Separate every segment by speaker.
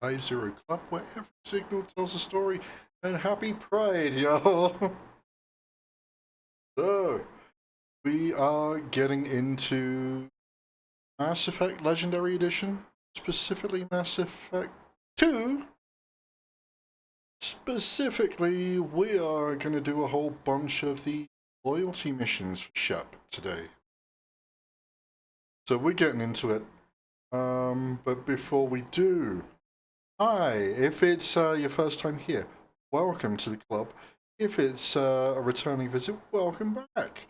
Speaker 1: Hive-Zero Club, where every signal tells a story, and happy Pride, y'all! So, we are getting into Mass Effect Legendary Edition, specifically Mass Effect 2. Specifically, we are going to do a whole bunch of the loyalty missions for Shep today. So we're getting into it. But before we do, hi, if it's your first time here, welcome to the club. If it's a returning visit, welcome back.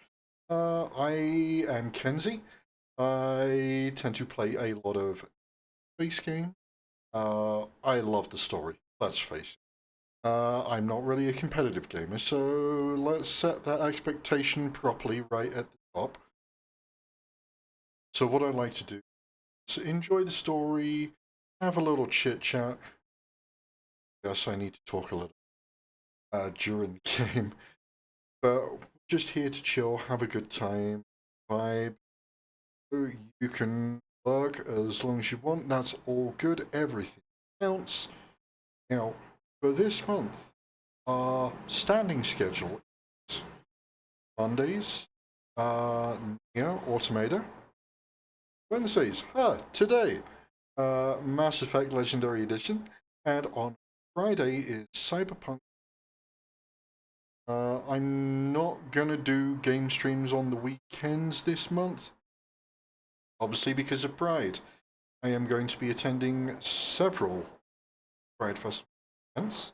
Speaker 1: I am Kenzie. I tend to play a lot of space game. I love the story, let's face it. I'm not really a competitive gamer, so let's set that expectation properly right at the top. So what I like to do is enjoy the story, have a little chit chat. Yes, I need to talk a little during the game, but just here to chill, have a good time, vibe. You can lurk as long as you want. That's all good. Everything counts. Now, for this month, our standing schedule is Mondays, Automata. Wednesdays, today, Mass Effect Legendary Edition. And on Friday is Cyberpunk. I'm not gonna do game streams on the weekends this month, obviously because of Pride. I am going to be attending several Pride Festival events,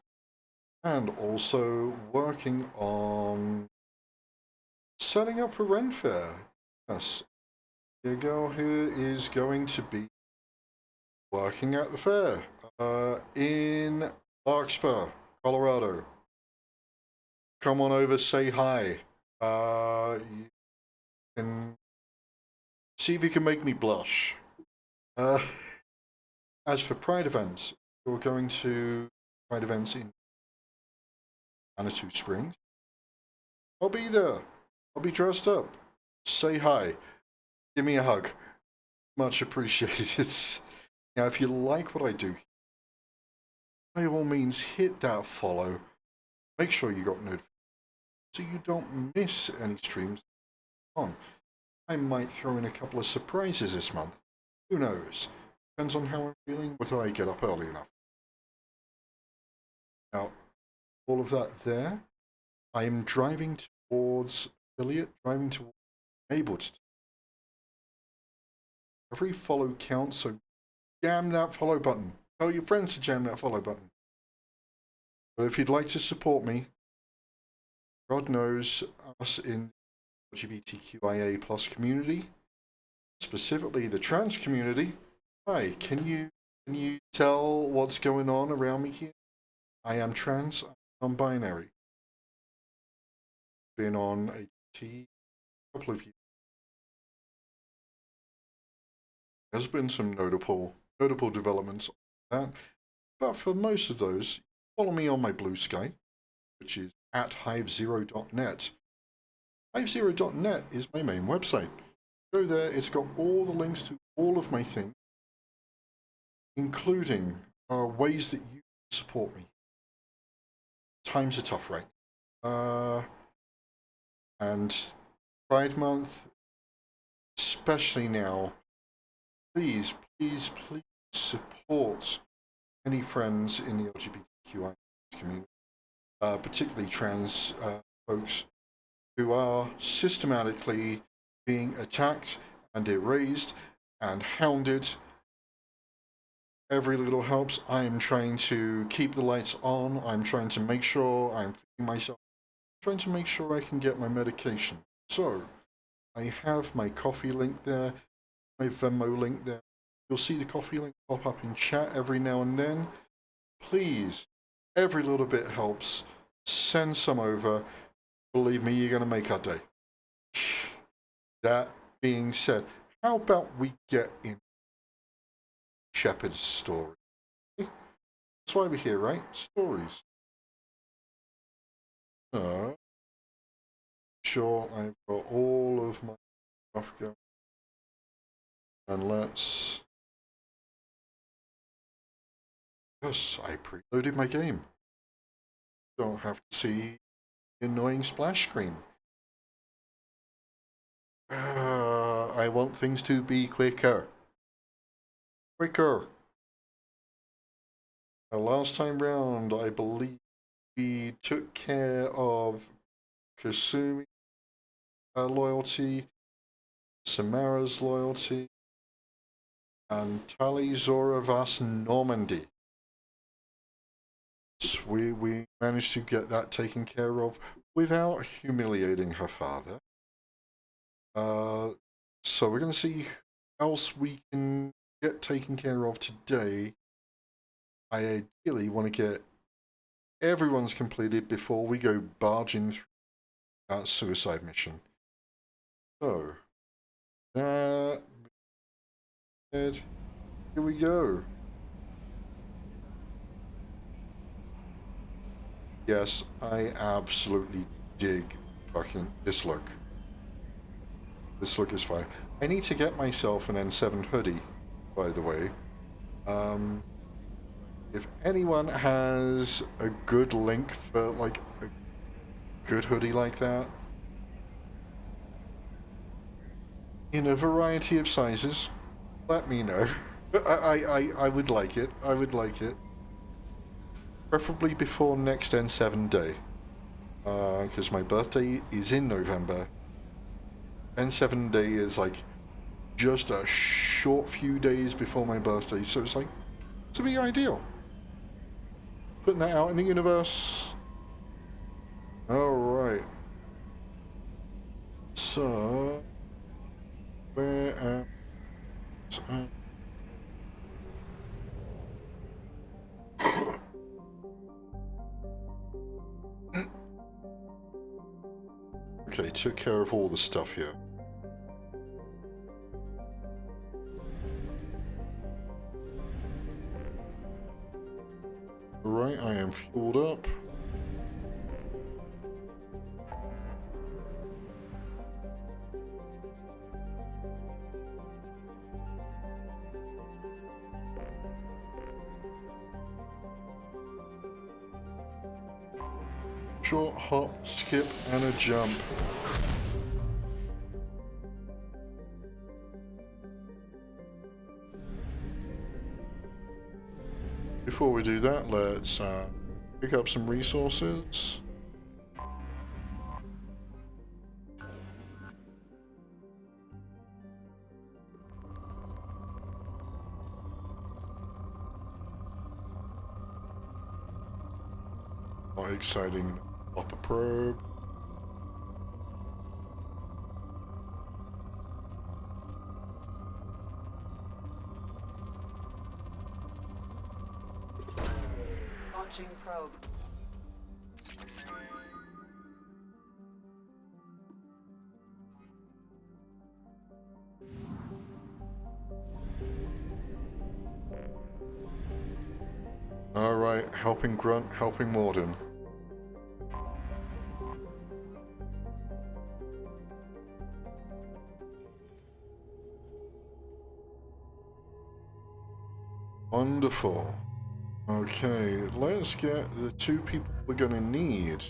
Speaker 1: and also working on setting up for Ren Fair. Yes, the girl here is going to be working at the fair in Larkspur, Colorado. Come on over, say hi. You can see if you can make me blush. As for Pride events, we're going to Pride events in Manitou Springs. I'll be there. I'll be dressed up. Say hi. Give me a hug. Much appreciated. Now, if you like what I do, by all means, hit that follow. Make sure you got notifications so you don't miss any streams on. I might throw in a couple of surprises this month. Who knows? Depends on how I'm feeling, whether I get up early enough. Now, all of that there, I am driving towards affiliate, driving towards able to. Every follow counts, so jam that follow button. Tell your friends to jam that follow button. But if you'd like to support me, God knows us in the LGBTQIA plus community, specifically the trans community. Hi, can you tell what's going on around me here? I am trans, I'm non-binary. Been on a couple of years. There's been some notable developments on that, but for most of those, follow me on my Blue Sky, which is at Hive-Zero.net. Hive-Zero.net is my main website. Go there, it's got all the links to all of my things, including ways that you can support me. Times are tough, right? And Pride Month, especially now, please support any friends in the LGBTQI community, particularly trans folks who are systematically being attacked and erased and hounded. Every little helps. I'm trying to keep the lights on. I'm trying to make sure I'm feeding myself. I'm trying to make sure I can get my medication. So, I have my coffee link there, my Venmo link there. You'll see the coffee link pop up in chat every now and then. Please, every little bit helps. Send some over. Believe me, you're going to make our day. That being said, how about we get in Shepard's story? That's why we're here, right? Stories. Sure, I've got all of my stuff going. And let's Yes, I preloaded my game. Don't have to see the annoying splash screen. I want things to be quicker. Quicker. Last time round, I believe we took care of Kasumi loyalty, Samara's loyalty, and Tali Zoravas Normandy. So we managed to get that taken care of without humiliating her father. So we're going to see who else we can get taken care of today. I ideally want to get everyone's completed before we go barging through that suicide mission. So, that said, here we go. Yes, I absolutely dig fucking this look. This look is fire. I need to get myself an N7 hoodie, by the way. If anyone has a good link for like a good hoodie like that, in a variety of sizes, let me know. I would like it. I would like it. Preferably before next N7 day. Because my birthday is in November. N7 day is like just a short few days before my birthday, so it's like, to be ideal. Putting that out in the universe. Alright. So, where am I? Okay, took care of all the stuff here. Right, I am fueled up. Short hop, skip, and a jump. Before we do that, let's pick up some resources. Not exciting. Pop a probe.
Speaker 2: Launching probe.
Speaker 1: Alright, helping Grunt, helping Morden. Wonderful. Okay, let's get the two people we're gonna need.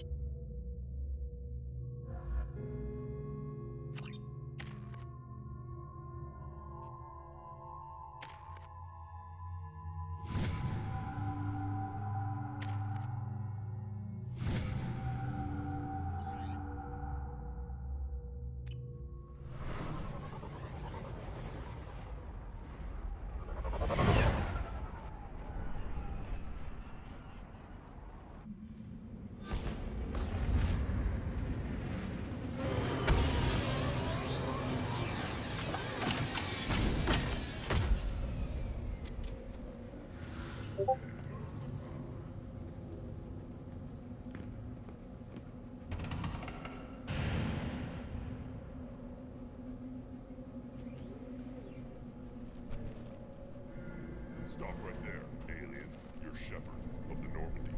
Speaker 3: Stop right there, alien. You're Shepard of the Normandy.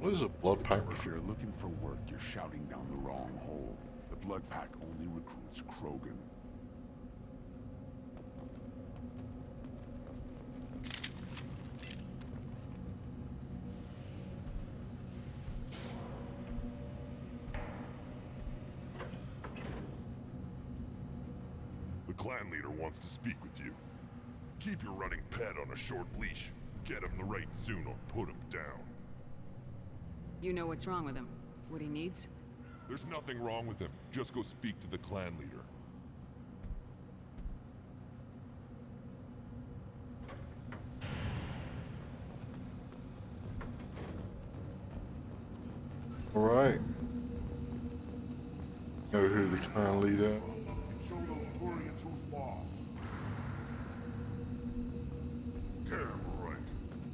Speaker 1: What is a blood pack
Speaker 4: If
Speaker 1: recruit?
Speaker 4: you're looking for work, you're shouting down the wrong hole. The Blood Pack only recruits Krogan.
Speaker 3: The clan leader wants to speak with you. Keep your running pet on a short leash. Get him the right soon or put him down.
Speaker 2: You know what's wrong with him? What he needs?
Speaker 3: There's nothing wrong with him. Just go speak to the clan leader.
Speaker 1: Alright. Know who the clan leader.
Speaker 3: Show those Turians who's boss. Damn right.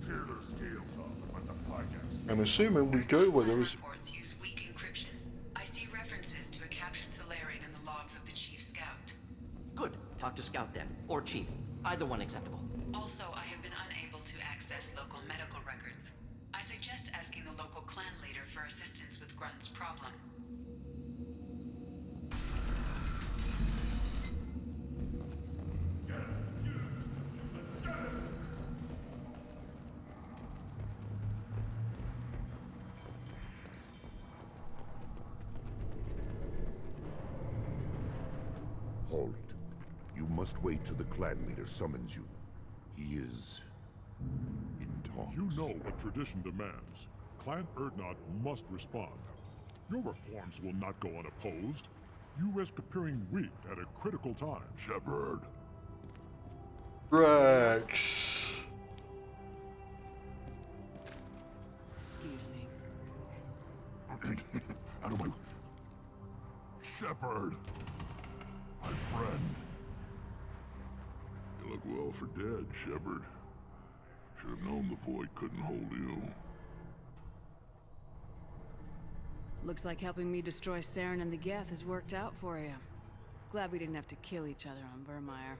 Speaker 3: Tear their scales off and let them hijack.
Speaker 1: I'm assuming we go where there is.
Speaker 5: Reports use weak encryption. I see references to a captured Solarian in the logs of the Chief Scout.
Speaker 6: Good. Talk to Scout then. Or Chief. Either one acceptable.
Speaker 5: Also, I have been unable to access local medical records. I suggest asking the local clan leader for assistance with Grunt's problem.
Speaker 7: Halt. You must wait till the clan leader summons you. He is in talks.
Speaker 3: You know what tradition demands. Clan Erdnot must respond. Your reforms will not go unopposed. You risk appearing weak at a critical time. Shepard.
Speaker 1: Rex.
Speaker 2: Excuse me.
Speaker 3: Out of my... Shepard. My friend. You look well for dead, Shepard. Should have known the Void couldn't hold you.
Speaker 2: Looks like helping me destroy Saren and the Geth has worked out for you. Glad we didn't have to kill each other on Vermeer.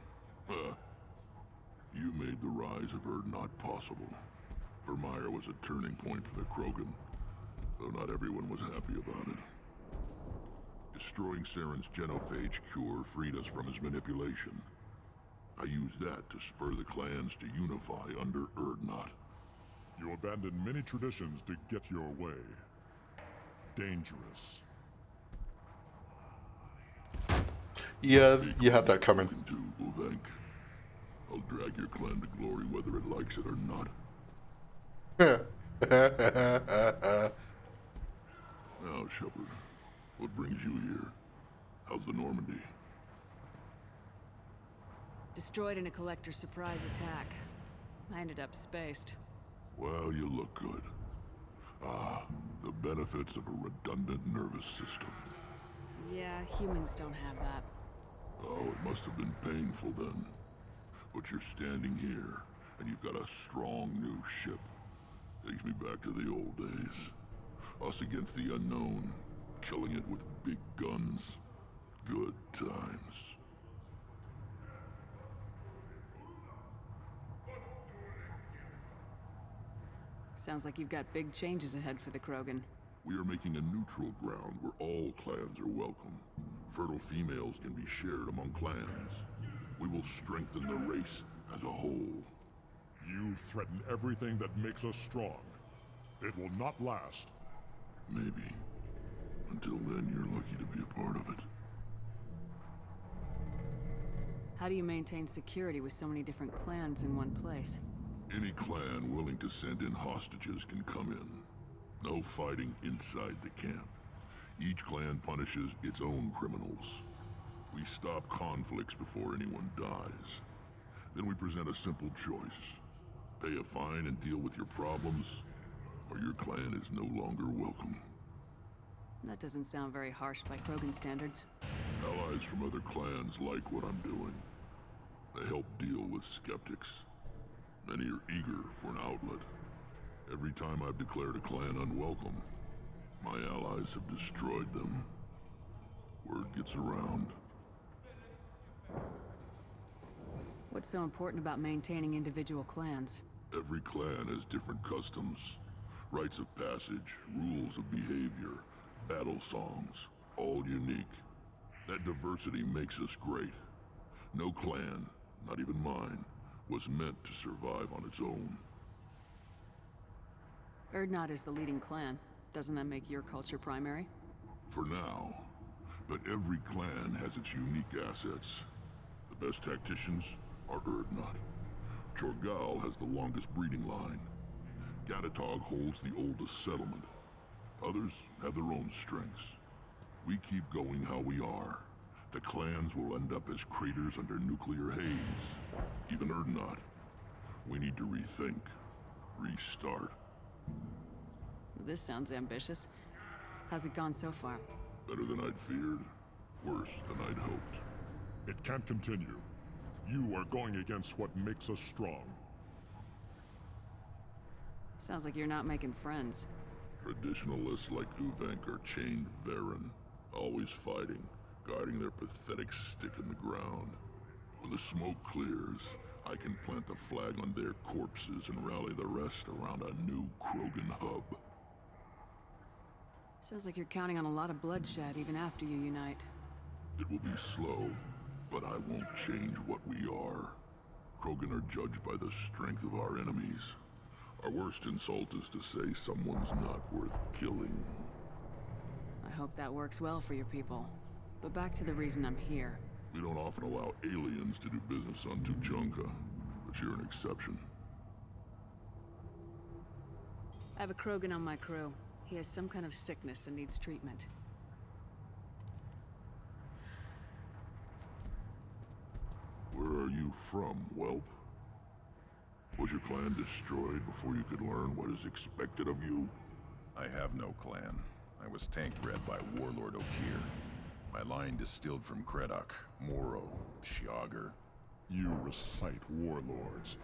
Speaker 3: Huh. You made the rise of Erdnot possible. Vermeer was a turning point for the Krogan, though not everyone was happy about it. Destroying Saren's genophage cure freed us from his manipulation. I used that to spur the clans to unify under Erdnot. You abandoned many traditions to get your way. Dangerous.
Speaker 1: Yeah, you had that coming.
Speaker 3: Do, Uvenk. I'll drag your clan to glory whether it likes it or not. Now, Shepard, what brings you here? How's the Normandy?
Speaker 2: Destroyed in a collector surprise attack. I ended up spaced.
Speaker 3: Well, you look good. Ah, the benefits of a redundant nervous system.
Speaker 2: Yeah, humans don't have that.
Speaker 3: Oh, it must have been painful then. But you're standing here, and you've got a strong new ship. Takes me back to the old days. Us against the unknown, killing it with big guns. Good times.
Speaker 2: Sounds like you've got big changes ahead for the Krogan.
Speaker 3: We are making a neutral ground where all clans are welcome. Fertile females can be shared among clans. We will strengthen the race as a whole. You threaten everything that makes us strong. It will not last. Maybe. Until then, you're lucky to be a part of it.
Speaker 2: How do you maintain security with so many different clans in one place?
Speaker 3: Any clan willing to send in hostages can come in. No fighting inside the camp. Each clan punishes its own criminals. We stop conflicts before anyone dies. Then we present a simple choice. Pay a fine and deal with your problems, or your clan is no longer welcome.
Speaker 2: That doesn't sound very harsh by Krogan standards.
Speaker 3: Allies from other clans like what I'm doing. They help deal with skeptics. Many are eager for an outlet. Every time I've declared a clan unwelcome, my allies have destroyed them. Word gets around.
Speaker 2: What's so important about maintaining individual clans?
Speaker 3: Every clan has different customs. Rites of passage, rules of behavior, battle songs, all unique. That diversity makes us great. No clan, not even mine, was meant to survive on its own.
Speaker 2: Urdnot is the leading clan. Doesn't that make your culture primary?
Speaker 3: For now. But every clan has its unique assets. The best tacticians are Urdnot. Chorgal has the longest breeding line. Gatatog holds the oldest settlement. Others have their own strengths. We keep going how we are. The clans will end up as craters under nuclear haze. Even Urdnot. We need to rethink. Restart.
Speaker 2: This sounds ambitious. How's it gone so far?
Speaker 3: Better than I'd feared. Worse than I'd hoped.
Speaker 8: It can't continue. You are going against what makes us strong.
Speaker 2: Sounds like you're not making friends.
Speaker 3: Traditionalists like Uvenk are chained Varen, always fighting, guarding their pathetic stick in the ground. When the smoke clears, I can plant the flag on their corpses and rally the rest around a new Krogan hub.
Speaker 2: Sounds like you're counting on a lot of bloodshed even after you unite.
Speaker 3: It will be slow, but I won't change what we are. Krogan are judged by the strength of our enemies. Our worst insult is to say someone's not worth killing.
Speaker 2: I hope that works well for your people. But back to the reason I'm here.
Speaker 3: We don't often allow aliens to do business on Tuchanka, but you're an exception.
Speaker 2: I have a Krogan on my crew. He has some kind of sickness and needs treatment.
Speaker 3: Where are you from, whelp? Was your clan destroyed before you could learn what is expected of you?
Speaker 9: I have no clan. I was tank-bred by Warlord Okeer. My line distilled from Kredok, Moro, Shiagar.
Speaker 8: You recite warlords,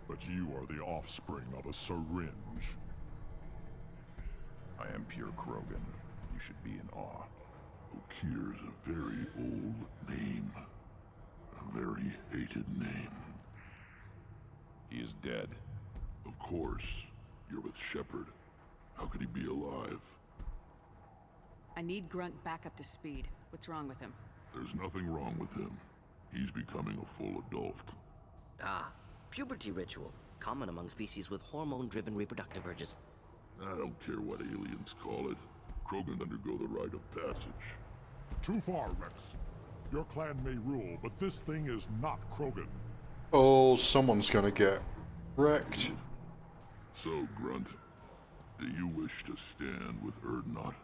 Speaker 8: but you are the offspring of a syringe.
Speaker 9: I am pure Krogan. You should be in awe.
Speaker 3: Okeer's a very old name. A very hated name.
Speaker 9: He is dead.
Speaker 3: Of course. You're with Shepard. How could he be alive?
Speaker 2: I need Grunt back up to speed. What's wrong with him?
Speaker 3: There's nothing wrong with him. He's becoming a full adult.
Speaker 6: Ah, puberty ritual. Common among species with hormone-driven reproductive urges.
Speaker 3: I don't care what aliens call it. Krogan undergo the rite of passage.
Speaker 8: Too far, Rex. Your clan may rule, but this thing is not Krogan.
Speaker 1: Oh, someone's gonna get wrecked.
Speaker 3: So, Grunt, do you wish to stand with Urdnot?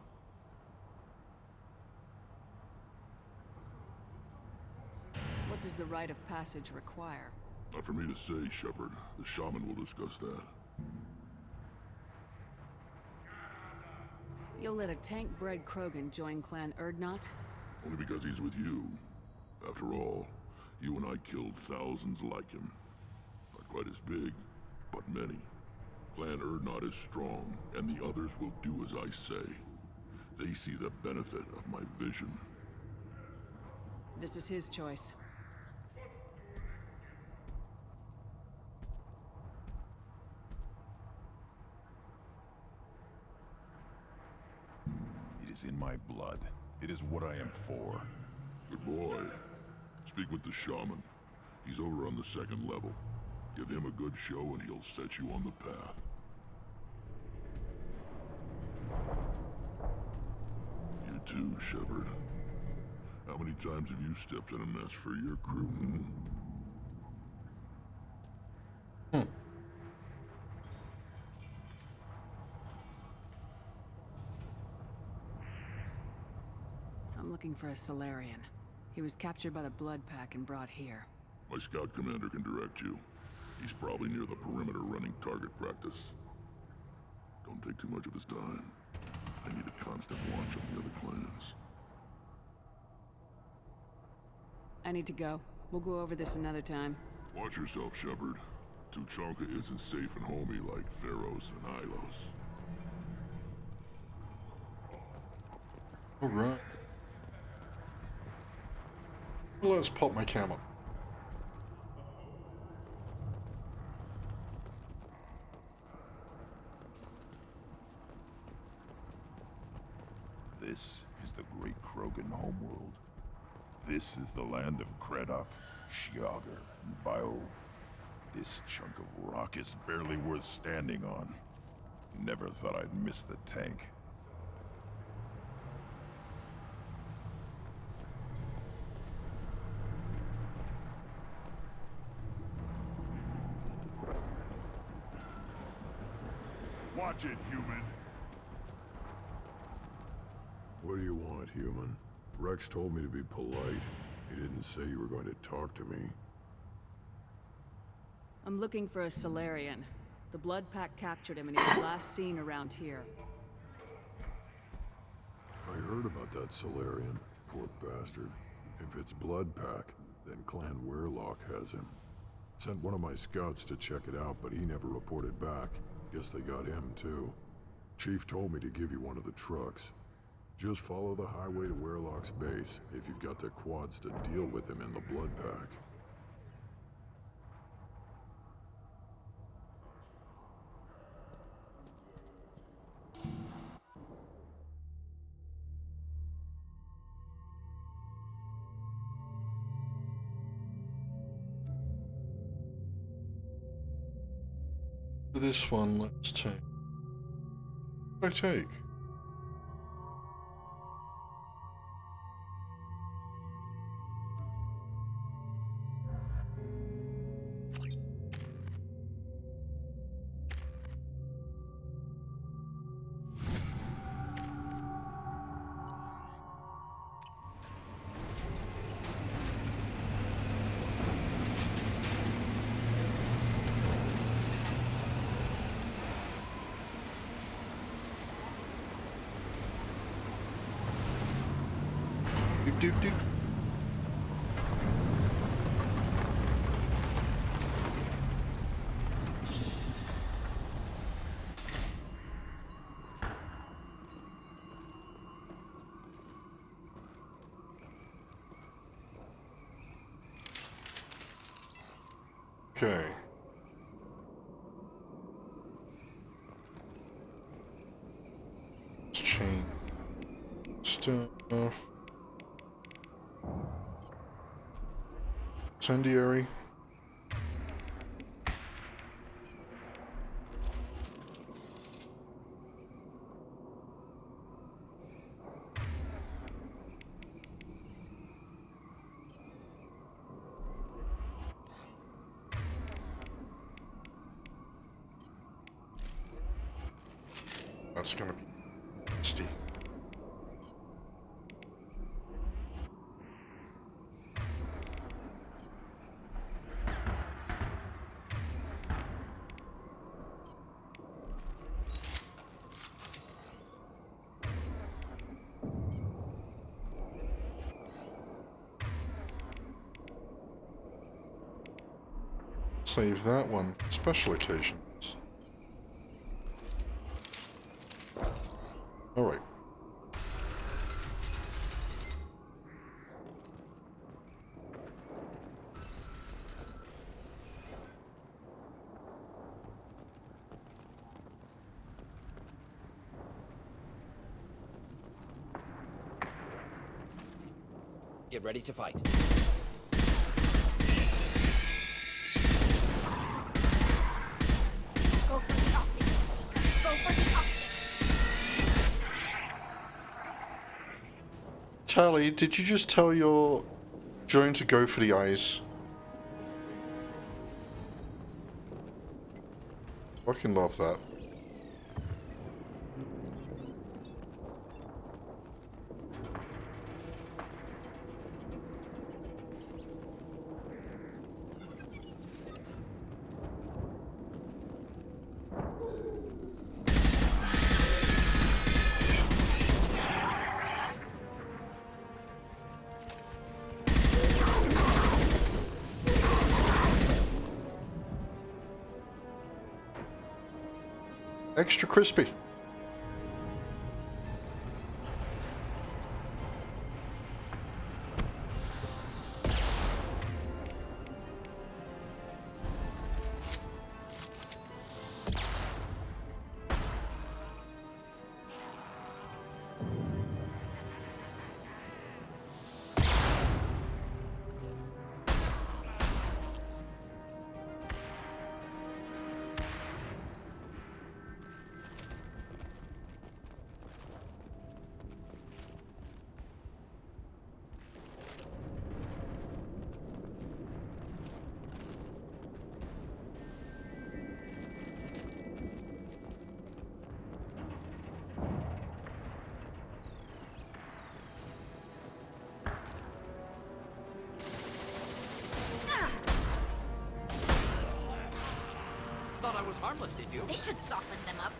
Speaker 2: What does the rite of passage require?
Speaker 3: Not for me to say, Shepard. The shaman will discuss that.
Speaker 2: You'll let a tank-bred Krogan join Clan Urdnot?
Speaker 3: Only because he's with you. After all, you and I killed thousands like him. Not quite as big, but many. Clan Urdnot is strong, and the others will do as I say. They see the benefit of my vision.
Speaker 2: This is his choice.
Speaker 9: It is in my blood. It is what I am for.
Speaker 3: Good boy. Speak with the shaman. He's over on the second level. Give him a good show and he'll set you on the path. You too, Shepard. How many times have you stepped in a mess for your crew?
Speaker 2: I'm looking for a Solarian. He was captured by the Blood Pack and brought here.
Speaker 3: My scout commander can direct you. He's probably near the perimeter running target practice. Don't take too much of his time. I need a constant watch on the other clans.
Speaker 2: I need to go. We'll go over this another time.
Speaker 3: Watch yourself, Shepard. Tuchanka isn't safe and homey like Theros and Ilos.
Speaker 1: Alright. Let's pop my camera.
Speaker 4: Krogan homeworld. This is the land of Kredok, Shiagar, and Vio. This chunk of rock is barely worth standing on. Never thought I'd miss the tank.
Speaker 8: Watch it, human.
Speaker 3: What do you want, human? Rex told me to be polite. He didn't say you were going to talk to me.
Speaker 2: I'm looking for a Solarian. The Blood Pack captured him and he was last seen around here.
Speaker 3: I heard about that Solarian. Poor bastard. If it's Blood Pack, then Clan Weirlock has him. Sent one of my scouts to check it out, but he never reported back. Guess they got him, too. Chief told me to give you one of the trucks. Just follow the highway to Weirlock's base, if you've got the quads to deal with him in the Blood Pack. This one, let's take. What do I take? Doop doop doop. Okay. Let's change stuff. Incendiary. That's gonna be nasty. Save that one for special occasions. All right.
Speaker 6: Get ready to fight.
Speaker 10: Go for the optic. Go for the optic.
Speaker 1: Tally, did you just tell your drone to go for the eyes? Fucking love that. Extra crispy.
Speaker 6: those harmless, did you?
Speaker 10: This should soften them up.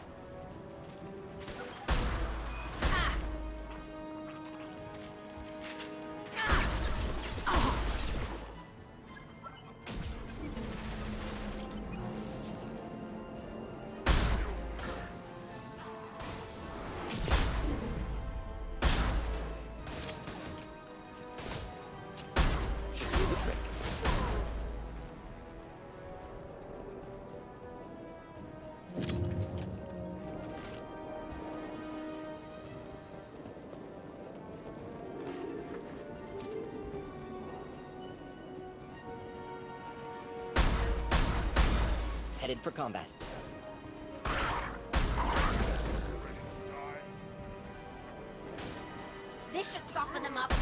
Speaker 6: Should do the trick. Headed for combat.
Speaker 10: This should soften them up.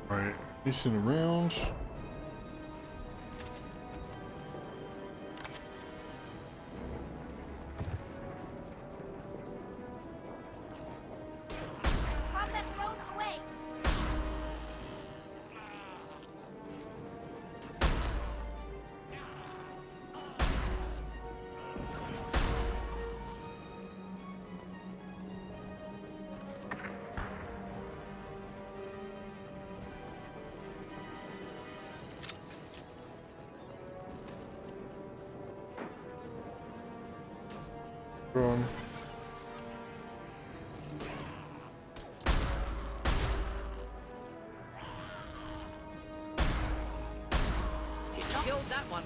Speaker 1: Right, missing around.
Speaker 10: Combat drone away.
Speaker 1: Run.
Speaker 6: He killed that one.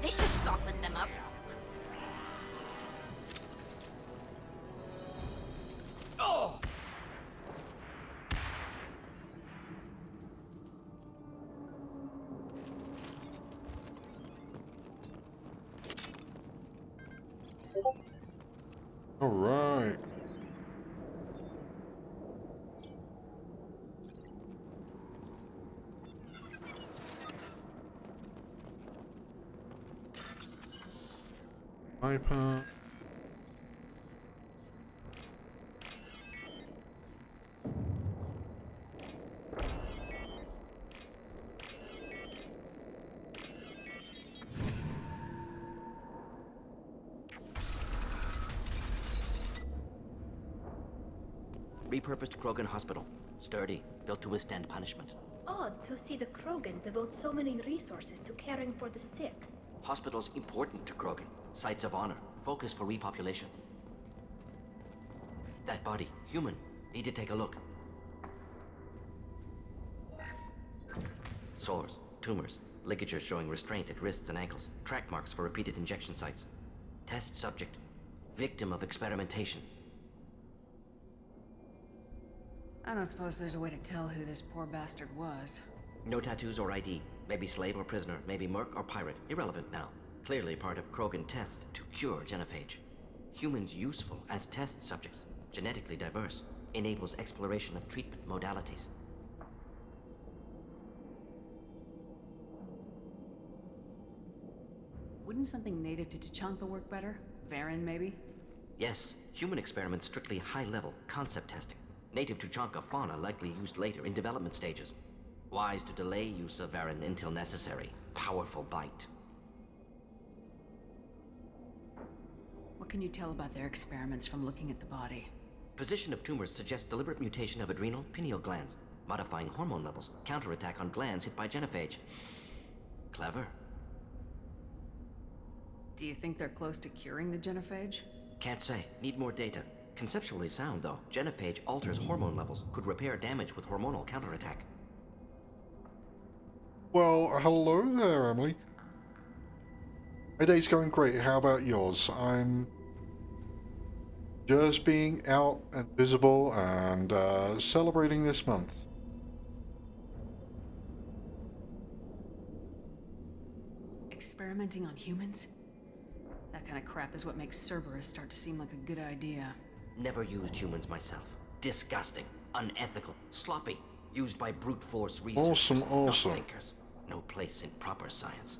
Speaker 10: This should soften them up.
Speaker 1: All right. Sniper.
Speaker 6: Repurposed Krogan Hospital. Sturdy, built to withstand punishment.
Speaker 11: Odd to see the Krogan devote so many resources to caring for the sick.
Speaker 6: Hospitals important to Krogan. Sites of honor. Focus for repopulation. That body, human. Need to take a look. Sores, tumors, ligatures showing restraint at wrists and ankles. Track marks for repeated injection sites. Test subject. Victim of experimentation.
Speaker 2: I don't suppose there's a way to tell who this poor bastard was.
Speaker 6: No tattoos or ID. Maybe slave or prisoner, maybe merc or pirate. Irrelevant now. Clearly part of Krogan tests to cure genophage. Humans useful as test subjects. Genetically diverse. Enables exploration of treatment modalities.
Speaker 2: Wouldn't something native to Tuchanka work better? Varen, maybe?
Speaker 6: Yes, human experiments strictly high-level concept testing. Native Tuchanka fauna likely used later in development stages. Wise to delay use of Varen until necessary. Powerful bite.
Speaker 2: What can you tell about their experiments from looking at the body?
Speaker 6: Position of tumors suggests deliberate mutation of adrenal pineal glands. modifying hormone levels, counterattack on glands hit by genophage. Clever.
Speaker 2: Do you think they're close to curing the genophage?
Speaker 6: Can't say. Need more data. Conceptually sound, though. Genophage alters hormone levels, could repair damage with hormonal counterattack.
Speaker 1: Well, hello there, Emily. My day's going great. How about yours? I'm just being out and visible and celebrating this month.
Speaker 2: Experimenting on humans? That kind of crap is what makes Cerberus start to seem like a good idea.
Speaker 6: Never used humans myself. Disgusting, unethical, sloppy. Used by brute force researchers, not thinkers. No place in proper science.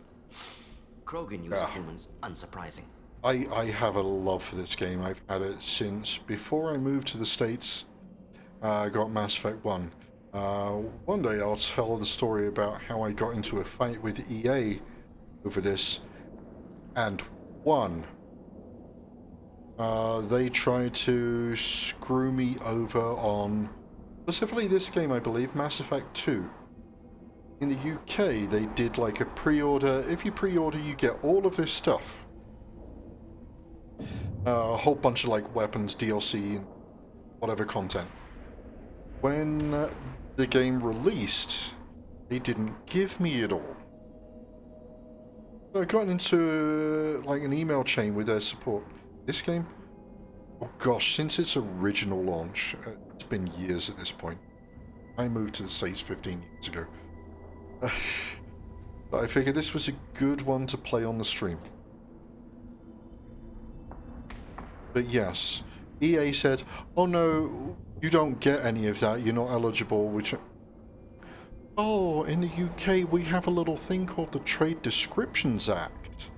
Speaker 6: Krogan uses humans, unsurprising.
Speaker 1: I have a love for this game. I've had it since before I moved to the States. I got Mass Effect 1. One day I'll tell the story about how I got into a fight with EA over this and won. They tried to screw me over on specifically this game, I believe, Mass Effect 2. In the UK, they did like a pre-order. If you pre-order, you get all of this stuff. A whole bunch of like weapons, DLC, and whatever content. When the game released, they didn't give me it all. So I got into like an email chain with their support. This game, oh gosh, since its original launch, it's been years at this point. I moved to the States 15 years ago. But I figured this was a good one to play on the stream. But yes, EA said, oh no, you don't get any of that, you're not eligible, which... Oh, in the UK we have a little thing called the Trade Descriptions Act.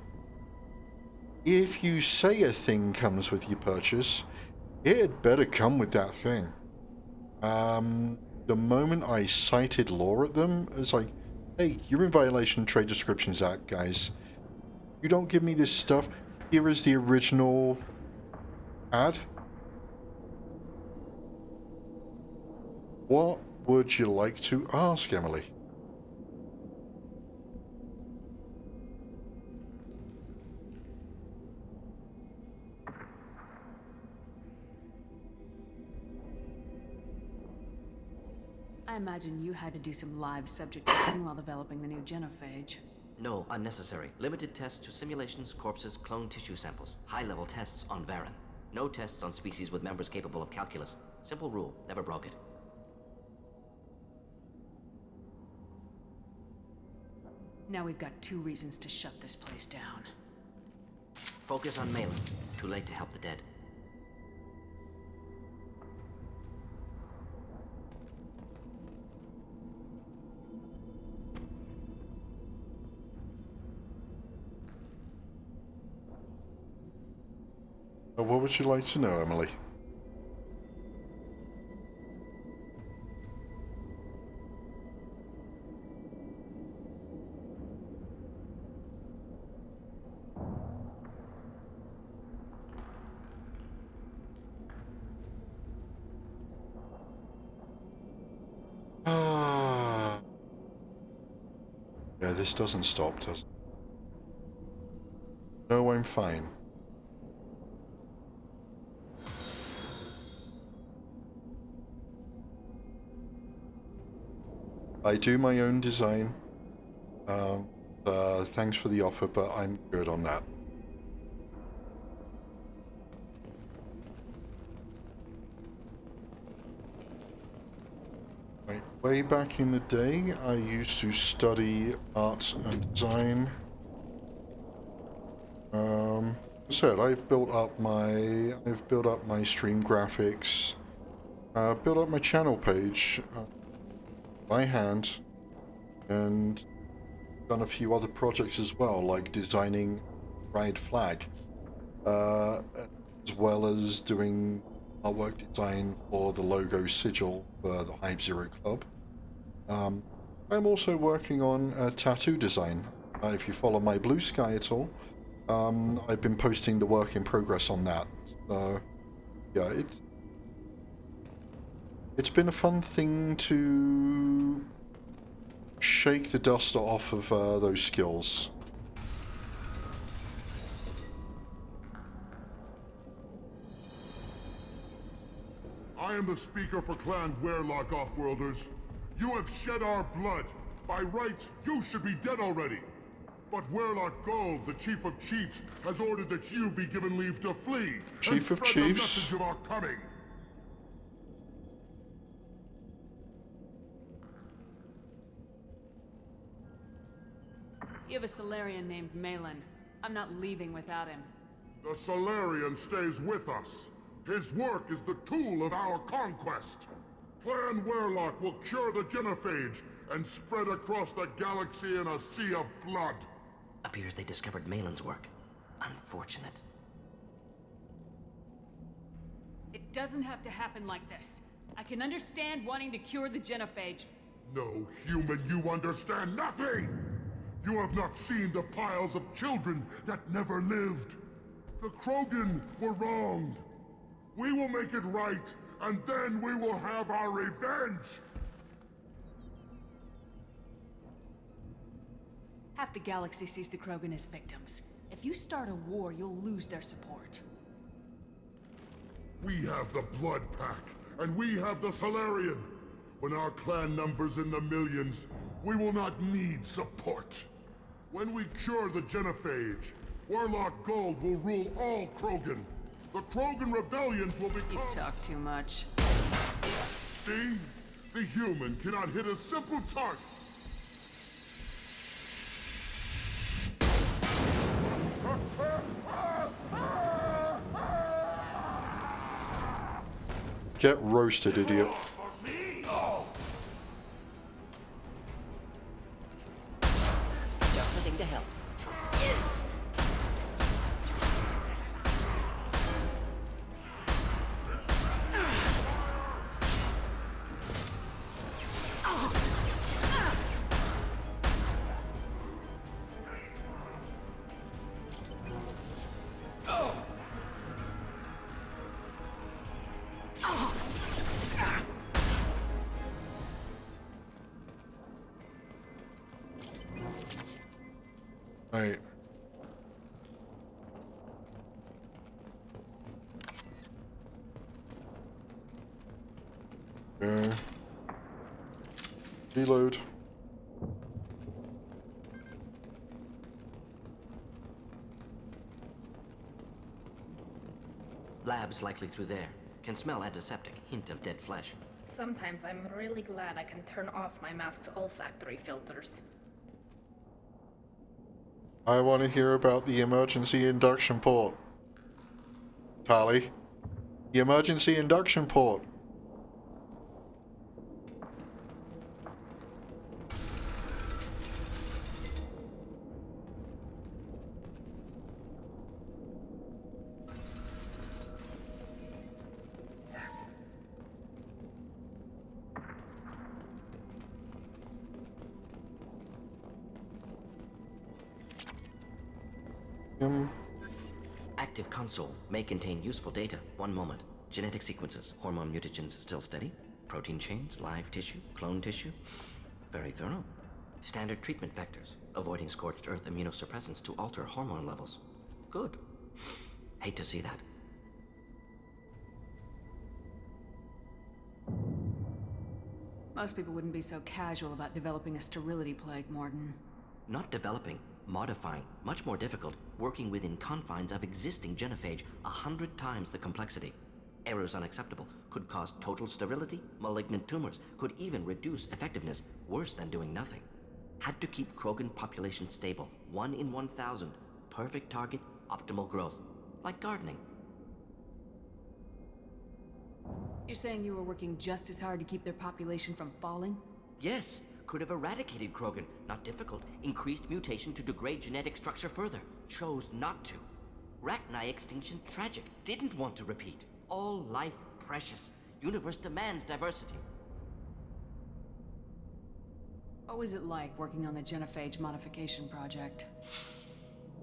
Speaker 1: If you say a thing comes with your purchase, it had better come with that thing. The moment I cited law at them, it's like, hey, you're in violation of Trade Descriptions Act, guys. You don't give me this stuff, here is the original ad. What would you like to ask, Emily?
Speaker 2: I imagine you had to do some live subject testing while developing the new genophage.
Speaker 6: No, unnecessary. Limited tests to simulations, corpses, cloned tissue samples. High-level tests on Varen. No tests on species with members capable of calculus. Simple rule, never broke it.
Speaker 2: Now we've got 2 reasons to shut this place down.
Speaker 6: Focus on Malin. Too late to help the dead.
Speaker 1: What would you like to know, Emily? Yeah, this doesn't stop, does it? No, I'm fine. I do my own design. Thanks for the offer, but I'm good on that. Right, way back in the day, I used to study art and design. As I said, I've built up my stream graphics, built up my channel page. By hand, and done a few other projects as well, like designing Pride flag, as well as doing artwork design for the logo sigil for the Hive-Zero club. I'm also working on tattoo design. If you follow my Blue Sky at all, I've been posting the work in progress on that. So yeah, It's been a fun thing to shake the dust off of those skills.
Speaker 8: I am the speaker for Clan Werelock, Offworlders. You have shed our blood. By rights, you should be dead already. But Werelock Gold, the Chief of Chiefs, has ordered that you be given leave to flee.
Speaker 1: Chief of
Speaker 8: spread
Speaker 1: Chiefs?
Speaker 8: the message of our coming.
Speaker 2: You have a Solarian named Malin. I'm not leaving without him.
Speaker 8: The Solarian stays with us. His work is the tool of our conquest. Clan Werelock will cure the genophage and spread across the galaxy in a sea of blood.
Speaker 6: Appears they discovered Malin's work. Unfortunate.
Speaker 2: It doesn't have to happen like this. I can understand wanting to cure the genophage.
Speaker 8: No, human, you understand nothing! You have not seen the piles of children that never lived. The Krogan were wronged. We will make it right, and then we will have our revenge!
Speaker 2: Half the galaxy sees the Krogan as victims. If you start a war, you'll lose their support.
Speaker 8: We have the Blood Pack, and we have the Solarian. When our clan numbers in the millions, we will not need support. When we cure the genophage, Warlock Gold will rule all Krogan. The Krogan rebellions will become...
Speaker 2: You talk too much.
Speaker 8: See? The human cannot hit a simple target.
Speaker 1: Get roasted, idiot.
Speaker 6: Just the thing to help.
Speaker 1: Right. Reload.
Speaker 6: Lab's likely through there. Can smell antiseptic. Hint of dead flesh.
Speaker 11: Sometimes I'm really glad I can turn off my mask's olfactory filters.
Speaker 1: I want to hear about the emergency induction port. Tali. The emergency induction port.
Speaker 6: Active console may contain useful data. One moment. Genetic sequences. Hormone mutagens still steady. Protein chains, live tissue, clone tissue. Very thorough. Standard treatment vectors. Avoiding scorched earth immunosuppressants to alter hormone levels. Good. Hate to see that.
Speaker 2: Most people wouldn't be so casual about developing a sterility plague, Morton.
Speaker 6: Not developing, modifying, much more difficult, working within confines of existing genophage, 100 times the complexity. Errors unacceptable, could cause total sterility, malignant tumors, could even reduce effectiveness, worse than doing nothing. Had to keep Krogan population stable, 1 in 1,000, perfect target, optimal growth, like gardening.
Speaker 2: You're saying you were working just as hard to keep their population from falling?
Speaker 6: Yes, could have eradicated Krogan, not difficult, increased mutation to degrade genetic structure further, chose not to. Rachni extinction tragic, didn't want to repeat. All life precious, universe demands diversity.
Speaker 2: What was it like working on the genophage modification project?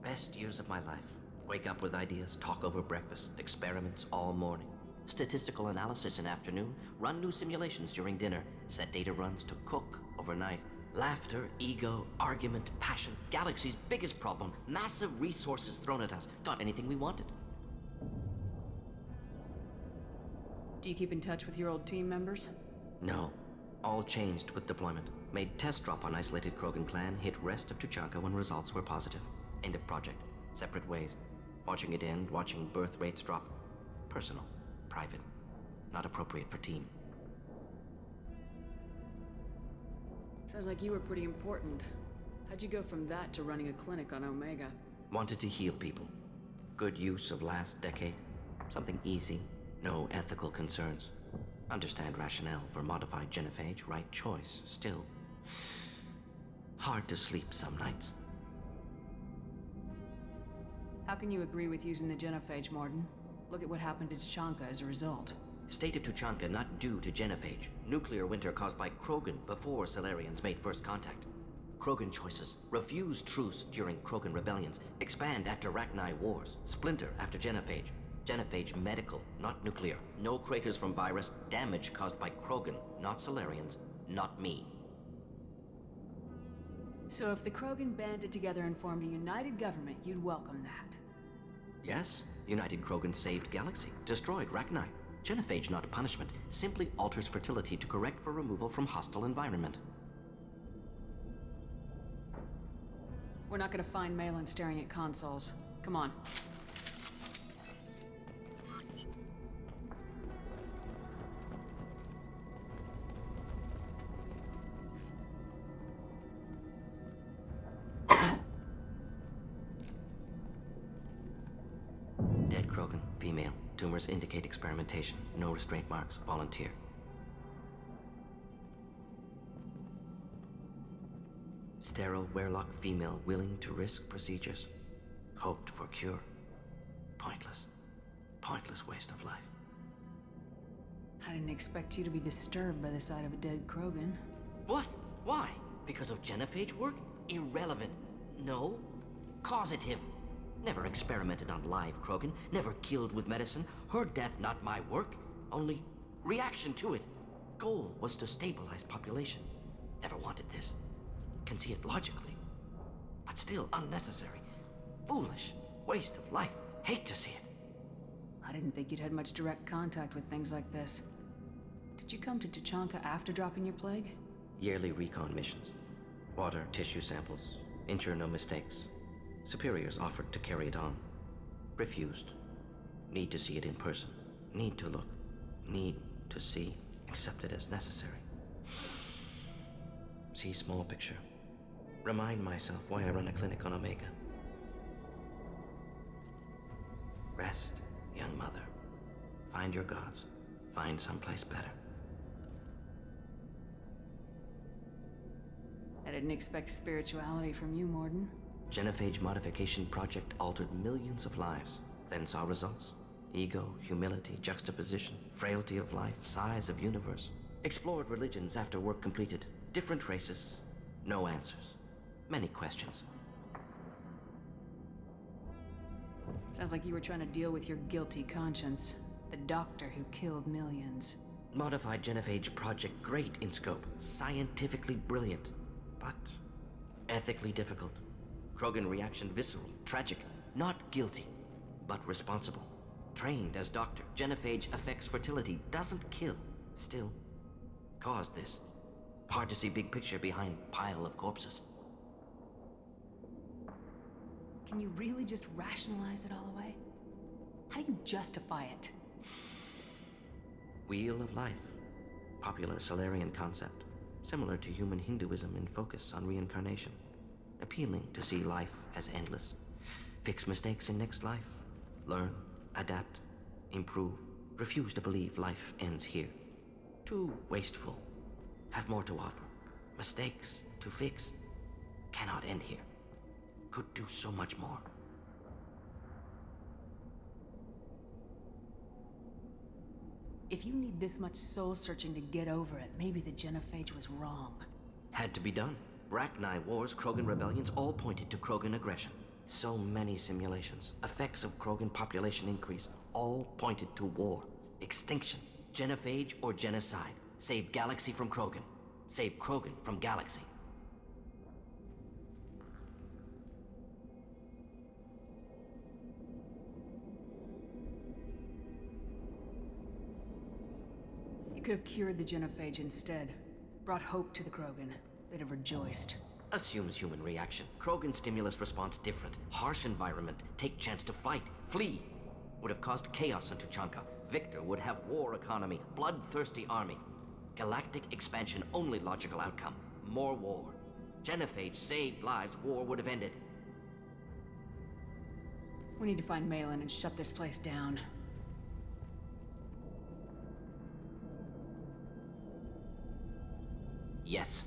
Speaker 6: Best years of my life. Wake up with ideas, talk over breakfast, experiments all morning. Statistical analysis in afternoon, run new simulations during dinner, set data runs to cook overnight. Laughter, ego, argument, passion, galaxy's biggest problem, massive resources thrown at us. Got anything we wanted.
Speaker 2: Do you keep in touch with your old team members?
Speaker 6: No. All changed with deployment. Made test drop on isolated Krogan clan, hit rest of Tuchanka when results were positive. End of project. Separate ways. Watching it end, watching birth rates drop. Personal. Private. Not appropriate for team.
Speaker 2: Sounds like you were pretty important. How'd you go from that to running a clinic on Omega?
Speaker 6: Wanted to heal people. Good use of last decade. Something easy. No ethical concerns. Understand rationale for modified genophage, right choice. Still, hard to sleep some nights.
Speaker 2: How can you agree with using the genophage, Morden? Look at what happened to Tuchanka as a result.
Speaker 6: State of Tuchanka not due to genophage. Nuclear winter caused by Krogan before Salarians made first contact. Krogan choices. Refuse truce during Krogan rebellions. Expand after Rachni wars. Splinter after genophage. Genophage medical, not nuclear. No craters from virus. Damage caused by Krogan, not Salarians, not me.
Speaker 2: So if the Krogan banded together and formed a united government, you'd welcome that?
Speaker 6: Yes, United Krogan saved Galaxy, destroyed Rachni. Genophage not punishment, simply alters fertility to correct for removal from hostile environment.
Speaker 2: We're not gonna find Malin staring at consoles. Come on.
Speaker 6: Dead Krogan, female. Tumors indicate experimentation. No restraint marks. Volunteer. Sterile Werlock female willing to risk procedures. Hoped for cure. Pointless. Pointless waste of life.
Speaker 2: I didn't expect you to be disturbed by the sight of a dead Krogan.
Speaker 6: What? Why? Because of genophage work? Irrelevant. No. Causative. Never experimented on live Krogan. Never killed with medicine. Her death not my work. Only reaction to it. Goal was to stabilize population. Never wanted this. Can see it logically. But still unnecessary. Foolish. Waste of life. Hate to see it.
Speaker 2: I didn't think you'd had much direct contact with things like this. Did you come to Tuchanka after dropping your plague?
Speaker 6: Yearly recon missions. Water, tissue samples. Ensure no mistakes. Superiors offered to carry it on. Refused. Need to see it in person. Need to look. Need to see. Accept it as necessary. See small picture. Remind myself why I run a clinic on Omega. Rest, young mother. Find your gods. Find someplace better.
Speaker 2: I didn't expect spirituality from you, Morden.
Speaker 6: Genophage modification project altered millions of lives, then saw results. Ego, humility, juxtaposition, frailty of life, size of universe. Explored religions after work completed. Different races. No answers. Many questions.
Speaker 2: Sounds like you were trying to deal with your guilty conscience. The doctor who killed millions.
Speaker 6: Modified genophage project great in scope. Scientifically brilliant. But ethically difficult. Krogan reaction visceral, tragic, not guilty, but responsible. Trained as doctor, genophage affects fertility, doesn't kill. Still, caused this. Hard to see big picture behind pile of corpses.
Speaker 2: Can you really just rationalize it all away? How do you justify it?
Speaker 6: Wheel of life. Popular Salarian concept. Similar to human Hinduism in focus on reincarnation. Appealing to see life as endless. Fix mistakes in next life. Learn, adapt, improve. Refuse to believe life ends here. Too wasteful. Have more to offer. Mistakes to fix. Cannot end here. Could do so much more.
Speaker 2: If you need this much soul searching to get over it, maybe the genophage was wrong.
Speaker 6: Had to be done. Rachni wars, Krogan rebellions, all pointed to Krogan aggression. So many simulations, effects of Krogan population increase, all pointed to war. Extinction, genophage, or genocide. Save galaxy from Krogan. Save Krogan from galaxy.
Speaker 2: You could have cured the genophage instead. Brought hope to the Krogan. They'd have rejoiced.
Speaker 6: Assumes human reaction. Krogan stimulus response different. Harsh environment. Take chance to fight. Flee. Would have caused chaos on Tuchanka. Victor would have war economy. Bloodthirsty army. Galactic expansion only logical outcome. More war. Genophage saved lives. War would have ended.
Speaker 2: We need to find Malin and shut this place down.
Speaker 6: Yes.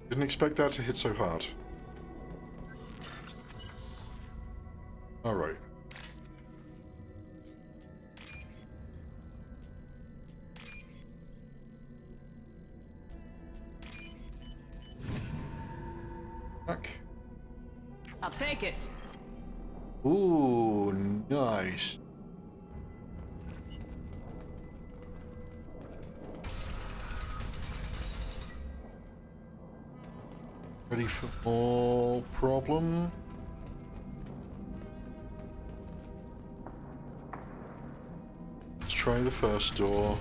Speaker 1: Didn't expect that to hit so hard. Alright. Back.
Speaker 2: I'll take it.
Speaker 1: Ooh, nice. Ready for more problem? Let's try the first door.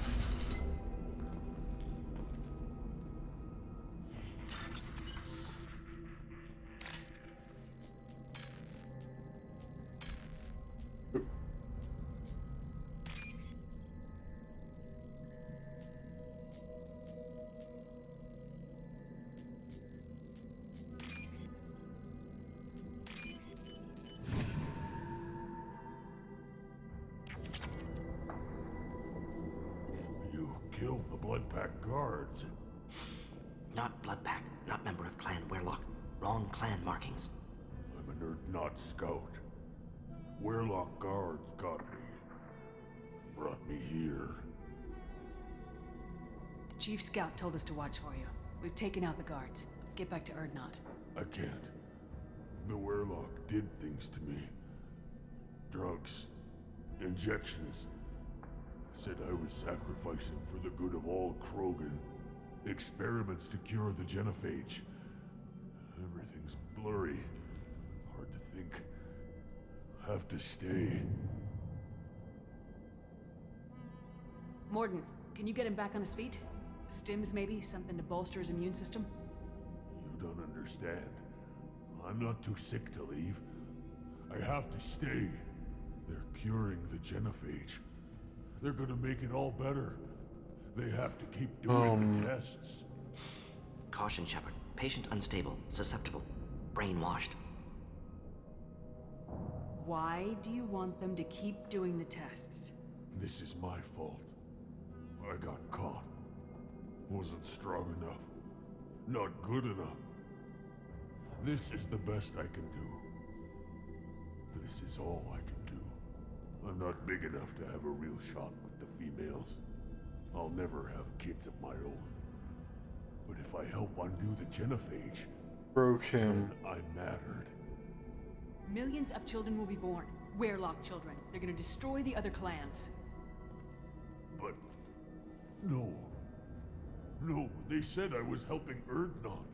Speaker 8: Killed the Blood Pack guards.
Speaker 6: Not Bloodpack. Not member of Clan Werlock. Wrong clan markings.
Speaker 8: I'm a nerd, not scout. Werlock guards got me. Brought me here.
Speaker 2: The Chief Scout told us to watch for you. We've taken out the guards. Get back to Erdnot.
Speaker 8: I can't. The Werlock did things to me. Drugs. Injections. Said I was sacrificing for the good of all Krogan. Experiments to cure the genophage. Everything's blurry. Hard to think. Have to stay.
Speaker 2: Morden, can you get him back on his feet? Stims, maybe? Something to bolster his immune system?
Speaker 8: You don't understand. I'm not too sick to leave. I have to stay. They're curing the genophage. They're gonna make it all better. They have to keep doing the tests.
Speaker 6: Caution, Shepard. Patient unstable, susceptible, brainwashed.
Speaker 2: Why do you want them to keep doing the tests?
Speaker 8: This is my fault. I got caught. Wasn't strong enough. Not good enough. This is the best I can do. This is all I can do. I'm not big enough to have a real shot with the females. I'll never have kids of my own. But if I help undo the genophage,
Speaker 1: Broke him.
Speaker 8: I mattered.
Speaker 2: Millions of children will be born. Werlock children. They're gonna destroy the other clans.
Speaker 8: But no. No, they said I was helping Erdnot.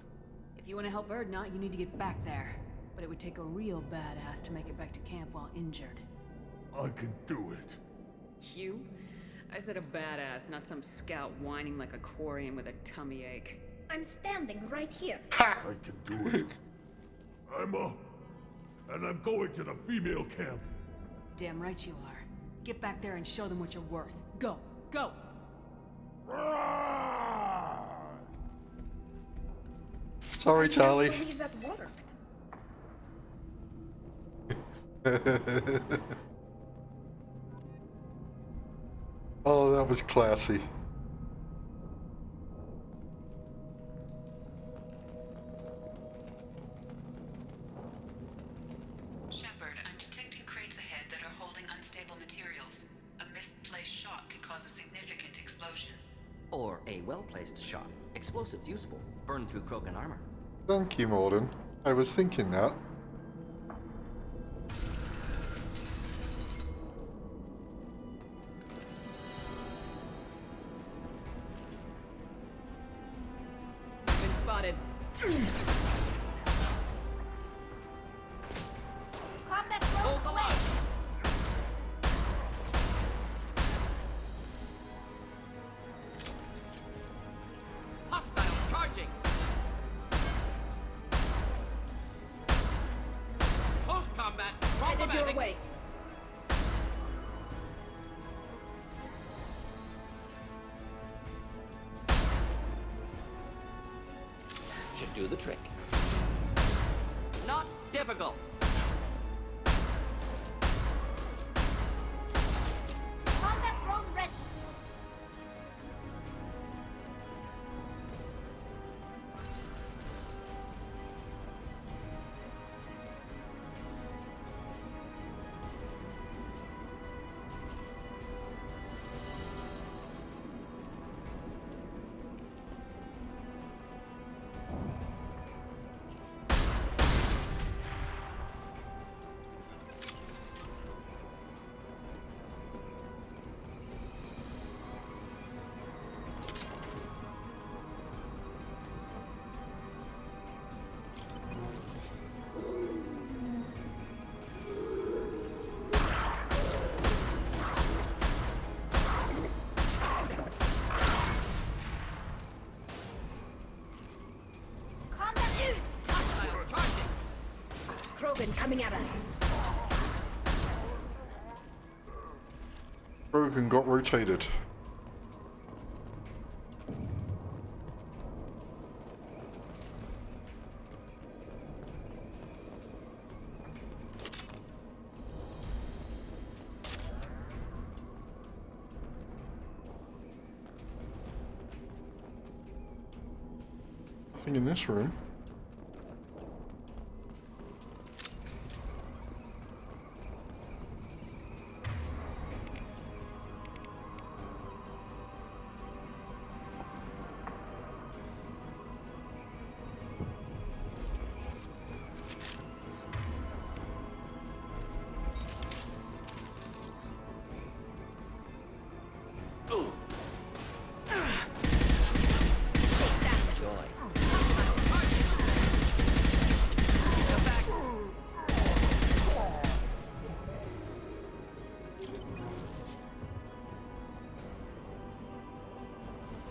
Speaker 2: If you want to help Erdnot, you need to get back there. But it would take a real badass to make it back to camp while injured.
Speaker 8: I can do it.
Speaker 2: You? I said a badass, not some scout whining like a quarian with a tummy ache.
Speaker 11: I'm standing right here.
Speaker 8: I can do it. I'm up. And I'm going to the female camp.
Speaker 2: Damn right you are. Get back there and show them what you're worth. Go! Go!
Speaker 1: Sorry, Charlie.
Speaker 11: I believe that worked.
Speaker 1: Oh, that was classy.
Speaker 5: Shepard, I'm detecting crates ahead that are holding unstable materials. A misplaced shot could cause a significant explosion.
Speaker 6: Or a well-placed shot. Explosives useful. Burn through Krogan armor.
Speaker 1: Thank you, Morden. I was thinking that.
Speaker 10: Combat drone away!
Speaker 6: Hostile charging! Close combat!
Speaker 11: Headed your way.
Speaker 6: Should do the trick. Not difficult.
Speaker 10: Combat drone ready! Combat
Speaker 6: Hostile charging!
Speaker 11: Krogan coming at us.
Speaker 1: Krogan got rotated. Nothing in this room.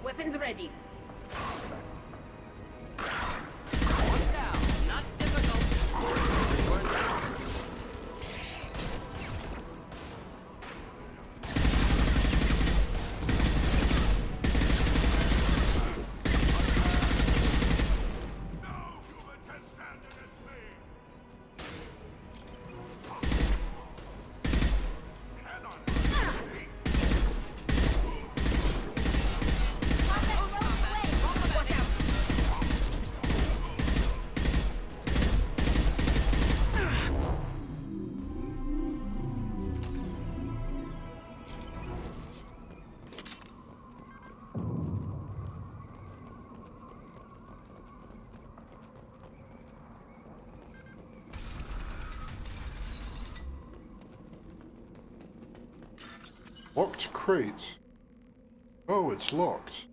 Speaker 11: Weapons ready.
Speaker 6: One down. Not difficult.
Speaker 1: Locked crate. Oh, it's locked.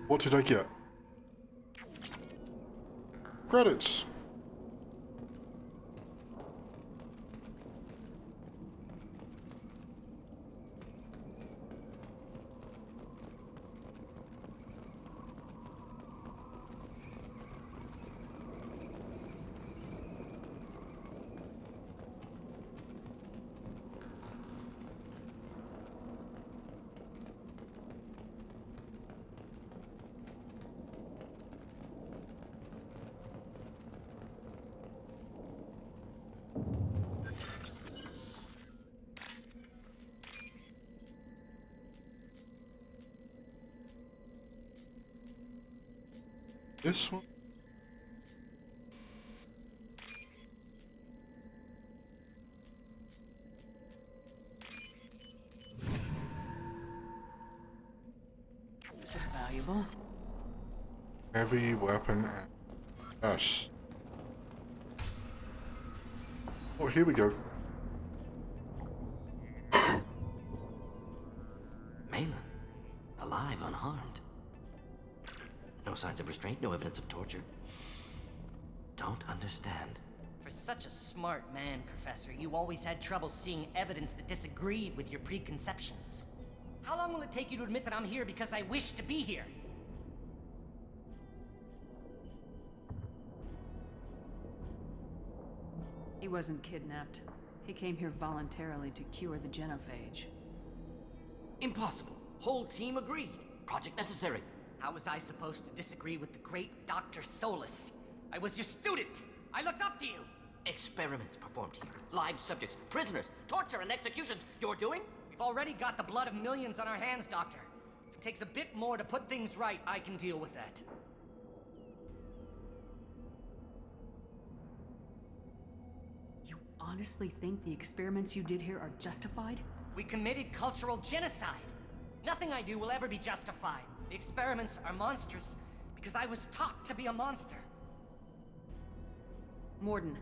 Speaker 1: What did I get? Credits. This one?
Speaker 2: This is valuable. valuable.
Speaker 1: Heavy weapon. Yes. Oh, here we go.
Speaker 6: Malin, alive, unharmed. No signs of restraint, no evidence of torture. Don't understand.
Speaker 12: For such a smart man, Professor, you always had trouble seeing evidence that disagreed with your preconceptions. How long will it take you to admit that I'm here because I wish to be here?
Speaker 2: He wasn't kidnapped. He came here voluntarily to cure the genophage.
Speaker 6: Impossible. Whole team agreed. Project necessary.
Speaker 12: How was I supposed to disagree with the great Dr. Solus? I was your student! I looked up to you!
Speaker 6: Experiments performed here. Live subjects, prisoners, torture and executions. You're doing?
Speaker 12: We've already got the blood of millions on our hands, Doctor. If it takes a bit more to put things right, I can deal with that.
Speaker 2: You honestly think the experiments you did here are justified?
Speaker 12: We committed cultural genocide. Nothing I do will ever be justified. The experiments are monstrous because I was taught to be a monster.
Speaker 2: Morden,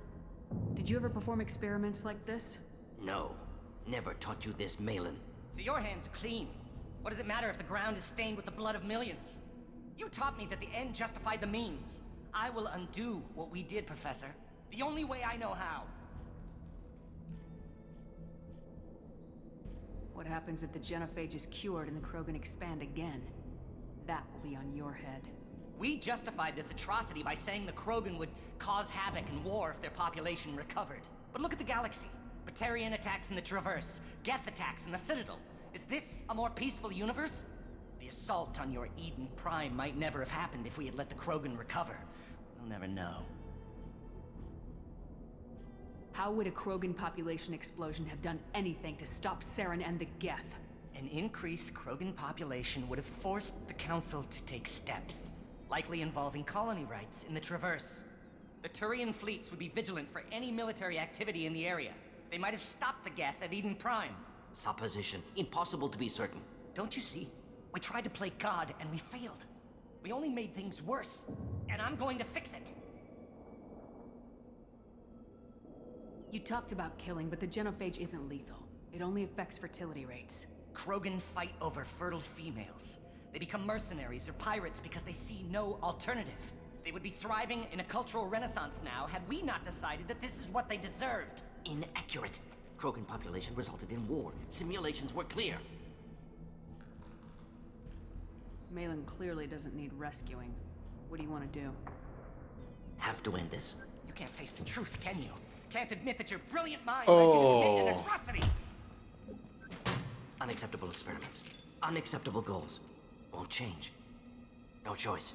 Speaker 2: did you ever perform experiments like this?
Speaker 6: No. Never taught you this, Malin.
Speaker 12: So your hands are clean. What does it matter if the ground is stained with the blood of millions? You taught me that the end justified the means. I will undo what we did, Professor. The only way I know how.
Speaker 2: What happens if the genophage is cured and the Krogan expand again? That will be on your head.
Speaker 12: We justified this atrocity by saying the Krogan would cause havoc and war if their population recovered. But look at the galaxy. Batarian attacks in the Traverse, Geth attacks in the Citadel. Is this a more peaceful universe? The assault on your Eden Prime might never have happened if we had let the Krogan recover. We'll never know.
Speaker 2: How would a Krogan population explosion have done anything to stop Saren and the Geth?
Speaker 12: An increased Krogan population would have forced the Council to take steps, likely involving colony rights in the Traverse. The Turian fleets would be vigilant for any military activity in the area. They might have stopped the Geth at Eden Prime.
Speaker 6: Supposition. Impossible to be certain.
Speaker 12: Don't you see? We tried to play God and we failed. We only made things worse. And I'm going to fix it.
Speaker 2: You talked about killing, but the genophage isn't lethal. It only affects fertility rates.
Speaker 12: Krogan fight over fertile females. They become mercenaries or pirates because they see no alternative. They would be thriving in a cultural renaissance now had we not decided that this is what they deserved.
Speaker 6: Inaccurate. Krogan population resulted in war. Simulations were clear.
Speaker 2: Malin clearly doesn't need rescuing. What do you want to do?
Speaker 6: Have to end this.
Speaker 12: You can't face the truth, can you? Can't admit that your brilliant mind led you to commit an atrocity!
Speaker 6: Unacceptable experiments. Unacceptable goals. Won't change. No choice.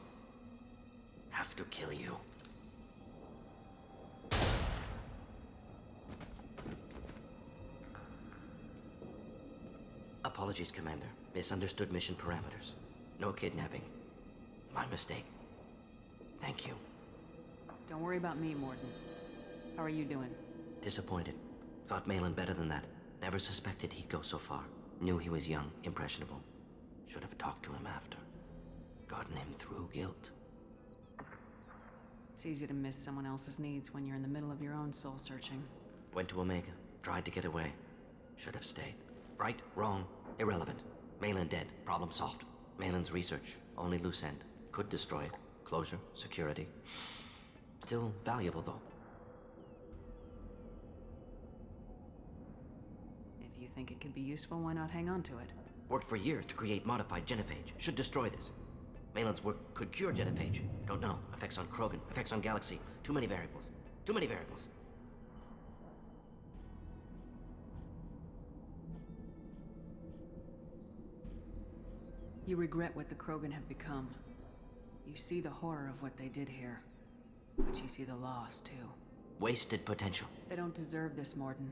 Speaker 6: Have to kill you. Apologies, Commander. Misunderstood mission parameters. No kidnapping. My mistake. Thank you.
Speaker 2: Don't worry about me, Morden. How are you doing?
Speaker 6: Disappointed. Thought Malin better than that. Never suspected he'd go so far. Knew he was young, impressionable. Should have talked to him after. Gotten him through guilt.
Speaker 2: It's easy to miss someone else's needs when you're in the middle of your own soul searching.
Speaker 6: Went to Omega. Tried to get away. Should have stayed. Right, wrong, irrelevant. Malin dead. Problem solved. Malin's research. Only loose end. Could destroy it. Closure, security. Still valuable, though.
Speaker 2: If you think it could be useful, why not hang on to it?
Speaker 6: Worked for years to create modified genophage. Should destroy this. Malin's work could cure genophage. Don't know. Effects on Krogan. Effects on Galaxy. Too many variables. Too many variables.
Speaker 2: You regret what the Krogan have become. You see the horror of what they did here. But you see the loss, too.
Speaker 6: Wasted potential.
Speaker 2: They don't deserve this, Morden.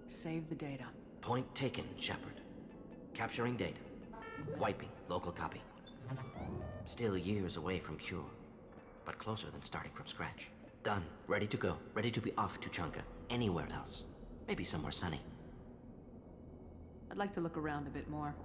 Speaker 2: Save the data.
Speaker 6: Point taken, Shepard. Capturing data. Wiping local copy. Still years away from cure. But closer than starting from scratch. Done. Ready to go. Ready to be off to Chunka. Anywhere else. Maybe somewhere sunny.
Speaker 2: I'd like to look around a bit more.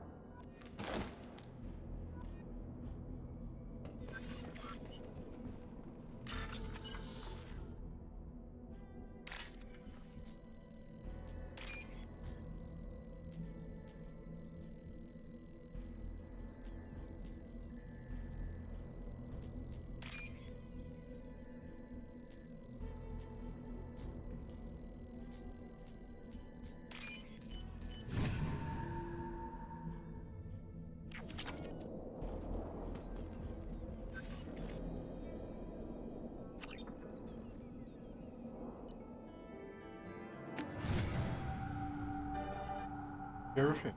Speaker 1: care of him.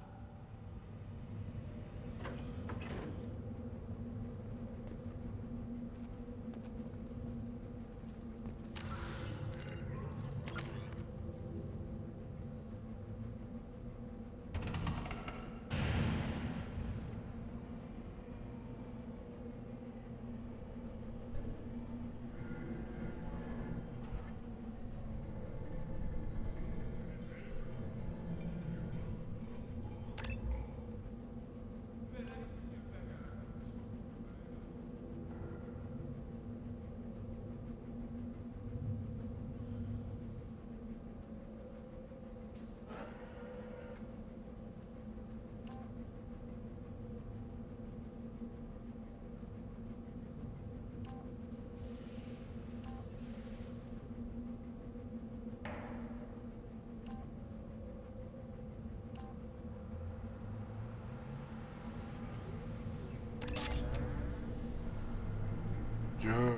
Speaker 1: Yeah.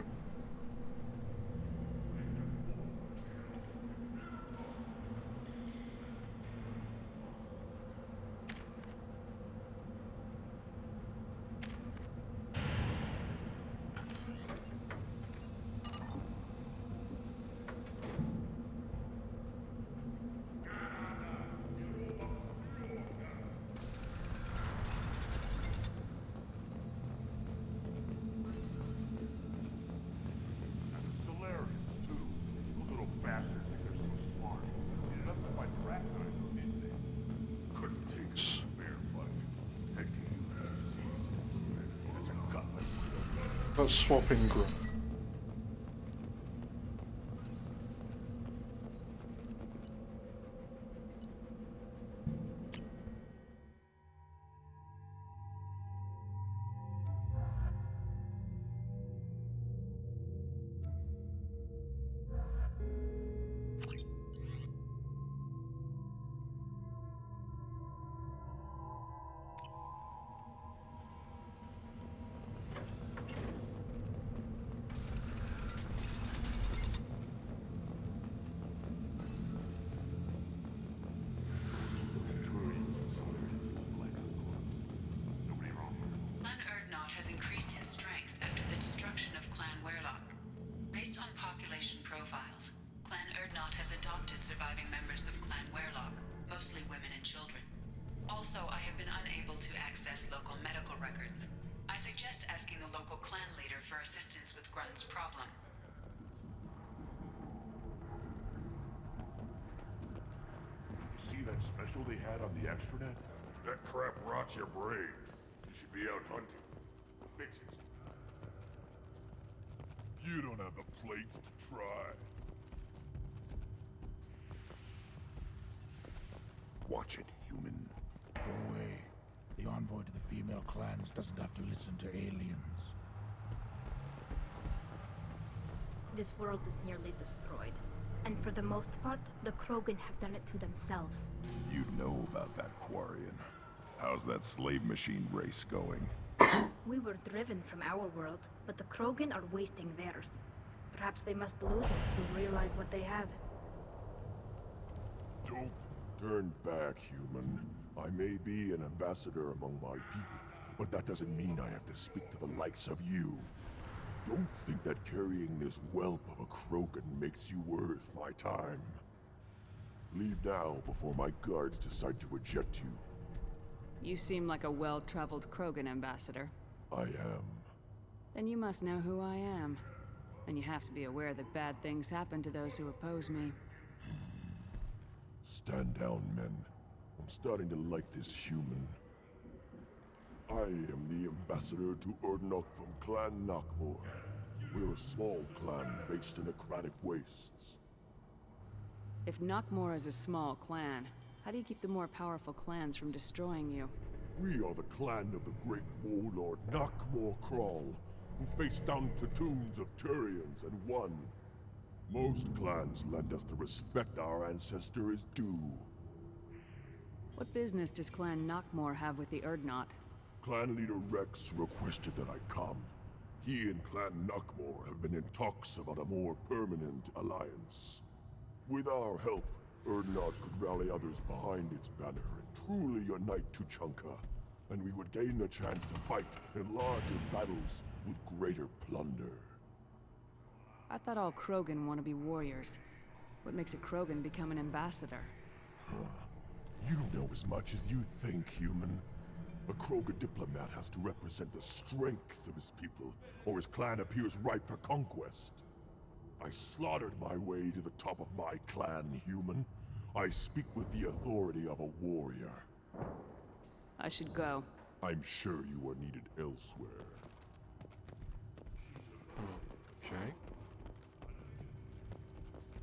Speaker 8: Solarians, too. Those little bastards think they're so smart. That's the fight the rat guy, didn't they? Couldn't take a fair fight. Heck to you, disease. It's a gauntlet.
Speaker 1: Let's swap in Grunt.
Speaker 5: Clan Erdnot has increased in strength after the destruction of Clan Werlock. Based on population profiles, Clan Erdnot has adopted surviving members of Clan Werlock, mostly women and children. Also, I have been unable to access local medical records. I suggest asking the local clan leader for assistance with Grunt's problem.
Speaker 8: See that special they had on the extranet? That crap rots your brain. You should be out hunting. Fix it.
Speaker 4: You don't have the plates to try.
Speaker 7: Watch it, human.
Speaker 13: Go away. The envoy to the female clans doesn't have to listen to aliens.
Speaker 11: This world is nearly destroyed. And for the most part, the Krogan have done it to themselves.
Speaker 4: You know about that Quarian. How's that slave machine race going?
Speaker 11: We were driven from our world, but the Krogan are wasting theirs. Perhaps they must lose it to realize what they had.
Speaker 8: Don't turn back, human. I may be an ambassador among my people, but that doesn't mean I have to speak to the likes of you. Don't think that carrying this whelp of a Krogan makes you worth my time. Leave now before my guards decide to eject you.
Speaker 2: You seem like a well-traveled Krogan ambassador.
Speaker 8: I am.
Speaker 2: Then you must know who I am. And you have to be aware that bad things happen to those who oppose me.
Speaker 8: Stand down, men. I'm starting to like this human. I am the ambassador to Erdnot from Clan Nakmor. We're a small clan based in aquatic wastes.
Speaker 2: If Nakmor is a small clan, how do you keep the more powerful clans from destroying you?
Speaker 8: We are the clan of the great warlord Nakmor Kral, who faced down platoons of Turians and won. Most clans lend us the respect our ancestor is due.
Speaker 2: What business does Clan Nakmor have with the Erdnot?
Speaker 8: Clan leader Rex requested that I come. He and Clan Nakmor have been in talks about a more permanent alliance. With our help, Erdnot could rally others behind its banner and truly unite Tuchanka, and we would gain the chance to fight in larger battles with greater plunder.
Speaker 2: I thought all Krogan want to be warriors. What makes a Krogan become an ambassador?
Speaker 8: You know as much as you think, human. A Krogan diplomat has to represent the strength of his people, or his clan appears ripe for conquest. I slaughtered my way to the top of my clan, human. I speak with the authority of a warrior.
Speaker 2: I should go.
Speaker 8: I'm sure you are needed elsewhere.
Speaker 1: Okay.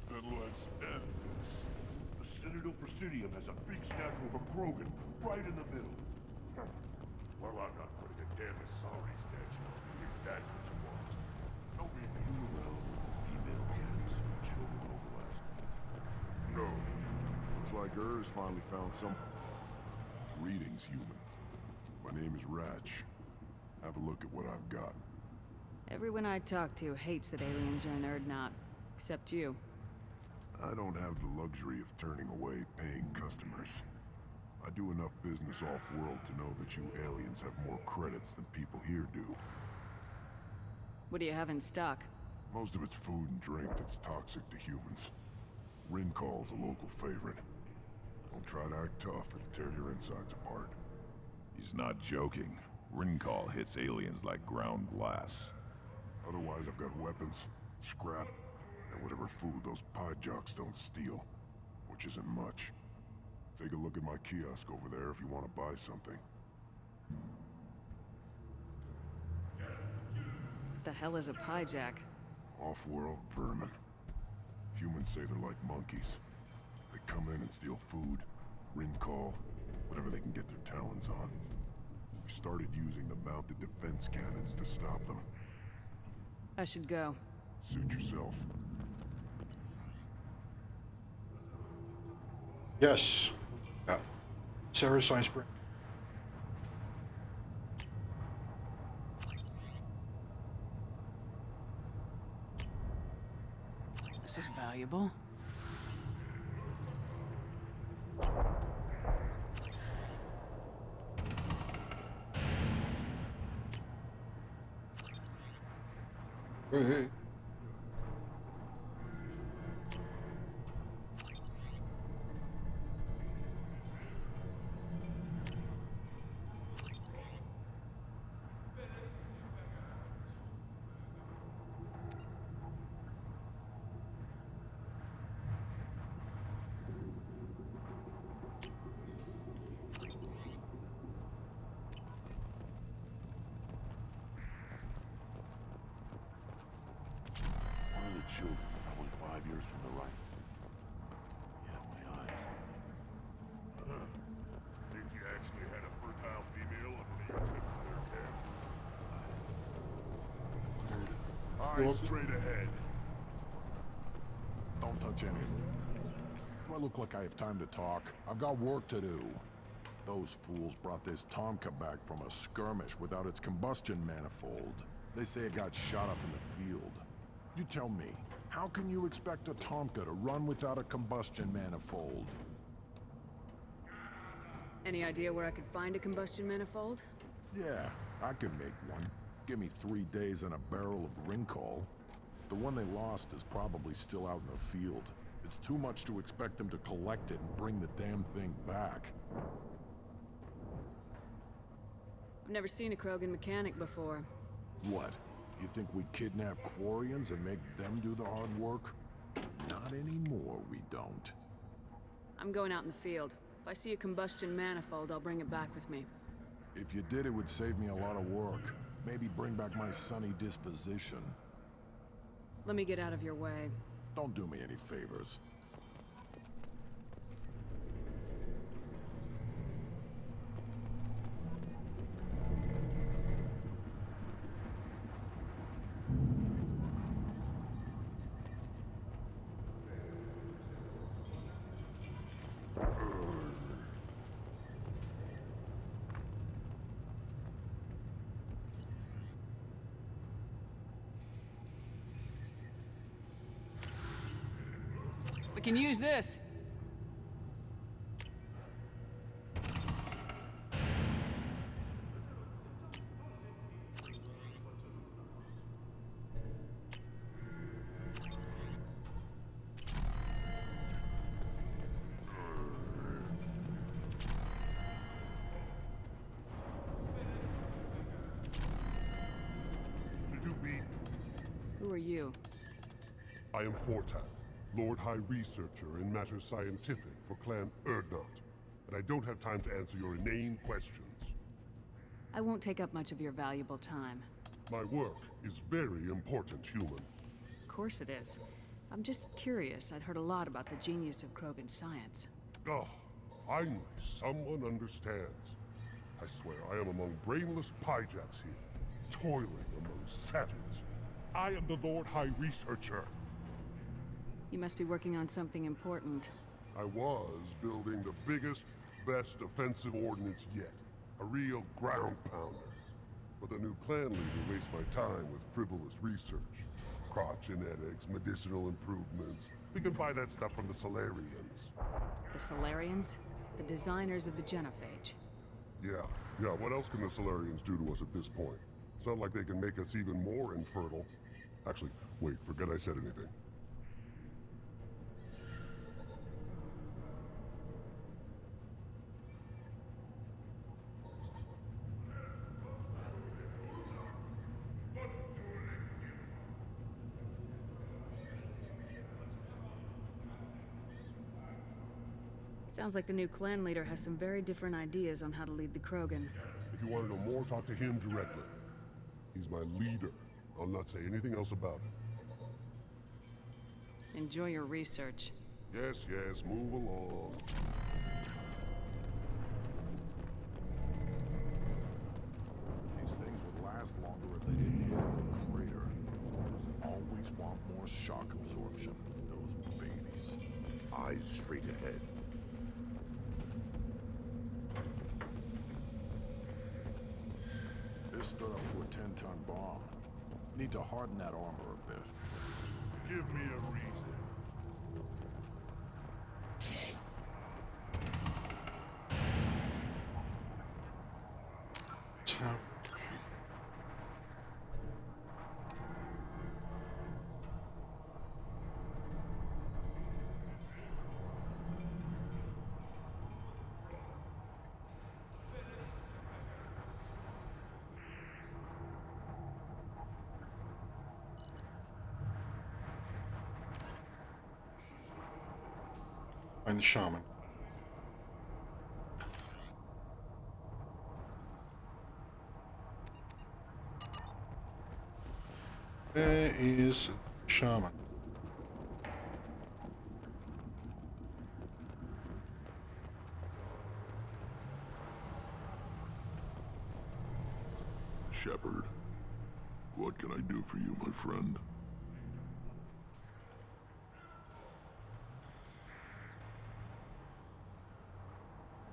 Speaker 8: Then let's end this. The Citadel Presidium has a big statue of a Krogan right in the middle. Well, I'm not putting a damn sorry statue, if that's what you want. No need to you around with the female camps and children over last week. No. Looks like Urs finally found some... Greetings, human. My name is Ratch. Have a look at what I've got.
Speaker 2: Everyone I talk to hates that aliens are in Erdnot. Except you.
Speaker 8: I don't have the luxury of turning away paying customers. I do enough business off-world to know that you aliens have more credits than people here do.
Speaker 2: What do you have in stock?
Speaker 8: Most of it's food and drink that's toxic to humans. Rincall's a local favorite. Don't try to act tough, it'll tear your insides apart.
Speaker 9: He's not joking. Rincall hits aliens like ground glass.
Speaker 8: Otherwise, I've got weapons, scrap, and whatever food those pie jocks don't steal. Which isn't much. Take a look at my kiosk over there if you want to buy something.
Speaker 2: What the hell is a piejack?
Speaker 8: Off-world vermin. Humans say they're like monkeys. They come in and steal food, Rincall, whatever they can get their talons on. We started using the mounted defense cannons to stop them.
Speaker 2: I should go.
Speaker 8: Suit yourself.
Speaker 1: Yes. Sarah's Iceberg.
Speaker 2: This is valuable.
Speaker 1: Hey.
Speaker 8: One of the children, probably 5 years from the right. Yeah, my eyes. Think you actually had a fertile female underneath your tips to their camp? Eyes straight ahead.
Speaker 13: Don't touch anything. Do I look like I have time to talk? I've got work to do. Those fools brought this Tomka back from a skirmish without its combustion manifold. They say it got shot off in the field. You tell me, how can you expect a Tomka to run without a combustion manifold?
Speaker 2: Any idea where I could find a combustion manifold?
Speaker 13: Yeah, I can make one. Give me 3 days and a barrel of Rincall. The one they lost is probably still out in the field. It's too much to expect them to collect it and bring the damn thing back.
Speaker 2: I've never seen a Krogan mechanic before.
Speaker 13: What? You think we kidnap Quarians and make them do the hard work? Not anymore, we don't.
Speaker 2: I'm going out in the field. If I see a combustion manifold, I'll bring it back with me.
Speaker 13: If you did, it would save me a lot of work. Maybe bring back my sunny disposition.
Speaker 2: Let me get out of your way.
Speaker 13: Don't do me any favors.
Speaker 2: We can use this.
Speaker 8: I am Fortak, Lord High Researcher in matters scientific for Clan Erdnot, and I don't have time to answer your inane questions.
Speaker 2: I won't take up much of your valuable time.
Speaker 8: My work is very important, human.
Speaker 2: Of course it is. I'm just curious. I'd heard a lot about the genius of Krogan science.
Speaker 8: Oh, finally, someone understands. I swear I am among brainless pyjacks here, toiling among savages. I am the Lord High Researcher.
Speaker 2: You must be working on something important.
Speaker 8: I was building the biggest, best offensive ordnance yet. A real ground pounder. But the new clan leader wastes my time with frivolous research. Crop genetics, medicinal improvements. We can buy that stuff from the Solarians.
Speaker 2: The Solarians? The designers of the Genophage.
Speaker 8: Yeah, what else can the Solarians do to us at this point? It's not like they can make us even more infertile. Actually, wait, forget I said anything.
Speaker 2: Sounds like the new clan leader has some very different ideas on how to lead the Krogan.
Speaker 8: If you want to know more, talk to him directly. He's my leader. I'll not say anything else about it.
Speaker 2: Enjoy your research.
Speaker 8: Yes, move along.
Speaker 13: These things would last longer if they didn't hit the crater. Always want more shock absorption. Those babies.
Speaker 7: Eyes straight ahead.
Speaker 13: This stood up to a 10-ton bomb. Need to harden that armor a bit.
Speaker 8: Give me a reason.
Speaker 1: Find the shaman. Where is shaman?
Speaker 3: Shepard, what can I do for you, my friend?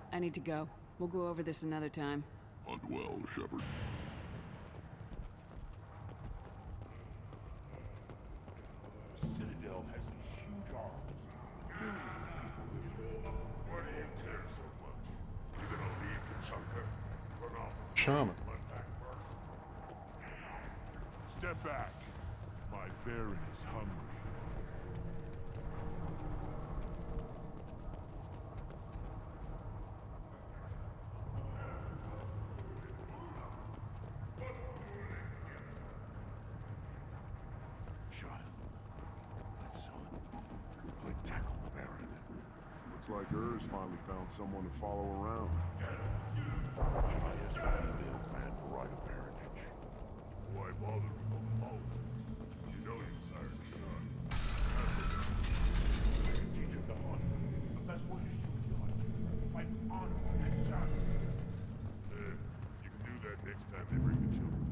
Speaker 2: I need to go. We'll go over this another time.
Speaker 3: Hunt well, Shepard.
Speaker 8: The Citadel has these huge arms. Millions of people live there. Why do you care so much? You're gonna leave Tachanka? Run off.
Speaker 1: Shaman.
Speaker 8: Step back. My Baron is hungry.
Speaker 7: Child. My son. I tackled the Baron.
Speaker 4: Looks like Ur's finally found someone to follow around.
Speaker 7: Should I ask the female clan for right of parentage?
Speaker 8: Why bother with the vault? You know you sired the son. Teach him to hunt. The best way is to hunt. Fight with honor and savage. You can do that next time they bring the children.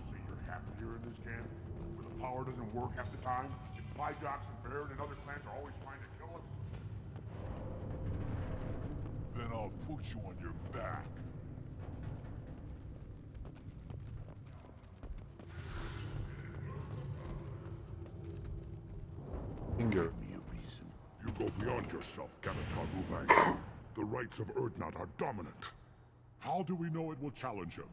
Speaker 8: See, you're happy here in this camp? Where the power doesn't work half the time? And Pyjocks and Baron and other clans are always trying to kill us? Then I'll put you on your back.
Speaker 1: Bingo.
Speaker 7: Me a reason.
Speaker 8: You go beyond yourself, Ganatar Uvang. The rights of Erdnot are dominant. How do we know it will challenge him?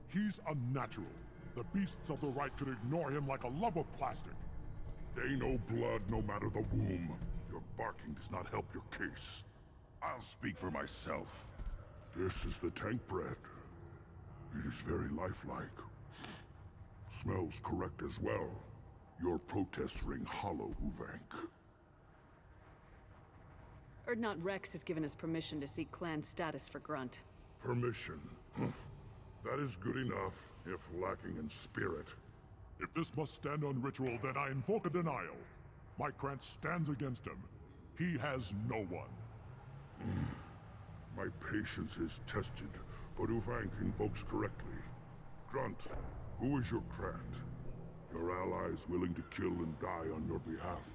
Speaker 8: He's unnatural. The beasts of the right could ignore him like a lump of plastic. They know blood no matter the womb. Your barking does not help your case. I'll speak for myself. This is the tank bread. It is very lifelike. Smells correct as well. Your protests ring hollow, Uvank.
Speaker 2: Erdnot Rex has given us permission to seek clan status for Grunt.
Speaker 8: Permission. That is good enough, if lacking in spirit.
Speaker 3: If this must stand on ritual, then I invoke a denial. My Krant stands against him. He has no one.
Speaker 8: My patience is tested, but Uvank invokes correctly. Grunt, who is your Krant? Your allies willing to kill and die on your behalf?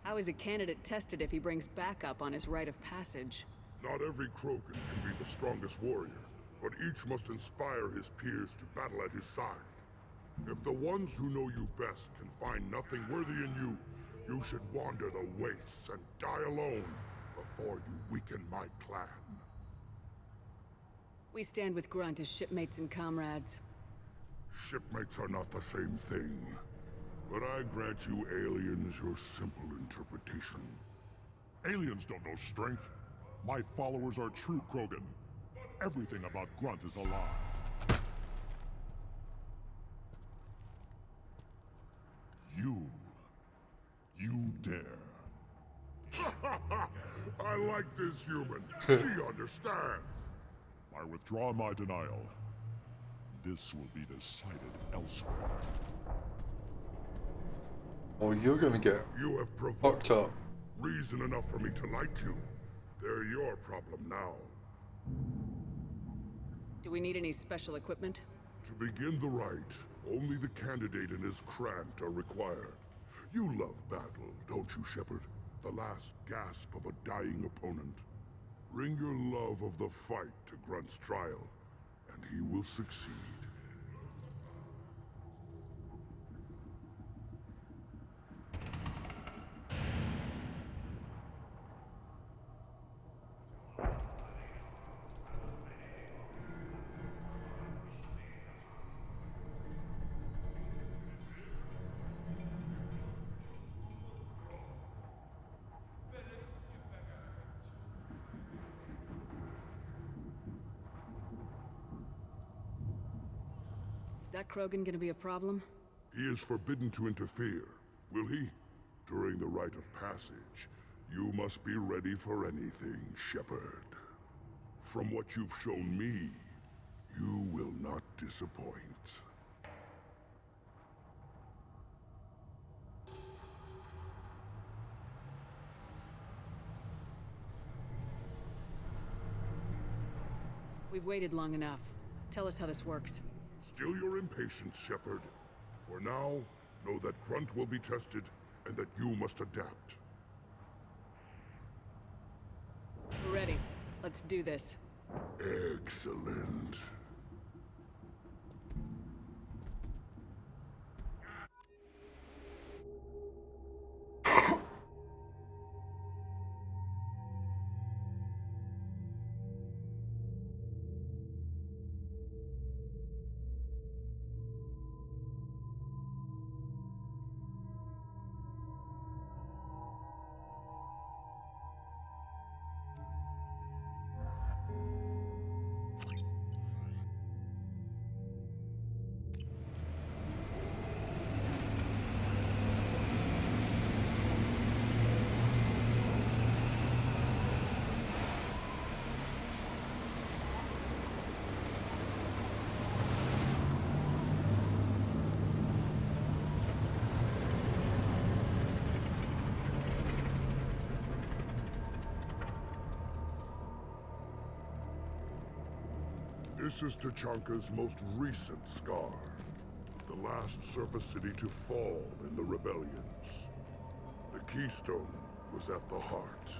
Speaker 2: How is a candidate tested if he brings backup on his rite of passage?
Speaker 8: Not every Krogan can be the strongest warrior, but each must inspire his peers to battle at his side. If the ones who know you best can find nothing worthy in you, you should wander the wastes and die alone before you weaken my clan.
Speaker 2: We stand with Grunt as shipmates and comrades.
Speaker 8: Shipmates are not the same thing, but I grant you aliens your simple interpretation.
Speaker 3: Aliens don't know strength. My followers are true Krogan. Everything about Grunt is a lie. You dare.
Speaker 8: I like this human. She understands.
Speaker 3: I withdraw my denial. This will be decided elsewhere.
Speaker 1: Or you're gonna get
Speaker 8: You have
Speaker 1: fucked
Speaker 8: provoked
Speaker 1: up.
Speaker 8: reason enough for me to like you. They're your problem now.
Speaker 2: Do we need any special equipment?
Speaker 8: To begin the rite, only the candidate and his Krant are required. You love battle, don't you, Shepard? The last gasp of a dying opponent. Bring your love of the fight to Grunt's trial, and he will succeed.
Speaker 2: Is that Krogan gonna be a problem?
Speaker 8: He is forbidden to interfere, will he? During the rite of passage, you must be ready for anything, Shepard. From what you've shown me, you will not disappoint.
Speaker 2: We've waited long enough. Tell us how this works.
Speaker 8: Still your impatience, Shepard. For now, know that Grunt will be tested, and that you must adapt.
Speaker 2: We're ready. Let's do this.
Speaker 8: Excellent. This is Tachanka's most recent scar. The last surface city to fall in the rebellions. The Keystone was at the heart.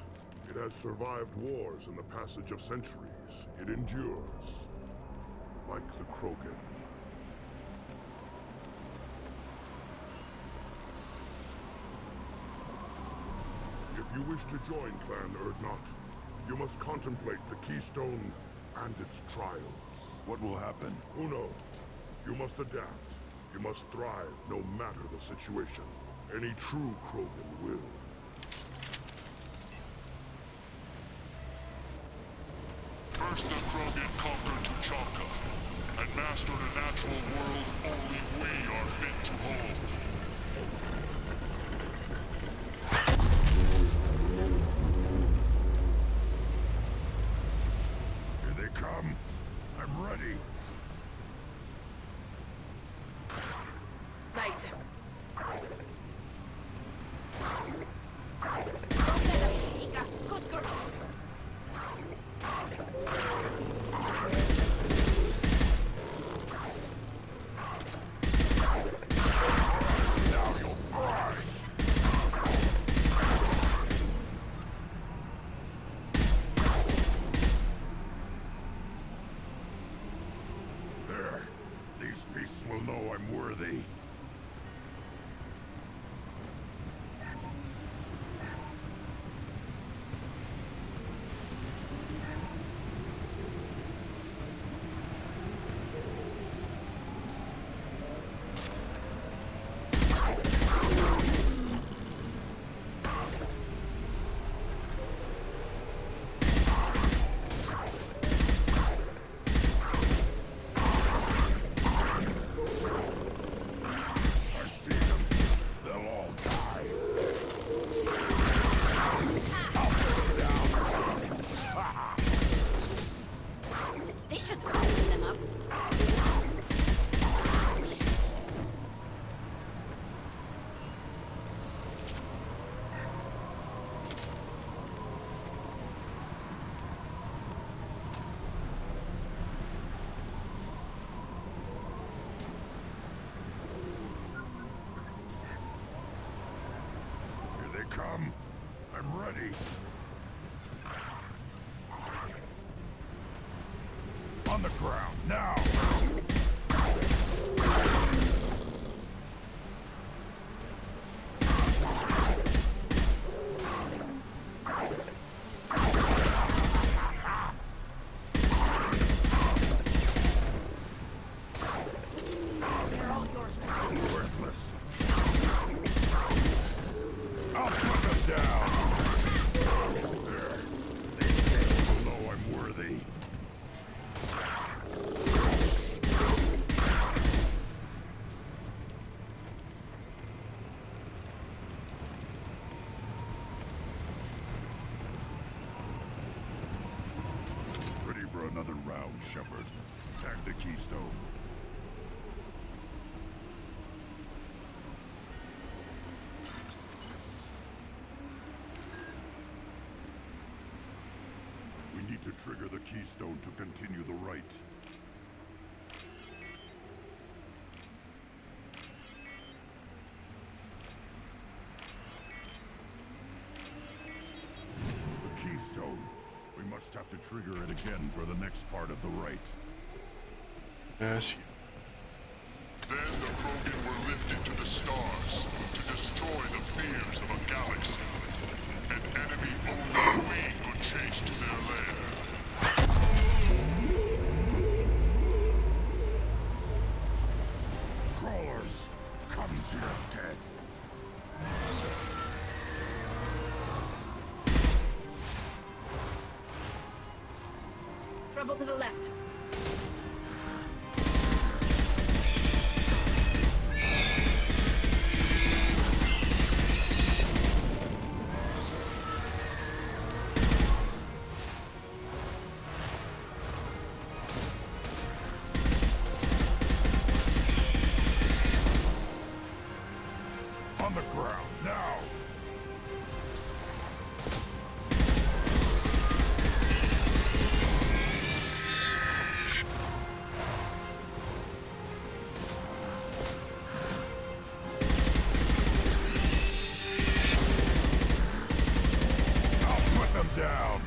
Speaker 8: It has survived wars and the passage of centuries. It endures. Like the Krogan. If you wish to join Clan Erdnot, you must contemplate the Keystone and its trials.
Speaker 4: What will happen?
Speaker 8: Who knows? You must adapt. You must thrive, no matter the situation. Any true Krogan will.
Speaker 3: First the Krogan conquered Tuchanka, and mastered a natural world only we are fit to hold.
Speaker 4: worthy.
Speaker 10: This should soften them up.
Speaker 4: Here they come. I'm ready. On the ground, now! Worthless. I'll put them down! They know I'm worthy. Ready for another round, Shepard. Tag the keystone. We need to trigger the keystone to continue the rite. The keystone. We must have to trigger it again for the next part of the rite.
Speaker 1: Yes.
Speaker 8: Then the Krogan were lifted to the stars to destroy the fears of a galaxy. An enemy only we could chase to their lair.
Speaker 4: Crawlers, come to your death.
Speaker 11: Trouble to the left.
Speaker 4: On the ground, now! I'll put them down!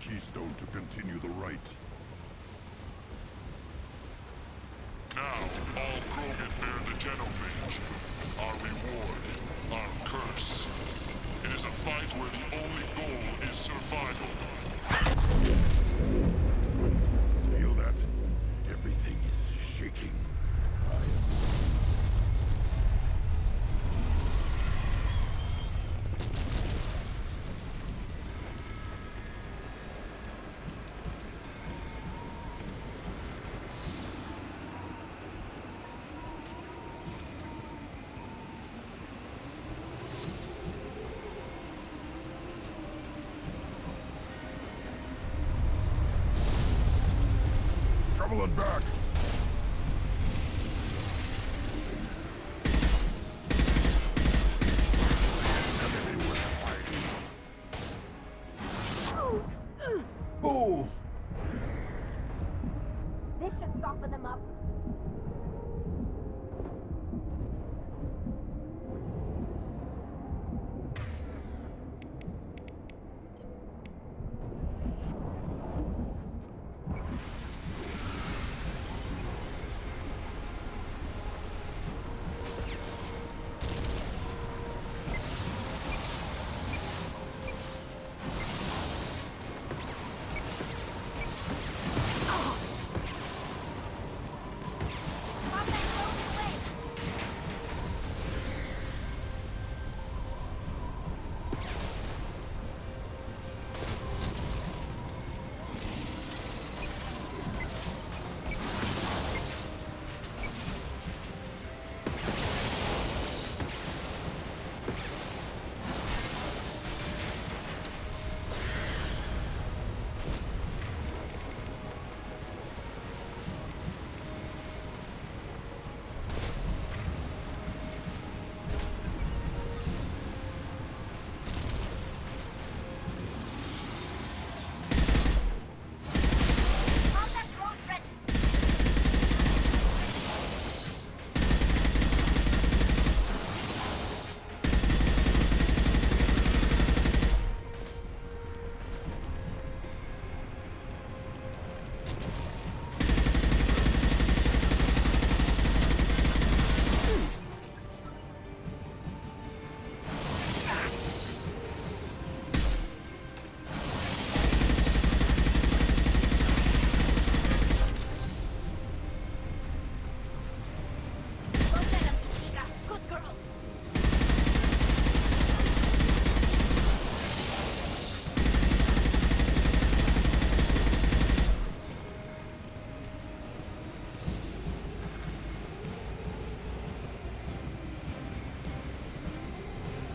Speaker 4: keystone to continue the rite.
Speaker 8: Now, all Krogan bear the genophage. Our reward, our curse. It is a fight where the only goal is survival.
Speaker 4: Feel that? Everything is shaking. Traveling back!
Speaker 13: Oh!
Speaker 10: This should soften them up.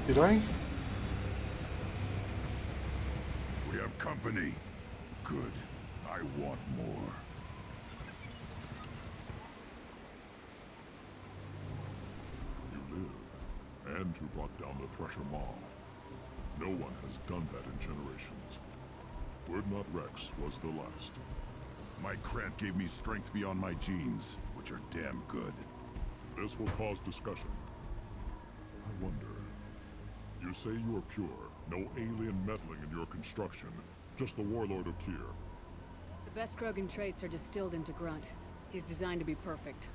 Speaker 1: Did I?
Speaker 4: We have company. Good. I want more.
Speaker 3: You live, and who brought down the Thresher Maw. No one has done that in generations. Urdnot Rex was the last.
Speaker 4: My Krant gave me strength beyond my genes, which are damn good.
Speaker 3: This will cause discussion. I wonder. You say you are pure, no alien meddling in your construction, just the Warlord Okir.
Speaker 2: The best Krogan traits are distilled into Grunt. He's designed to be perfect.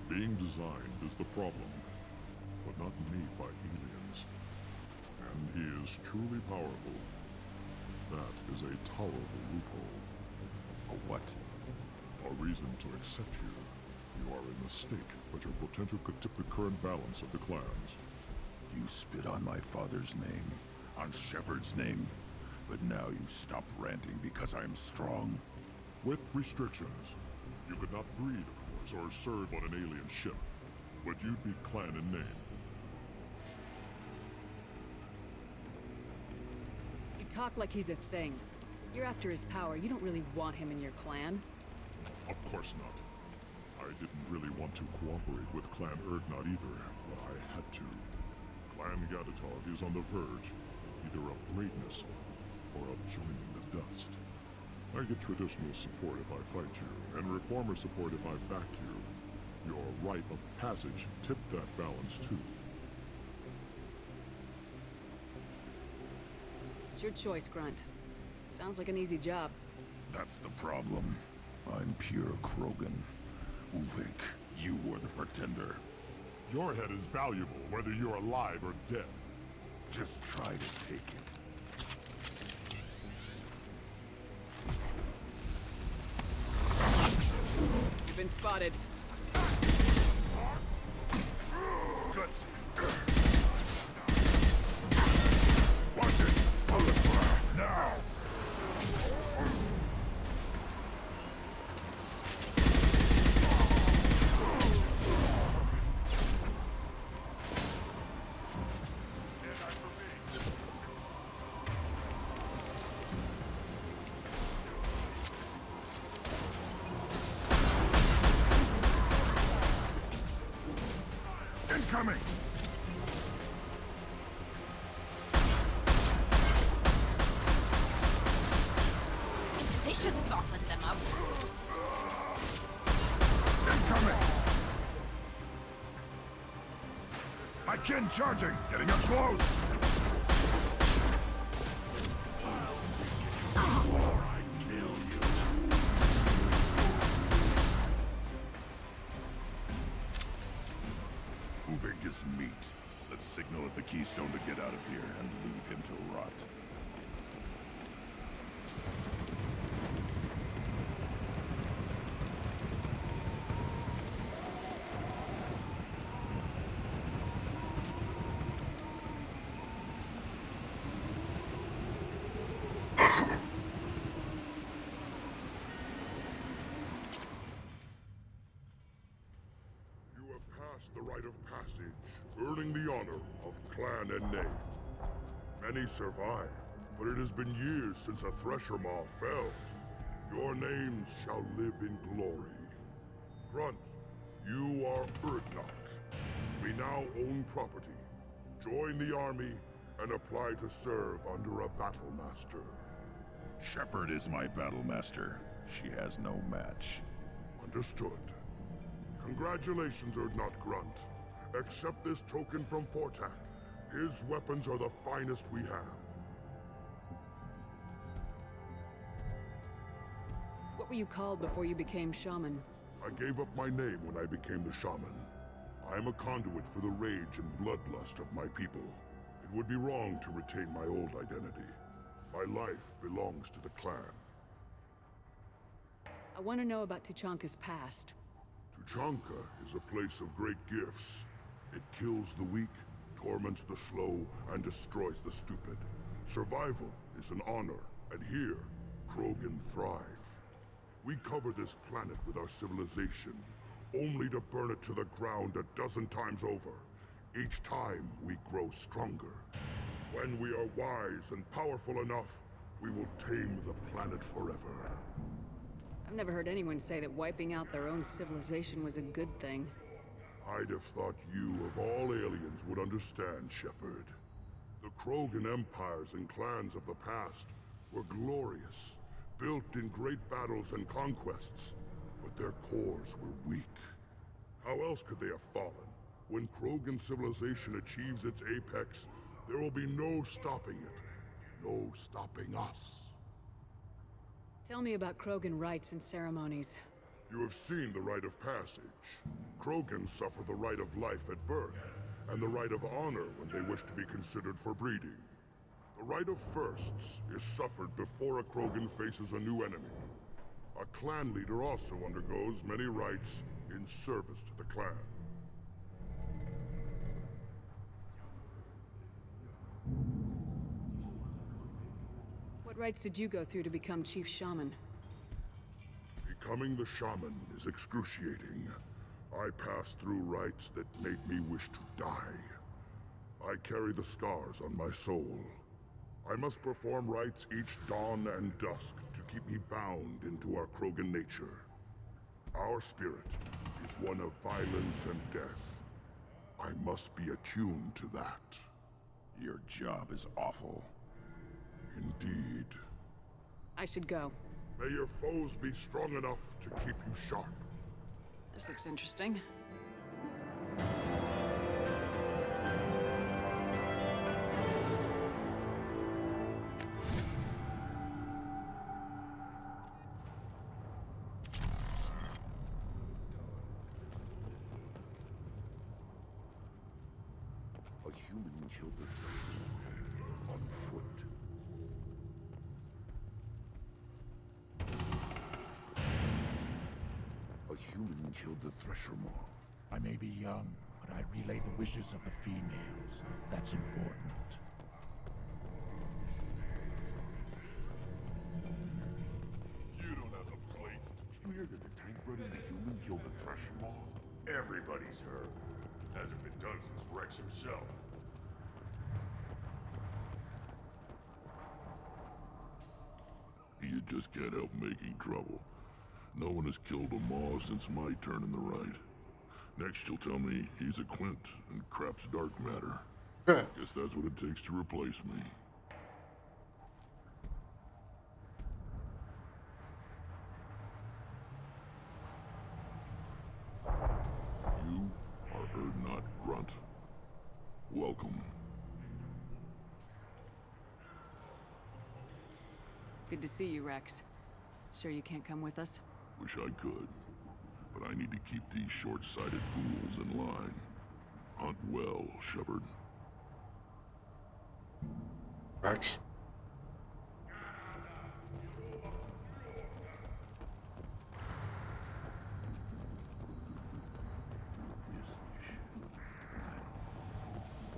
Speaker 3: Being designed is the problem, but not made by aliens. And he is truly powerful. That is a tolerable loophole.
Speaker 4: A what?
Speaker 3: A reason to accept you. You are a mistake, but your potential could tip the current balance of the clans.
Speaker 4: You spit on my father's name, on Shepard's name, but now you stop ranting because I'm strong.
Speaker 3: With restrictions. You could not breed, of course, or serve on an alien ship, but you'd be clan in name.
Speaker 2: You talk like he's a thing. You're after his power. You don't really want him in your clan.
Speaker 3: Of course not. I didn't really want to cooperate with Clan Urdnot either, but I had to. Clan Gatatog is on the verge, either of greatness or of joining the dust. I get traditional support if I fight you, and reformer support if I back you. Your rite of passage tipped that balance too.
Speaker 2: It's your choice, Grunt. Sounds like an easy job.
Speaker 4: That's the problem. I'm pure Krogan. Ulvik, you were the pretender.
Speaker 8: Your head is valuable, whether you're alive or dead.
Speaker 4: Just try to take it.
Speaker 2: You've been spotted.
Speaker 8: Guts.
Speaker 4: Watch it! Bullet fire! Now! Incoming!
Speaker 10: This should soften them up.
Speaker 4: Incoming! My kin charging! Getting up close! Uvik is meat. Let's signal at the Keystone to get out of here and leave him to rot.
Speaker 8: You have passed the rite of passage, earning the honor of clan and name. Many survive, but it has been years since a Thresher Maw fell. Your names shall live in glory. Grunt, you are Urdnot. We now own property. Join the army and apply to serve under a battle master.
Speaker 4: Shepard is my battle master. She has no match.
Speaker 8: Understood. Congratulations, Urdnot Grunt. Accept this token from Fortak. His weapons are the finest we have.
Speaker 2: What were you called before you became shaman?
Speaker 8: I gave up my name when I became the shaman. I am a conduit for the rage and bloodlust of my people. It would be wrong to retain my old identity. My life belongs to the clan.
Speaker 2: I want to know about Tuchanka's past.
Speaker 8: Tuchanka is a place of great gifts. It kills the weak, torments the slow, and destroys the stupid. Survival is an honor, and here, Krogan thrive. We cover this planet with our civilization, only to burn it to the ground a dozen times over. Each time, we grow stronger. When we are wise and powerful enough, we will tame the planet forever.
Speaker 2: I've never heard anyone say that wiping out their own civilization was a good thing.
Speaker 8: I'd have thought you, of all aliens, would understand, Shepard. The Krogan empires and clans of the past were glorious, built in great battles and conquests, but their cores were weak. How else could they have fallen? When Krogan civilization achieves its apex, there will be no stopping it. No stopping us.
Speaker 2: Tell me about Krogan rites and ceremonies.
Speaker 8: You have seen the rite of passage. Krogan suffer the rite of life at birth, and the rite of honor when they wish to be considered for breeding. The rite of firsts is suffered before a Krogan faces a new enemy. A clan leader also undergoes many rites in service to the clan.
Speaker 2: What rites did you go through to become Chief Shaman?
Speaker 8: Becoming the shaman is excruciating. I passed through rites that made me wish to die. I carry the scars on my soul. I must perform rites each dawn and dusk to keep me bound into our Krogan nature. Our spirit is one of violence and death. I must be attuned to that.
Speaker 4: Your job is awful.
Speaker 8: Indeed.
Speaker 2: I should go.
Speaker 8: May your foes be strong enough to keep you sharp.
Speaker 2: This looks interesting.
Speaker 7: human killed the Thresher on foot. A human killed the Thresher Maw.
Speaker 14: I may be young, but I relay the wishes of the females. That's important.
Speaker 8: You don't have the plates to...
Speaker 7: Did you hear that the tank-bred and the human killed the Thresher Maw?
Speaker 8: Everybody's heard. Hasn't been done since Rex himself.
Speaker 3: You just can't help making trouble. No one has killed a Maw since my turn in the right. Next you'll tell me he's a Quint and crap's dark matter. Guess that's what it takes to replace me. You are Erdnot Grunt. Welcome.
Speaker 2: Good to see you, Rex. Sure you can't come with us?
Speaker 3: Wish I could, but I need to keep these short-sighted fools in line. Hunt well, Shepard.
Speaker 1: Rex.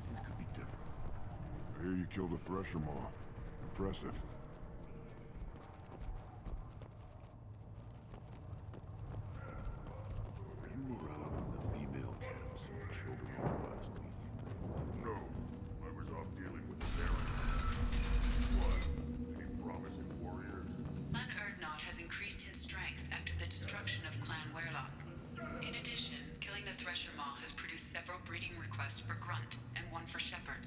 Speaker 7: Things could be different.
Speaker 8: I hear you killed a Thresher Maw. Impressive.
Speaker 7: Were you around when the female camp sent children off last week?
Speaker 8: No, I was off dealing with the Baron. What? Any promising warriors?
Speaker 5: Clan Erdnot has increased in strength after the destruction of Clan Werlock. In addition, killing the Thresher Maw has produced several breeding requests for Grunt and one for Shepard.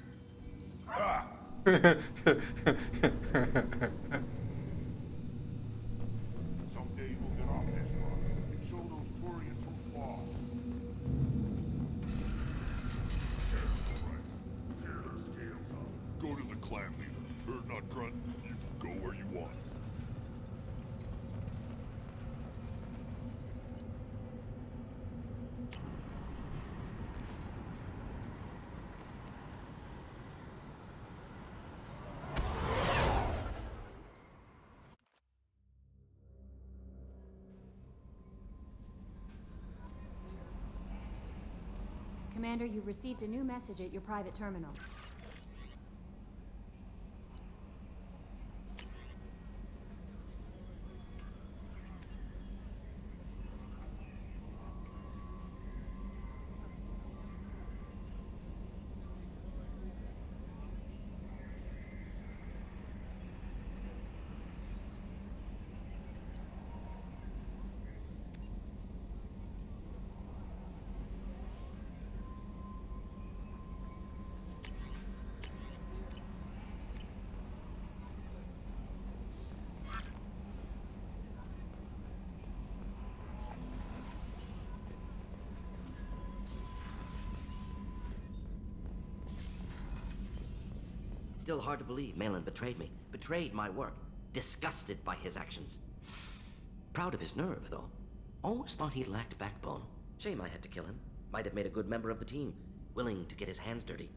Speaker 8: Someday we'll get off this rock and show those Turians who's boss. Alright, tear their scales off.
Speaker 3: Go to the clan leader. Erdnot Grunt, you can go where you want.
Speaker 15: Commander, you've received a new message at your private terminal.
Speaker 6: Still hard to believe Malin betrayed me. Betrayed my work. Disgusted by his actions. Proud of his nerve, though. Always thought he lacked backbone. Shame I had to kill him. Might have made a good member of the team. Willing to get his hands dirty.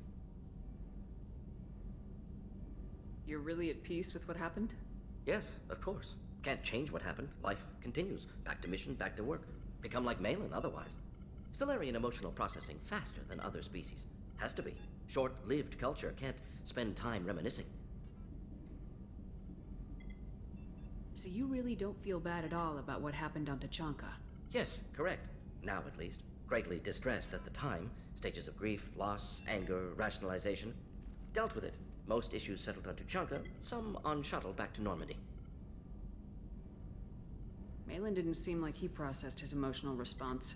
Speaker 2: You're really at peace with what happened?
Speaker 6: Yes, of course. Can't change what happened. Life continues. Back to mission, back to work. Become like Malin otherwise. Solarian emotional processing faster than other species. Has to be. Short-lived culture can't spend time reminiscing.
Speaker 2: So you really don't feel bad at all about what happened on Tachanka?
Speaker 6: Yes, correct. Now at least. Greatly distressed at the time. Stages of grief, loss, anger, rationalization. Dealt with it. Most issues settled on Tachanka, some on shuttle back to Normandy.
Speaker 2: Malin didn't seem like he processed his emotional response.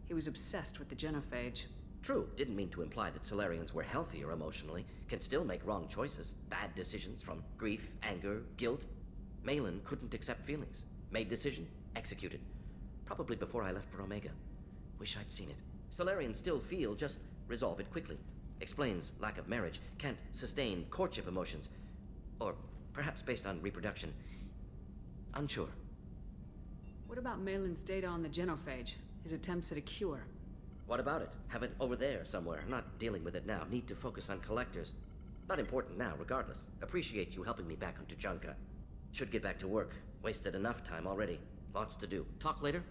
Speaker 2: He was obsessed with the genophage.
Speaker 6: True, didn't mean to imply that Solarians were healthier emotionally, can still make wrong choices, bad decisions from grief, anger, guilt. Malin couldn't accept feelings. Made decision, executed. Probably before I left for Omega. Wish I'd seen it. Solarians still feel, just resolve it quickly. Explains lack of marriage, can't sustain courtship emotions. Or perhaps based on reproduction. Unsure.
Speaker 2: What about Malin's data on the genophage? His attempts at a cure?
Speaker 6: What about it? Have it over there somewhere. Not dealing with it now. Need to focus on collectors. Not important now, regardless. Appreciate you helping me back on Tuchanka. Should get back to work. Wasted enough time already. Lots to do. Talk later?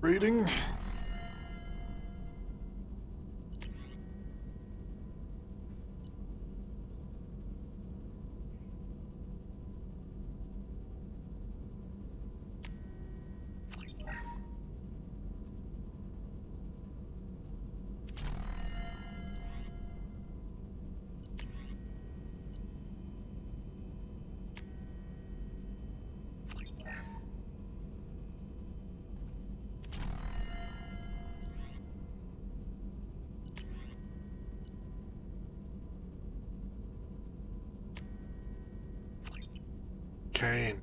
Speaker 1: Reading. Kane.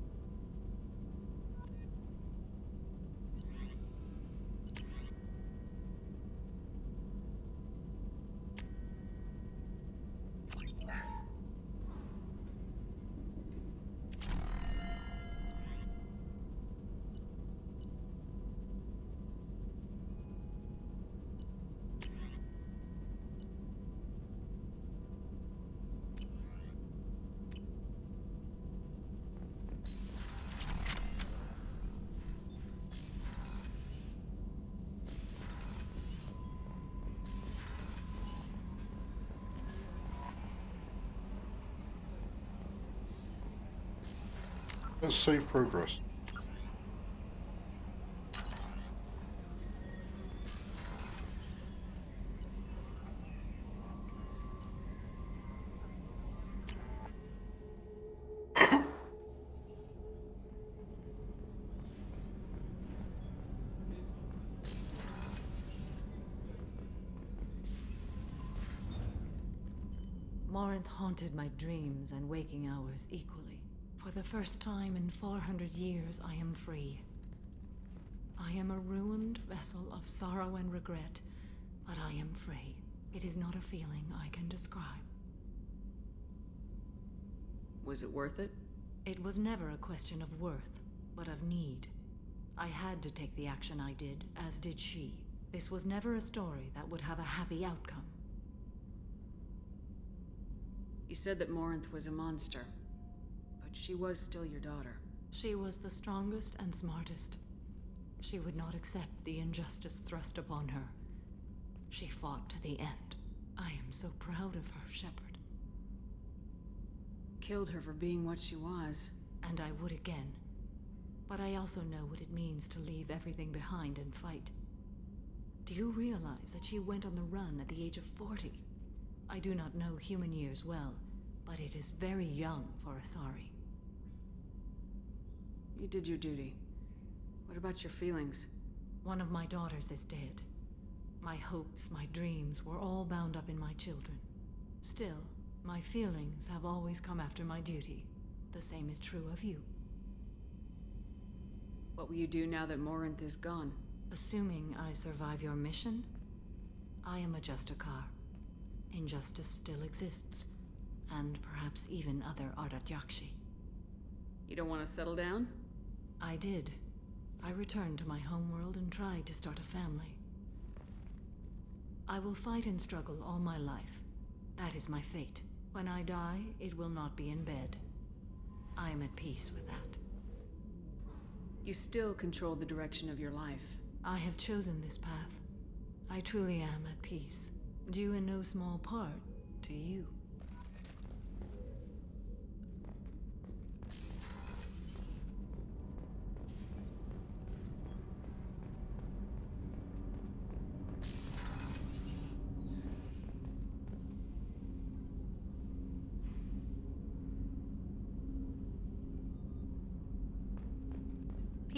Speaker 1: Let's save progress.
Speaker 2: Morinth haunted my dreams and waking hours equally. For the first time in 400 years, I am free. I am a ruined vessel of sorrow and regret, but I am free. It is not a feeling I can describe. Was it worth it? It was never a question of worth, but of need. I had to take the action I did, as did she. This was never a story that would have a happy outcome. You said that Morinth was a monster, but she was still your daughter. She was the strongest and smartest. She would not accept the injustice thrust upon her. She fought to the end. I am so proud of her, Shepard. Killed her for being what she was. And I would again. But I also know what it means to leave everything behind and fight. Do you realize that she went on the run at the age of 40? I do not know human years well, but it is very young for Asari. You did your duty. What about your feelings? One of my daughters is dead. My hopes, my dreams were all bound up in my children. Still, my feelings have always come after my duty. The same is true of you. What will you do now that Morinth is gone? Assuming I survive your mission, I am a Justicar. Injustice still exists, and perhaps even other Ardatyakshi. You don't want to settle down? I did. I returned to my homeworld and tried to start a family. I will fight and struggle all my life. That is my fate. When I die, it will not be in bed. I am at peace with that. You still control the direction of your life. I have chosen this path. I truly am at peace. Due in no small part to you.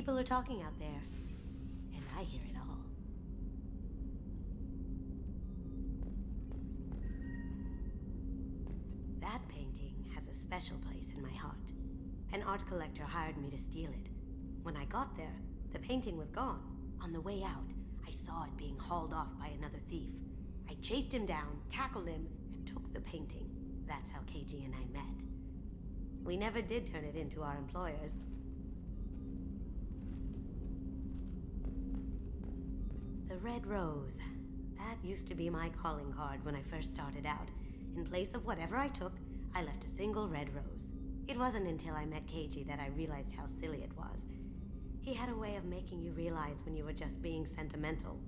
Speaker 16: People are talking out there, and I hear it all. That painting has a special place in my heart. An art collector hired me to steal it. When I got there, the painting was gone. On the way out, I saw it being hauled off by another thief. I chased him down, tackled him, and took the painting. That's how KG and I met. We never did turn it into our employers. The red rose. That used to be my calling card when I first started out. In place of whatever I took, I left a single red rose. It wasn't until I met KG that I realized how silly it was. He had a way of making you realize when you were just being sentimental.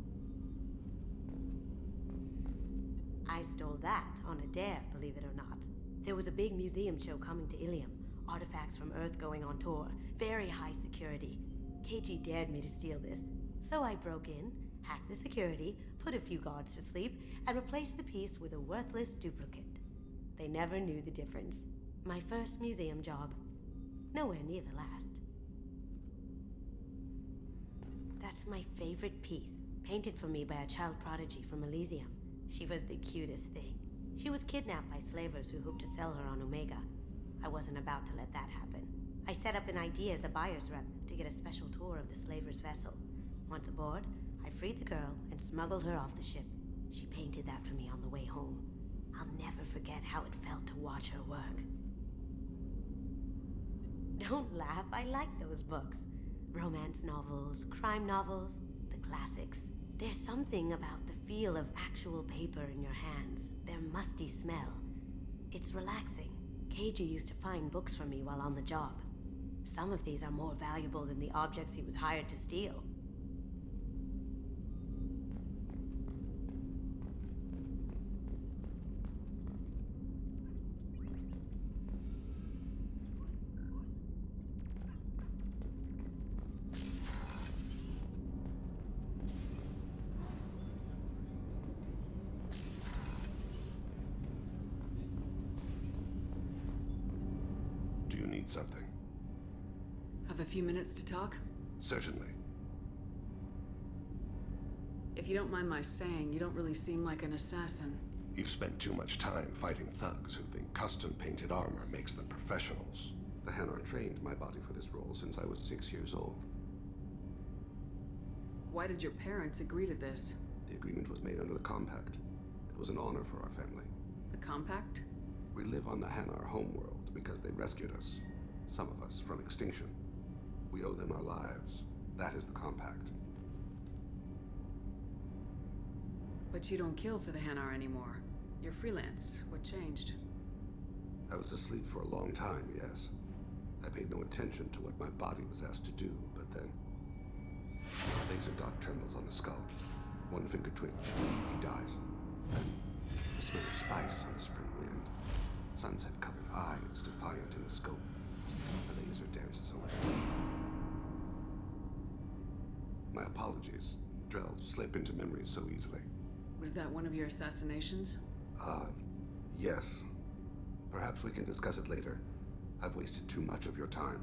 Speaker 16: I stole that on a dare, believe it or not. There was a big museum show coming to Ilium. Artifacts from Earth going on tour. Very high security. KG dared me to steal this. So I broke in, hacked the security, put a few guards to sleep, and replaced the piece with a worthless duplicate. They never knew the difference. My first museum job. Nowhere near the last. That's my favorite piece, painted for me by a child prodigy from Elysium. She was the cutest thing. She was kidnapped by slavers who hoped to sell her on Omega. I wasn't about to let that happen. I set up an ID as a buyer's rep to get a special tour of the slaver's vessel. Once aboard, I freed the girl and smuggled her off the ship. She painted that for me on the way home. I'll never forget how it felt to watch her work. Don't laugh, I like those books. Romance novels, crime novels, the classics. There's something about the feel of actual paper in your hands, their musty smell. It's relaxing. KG used to find books for me while on the job. Some of these are more valuable than the objects he was hired to steal.
Speaker 17: Something.
Speaker 18: Have a few minutes to talk?
Speaker 17: Certainly.
Speaker 18: If you don't mind my saying, you don't really seem like an assassin.
Speaker 17: You've spent too much time fighting thugs who think custom-painted armor makes them professionals. The Hanar trained my body for this role since I was 6 years old.
Speaker 18: Why did your parents agree to this?
Speaker 17: The agreement was made under the Compact. It was an honor for our family.
Speaker 18: The Compact?
Speaker 17: We live on the Hanar homeworld because they rescued us. Some of us from extinction. We owe them our lives. That is the Compact.
Speaker 18: But you don't kill for the Hanar anymore. You're freelance. What changed?
Speaker 17: I was asleep for a long time, yes. I paid no attention to what my body was asked to do, but then... a laser dot trembles on the skull. One finger twitch. He dies. Then the smell of spice on the spring wind. Sunset-colored eyes defiant in the scope. The laser dances away. My apologies. Drells slip into memory so easily.
Speaker 18: Was that one of your assassinations?
Speaker 17: Yes. Perhaps we can discuss it later. I've wasted too much of your time.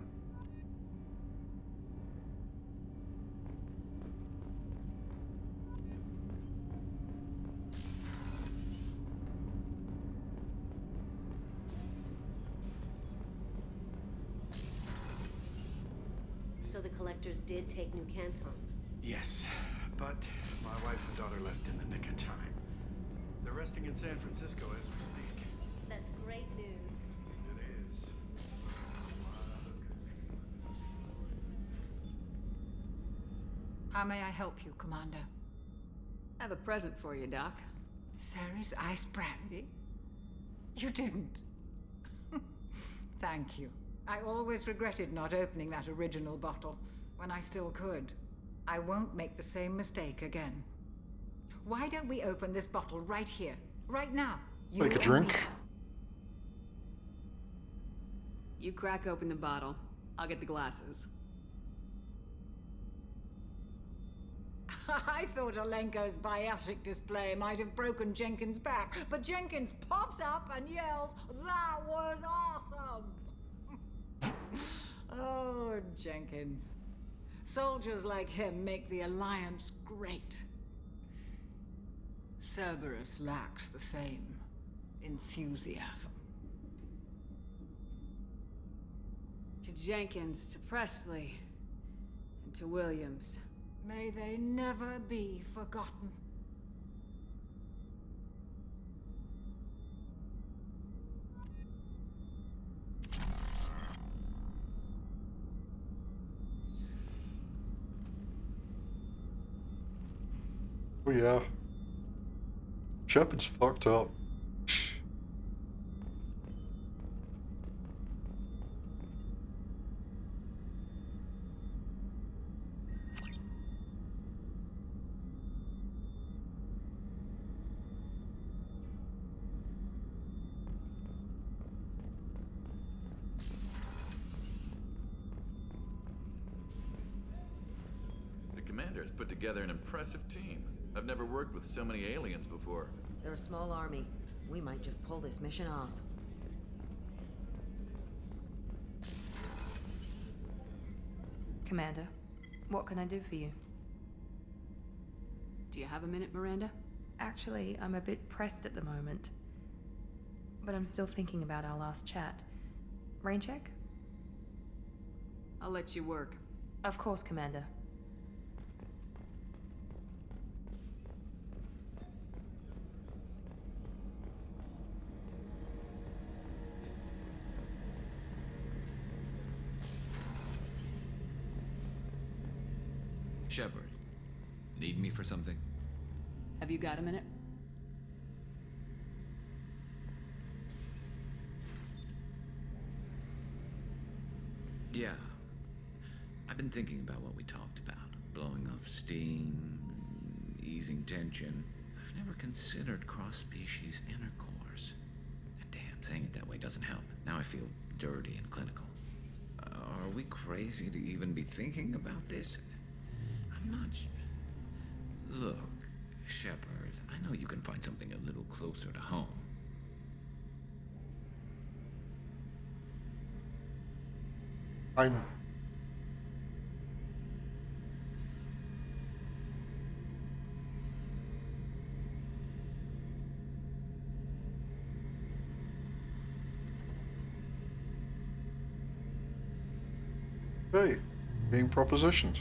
Speaker 16: So the collectors did take New Canton?
Speaker 19: Yes, but my wife and daughter left in the nick of time. They're resting in San Francisco as we speak.
Speaker 16: That's great news.
Speaker 19: It is.
Speaker 20: How may I help you, Commander?
Speaker 18: I have a present for you, Doc.
Speaker 20: Sarah's ice brandy? You didn't. Thank you. I always regretted not opening that original bottle when I still could. I won't make the same mistake again. Why don't we open this bottle right here, right now?
Speaker 1: Take a drink.
Speaker 18: You crack open the bottle. I'll get the glasses.
Speaker 20: I thought Alenko's biotic display might have broken Jenkins' back, but Jenkins pops up and yells, "That was awesome!" Oh, Jenkins. Soldiers like him make the Alliance great. Cerberus lacks the same enthusiasm.
Speaker 18: To Jenkins, to Presley, and to Williams.
Speaker 20: May they never be forgotten.
Speaker 1: Oh yeah. Shepard's fucked up.
Speaker 21: The commander's put together an impressive team. I've never worked with so many aliens before.
Speaker 22: They're a small army. We might just pull this mission off.
Speaker 23: Commander, what can I do for you?
Speaker 18: Do you have a minute, Miranda?
Speaker 23: Actually, I'm a bit pressed at the moment. But I'm still thinking about our last chat. Rain check?
Speaker 18: I'll let you work.
Speaker 23: Of course, Commander.
Speaker 24: Shepard, need me for something?
Speaker 18: Have you got a minute?
Speaker 24: Yeah. I've been thinking about what we talked about. Blowing off steam, easing tension. I've never considered cross-species intercourse. Damn, saying it that way doesn't help. Now I feel dirty and clinical. Are we crazy to even be thinking about this? I'm not... Look, Shepard, I know you can find something a little closer to home.
Speaker 1: I'm... Hey, being propositioned.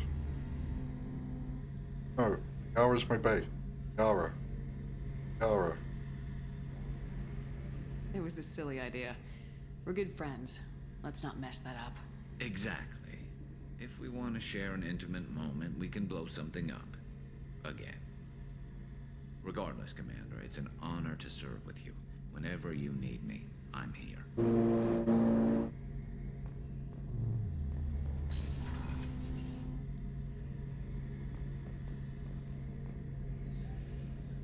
Speaker 1: No, Yara's my bait. Yara. Yara.
Speaker 18: It was a silly idea. We're good friends. Let's not mess that up.
Speaker 24: Exactly. If we want to share an intimate moment, we can blow something up. Again. Regardless, Commander, it's an honor to serve with you. Whenever you need me, I'm here.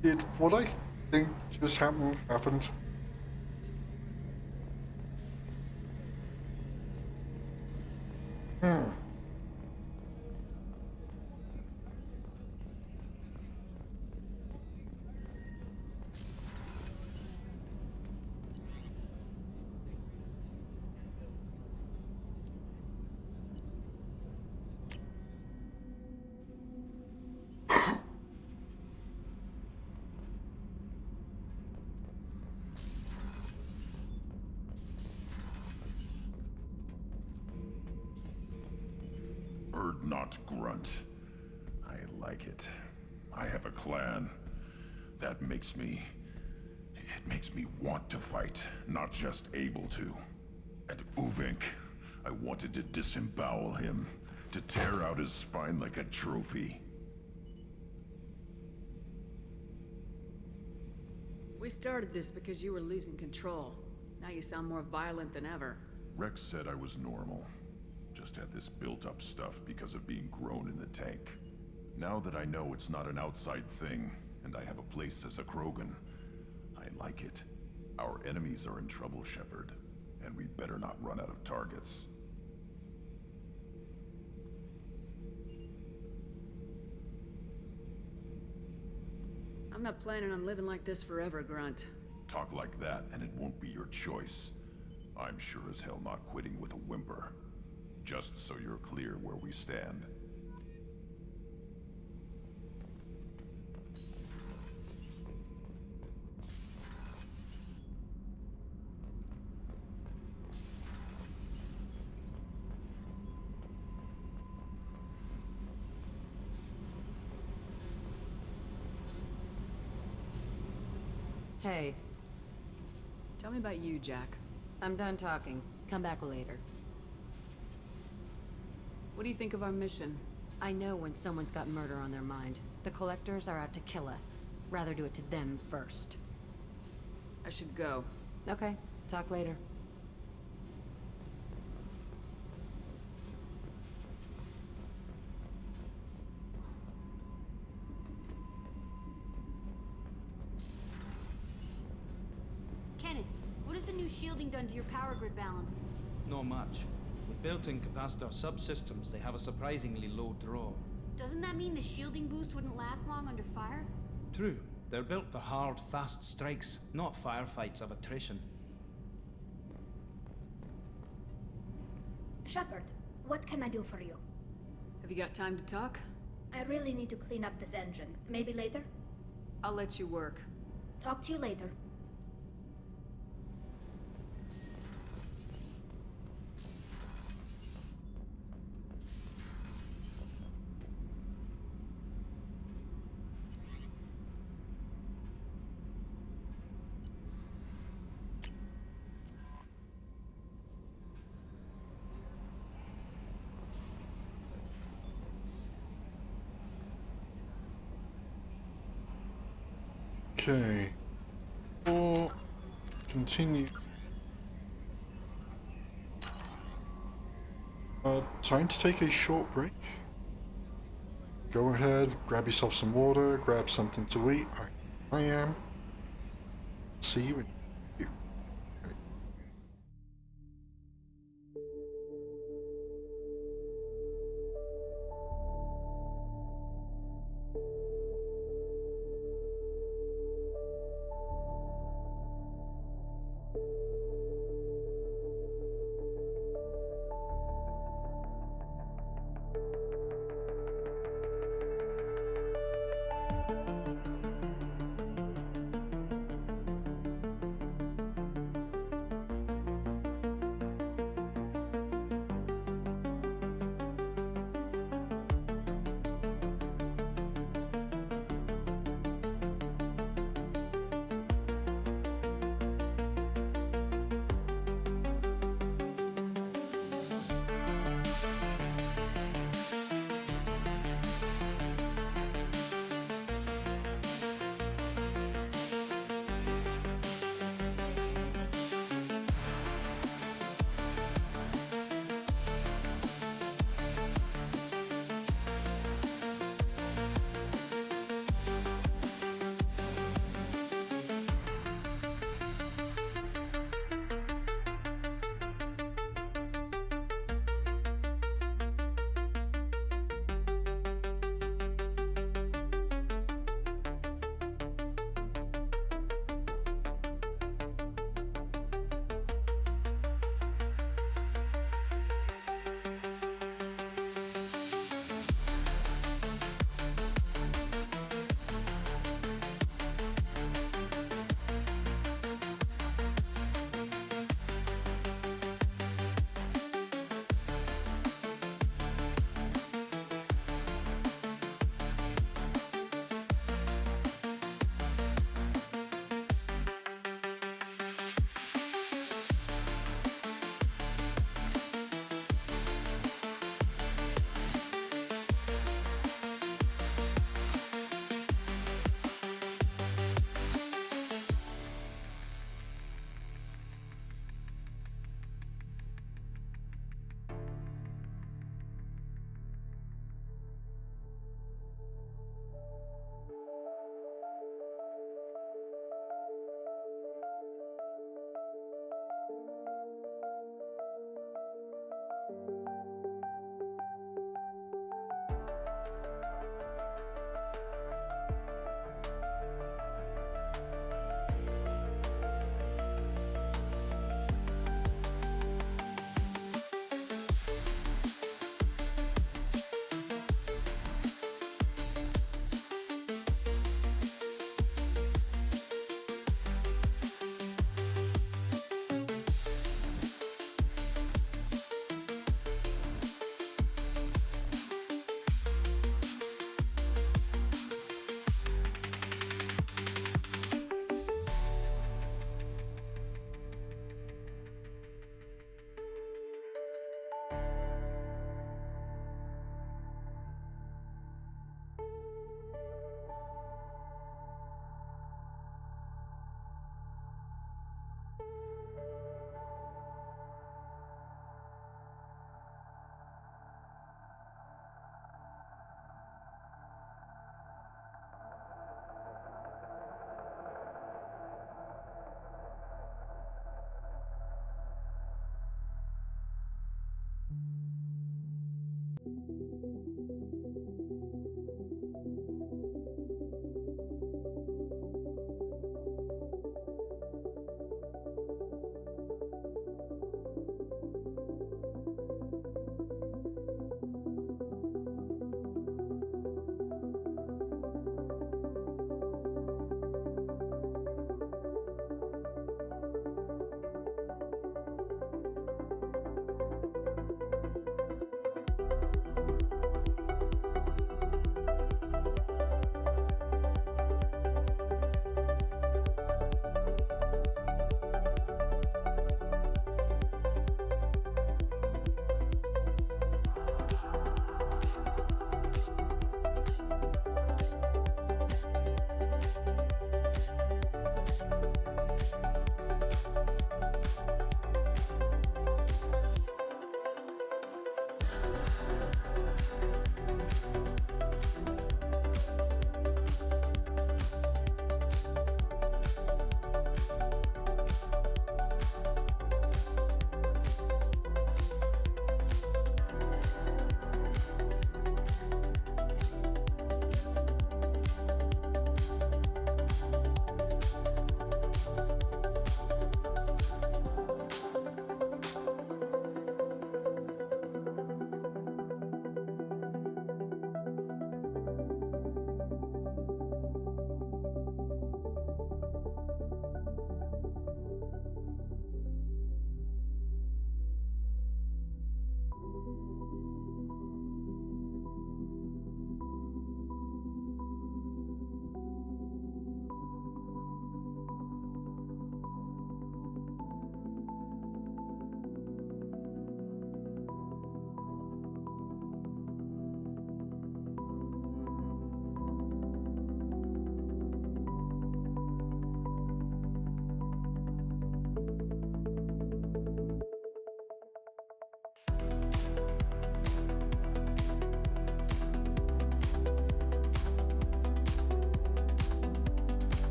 Speaker 1: Did what I think just happened?
Speaker 4: Not grunt. I like it. I have a clan. That makes me... It makes me want to fight, not just able to. And Uvink, I wanted to disembowel him, to tear out his spine like a trophy.
Speaker 18: We started this because you were losing control. Now you sound more violent than ever.
Speaker 4: Rex said I was normal. Just had this built-up stuff because of being grown in the tank. Now that I know it's not an outside thing, and I have a place as a Krogan, I like it. Our enemies are in trouble, Shepard, and we better not run out of targets.
Speaker 18: I'm not planning on living like this forever, Grunt.
Speaker 4: Talk like that, and it won't be your choice. I'm sure as hell not quitting with a whimper. Just so you're clear where we stand.
Speaker 5: Hey.
Speaker 18: Tell me about you, Jack.
Speaker 5: I'm done talking. Come back later.
Speaker 18: What do you think of our mission?
Speaker 5: I know when someone's got murder on their mind. The Collectors are out to kill us. Rather do it to them first.
Speaker 18: I should go.
Speaker 5: Okay, talk later.
Speaker 10: Kenneth, what has the new shielding done to your power grid balance?
Speaker 9: Not much. With built-in capacitor subsystems, they have a surprisingly low draw.
Speaker 10: Doesn't that mean the shielding boost wouldn't last long under fire?
Speaker 9: True. They're built for hard, fast strikes, not firefights of attrition.
Speaker 11: Shepard, what can I do for you?
Speaker 18: Have you got time to talk?
Speaker 11: I really need to clean up this engine. Maybe later?
Speaker 18: I'll let you work.
Speaker 11: Talk to you later.
Speaker 1: Okay. Or continue. Time to take a short break. Go ahead, grab yourself some water, grab something to eat. I am. See you in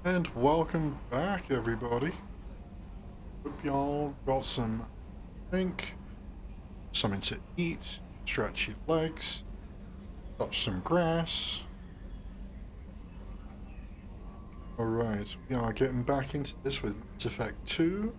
Speaker 1: And welcome back, everybody. Hope y'all got some drink, something to eat, stretch your legs, touch some grass. Alright, we are getting back into this with Mass Effect 2.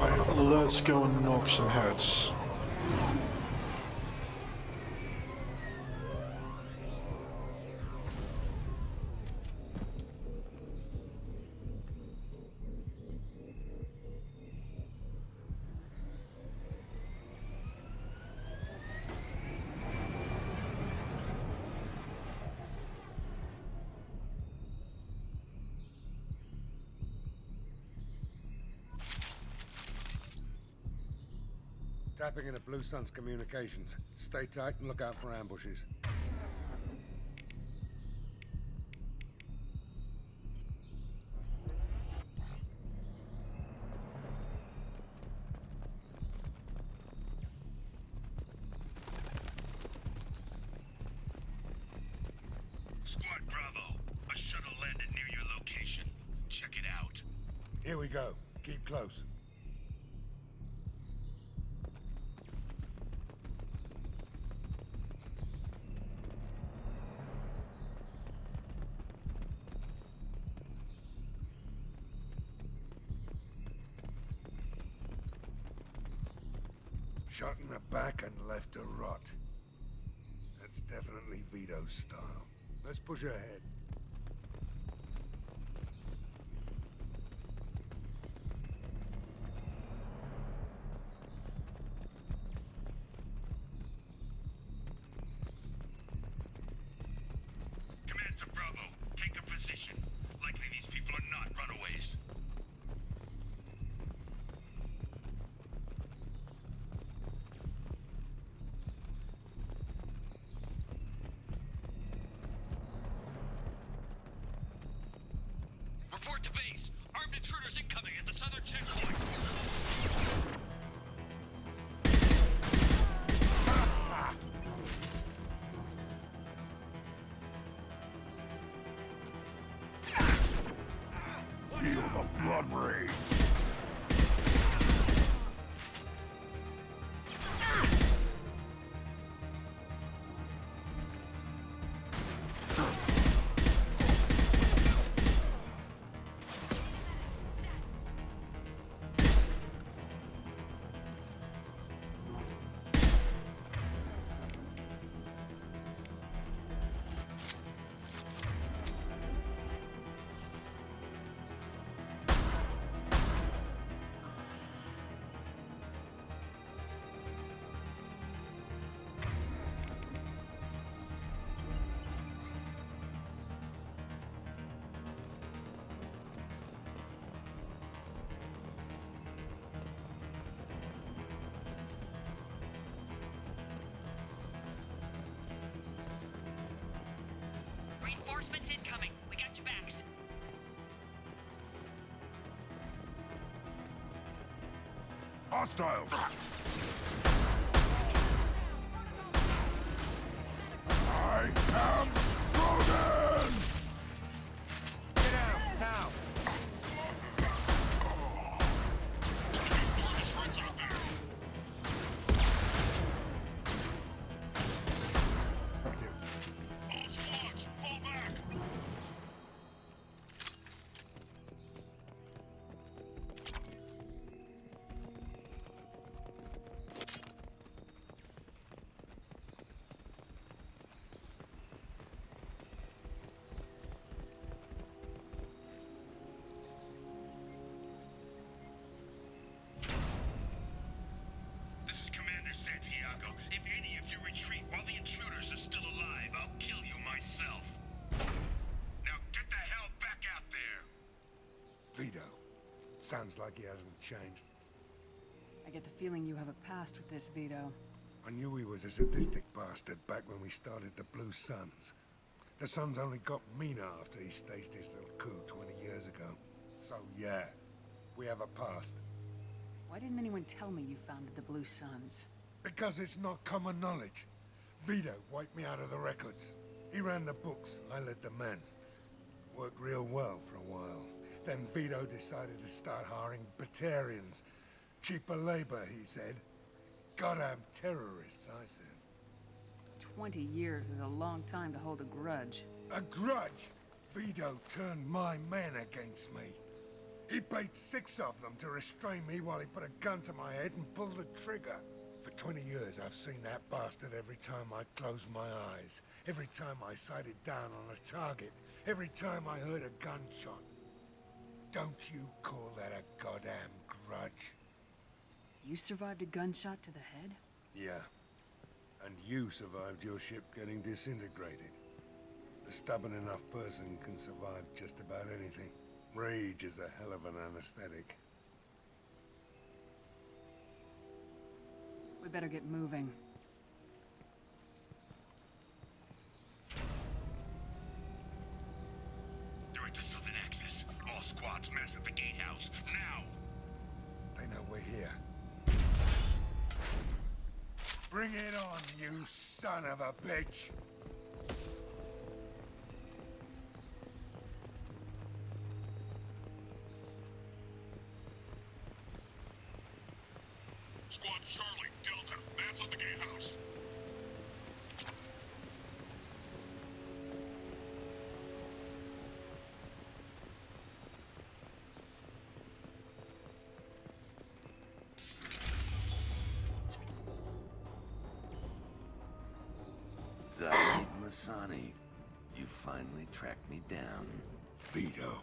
Speaker 1: Right, let's go and knock some heads.
Speaker 7: Tapping into Blue Sun's communications. Stay tight and look out for ambushes.
Speaker 12: Squad Bravo, a shuttle landed near your location. Check it out.
Speaker 7: Here we go. Keep close. Shot in the back and left to rot. That's definitely Vito's style. Let's push ahead.
Speaker 12: Command to Bravo, take a position. Likely these people are not runaways. Report to base. Armed intruders incoming at the southern checkpoint.
Speaker 4: on rage.
Speaker 3: Reinforcements incoming. We got your backs.
Speaker 4: Hostiles! I am Rodan!
Speaker 19: Get out, now!
Speaker 12: This is Commander Santiago. If any of you retreat while the intruders are still alive, I'll kill you myself. Now get the hell back out there!
Speaker 7: Vito. Sounds like he hasn't changed.
Speaker 18: I get the feeling you have a past with this, Vito.
Speaker 7: I knew he was a sadistic bastard back when we started the Blue Suns. The Suns only got meaner after he staged his little coup 20 years ago. So yeah, we have a past.
Speaker 18: Why didn't anyone tell me you founded the Blue Suns?
Speaker 7: Because it's not common knowledge. Vito wiped me out of the records. He ran the books, I led the men. Worked real well for a while. Then Vito decided to start hiring Batarians. Cheaper labor, he said. Goddamn terrorists, I said.
Speaker 18: 20 years is a long time to hold a grudge.
Speaker 7: A grudge? Vito turned my men against me. He paid 6 of them to restrain me while he put a gun to my head and pulled the trigger. For 20 years, I've seen that bastard every time I closed my eyes. Every time I sighted down on a target. Every time I heard a gunshot. Don't you call that a goddamn grudge?
Speaker 18: You survived a gunshot to the head?
Speaker 7: Yeah. And you survived your ship getting disintegrated. A stubborn enough person can survive just about anything. Rage is a hell of an anesthetic.
Speaker 18: We better get moving.
Speaker 12: They're at the southern axis. All squads mass at the gatehouse. Now!
Speaker 7: They know we're here. Bring it on, you son of a bitch!
Speaker 12: Squad Charlie, Delta, mass at the gatehouse.
Speaker 8: Zaid Masani, you finally tracked me down.
Speaker 7: Vito.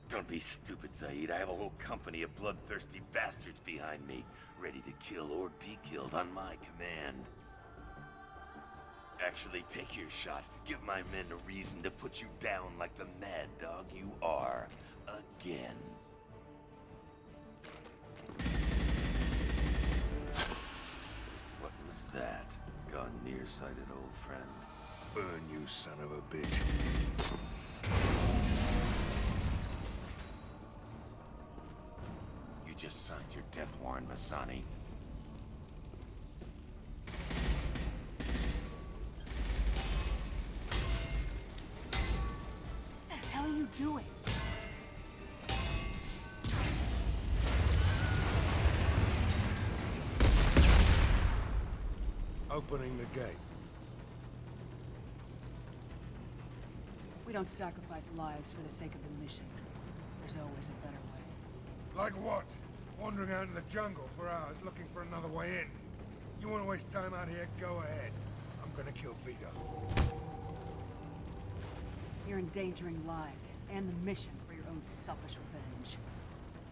Speaker 8: Don't be stupid, Zaid. I have a whole company of bloodthirsty bastards behind me, ready to kill or be killed on my command. Actually, take your shot. Give my men a reason to put you down like the mad dog you are. Again. What was that? Gone nearsighted, old friend.
Speaker 7: Burn, you son of a bitch.
Speaker 8: You just signed your death warrant, Masani.
Speaker 18: What the hell are you doing?
Speaker 7: Opening the gate.
Speaker 18: We don't sacrifice lives for the sake of the mission. There's always a better way.
Speaker 7: Like what? Wandering out in the jungle for hours looking for another way in. You want to waste time out here? Go ahead. I'm gonna kill Vito.
Speaker 18: You're endangering lives and the mission for your own selfish revenge.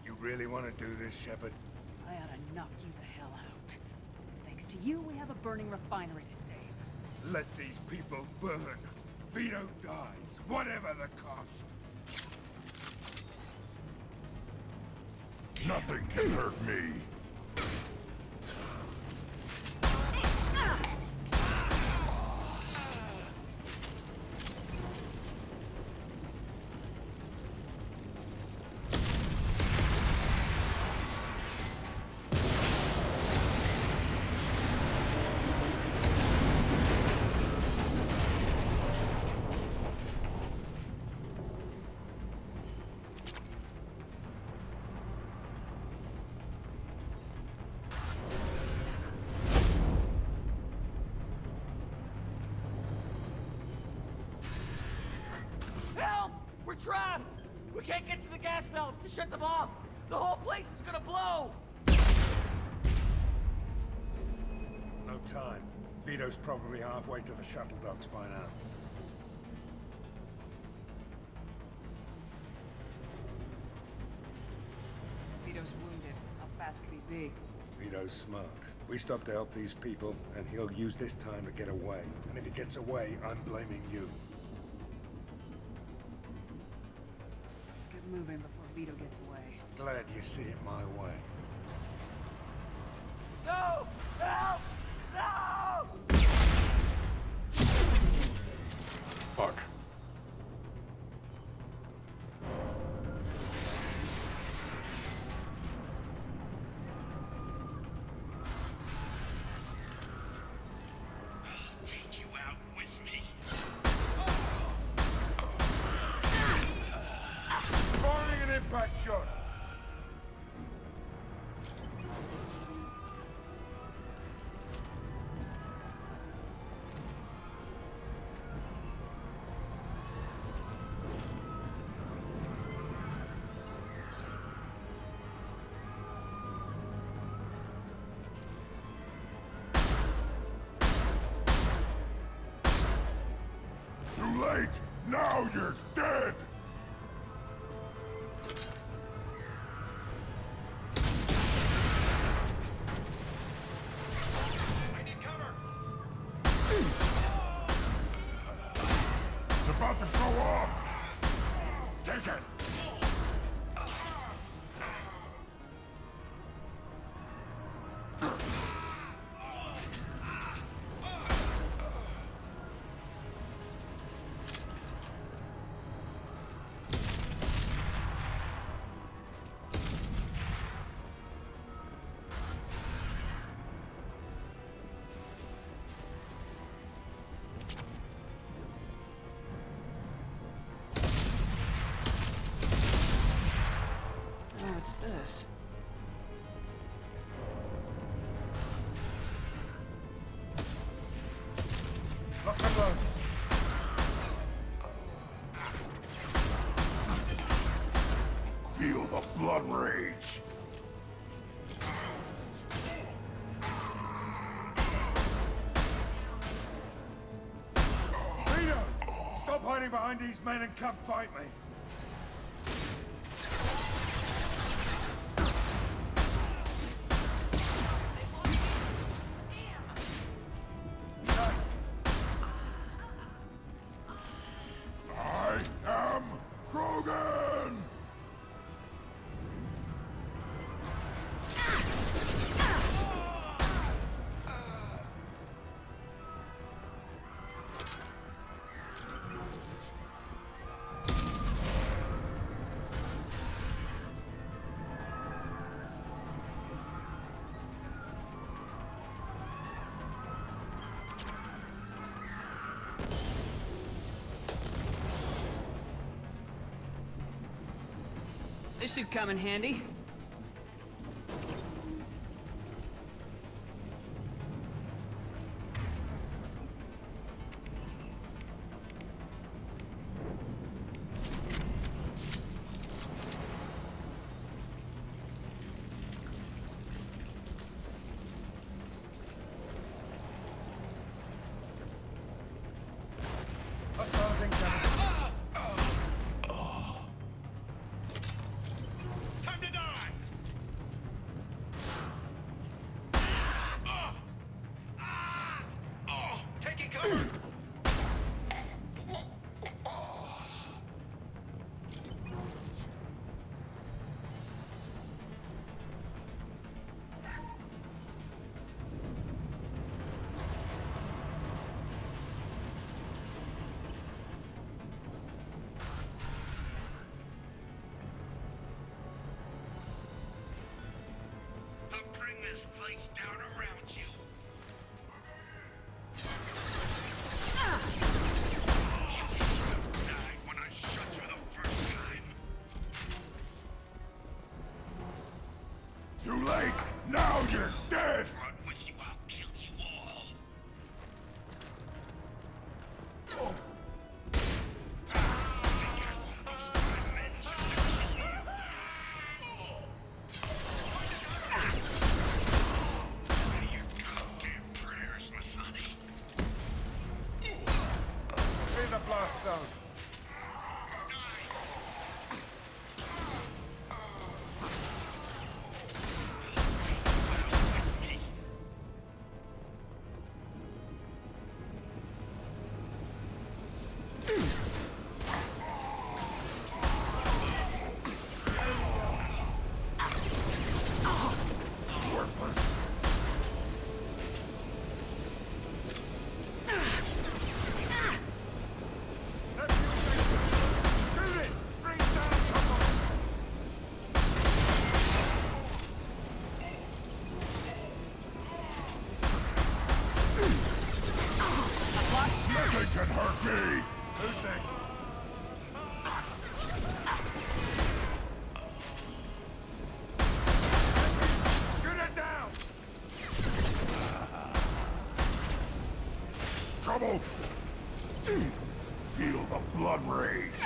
Speaker 7: You really want to do this, Shepard?
Speaker 18: I ought to knock you the hell out. Thanks to you, we have a burning refinery to save.
Speaker 7: Let these people burn. Vito dies, whatever the cost.
Speaker 4: Nothing can hurt me.
Speaker 6: Help! We're trapped! We can't get to the gas valves to shut them off! The whole place is gonna blow!
Speaker 7: No time. Vito's probably halfway to the shuttle docks by now.
Speaker 18: Vito's wounded. How fast could he be?
Speaker 7: Vito's smart. We stop to help these people, and he'll use this time to get away. And if he gets away, I'm blaming you.
Speaker 18: Let's get moving before Vito gets away.
Speaker 7: Glad you see it my way.
Speaker 6: No! Help! No!
Speaker 7: Fuck.
Speaker 12: Take you out with me.
Speaker 7: Firing an impact shot.
Speaker 4: Too late! Now you're dead!
Speaker 12: I need cover.
Speaker 4: It's about to go off! Take it!
Speaker 18: What's this?
Speaker 7: Lock and load.
Speaker 4: Feel the blood rage!
Speaker 7: Vito! Stop hiding behind these men and come fight me.
Speaker 4: I am Krogan!
Speaker 18: This should come in handy.
Speaker 12: this place down around you. Die when I shot you the first time.
Speaker 4: Too late! Now you're dead!
Speaker 12: Brought with you, I'll kill you all. Say your goddamn prayers, Masani.
Speaker 7: In the blast zone.
Speaker 4: Nothing can hurt me!
Speaker 7: Who's next? Shoot it down!
Speaker 4: Trouble! Feel the blood rage!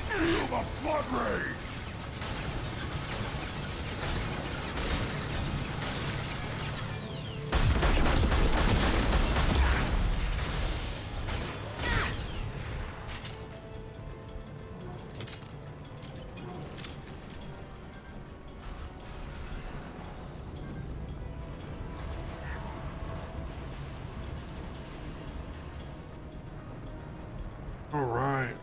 Speaker 4: Feel the blood rage!
Speaker 1: All right.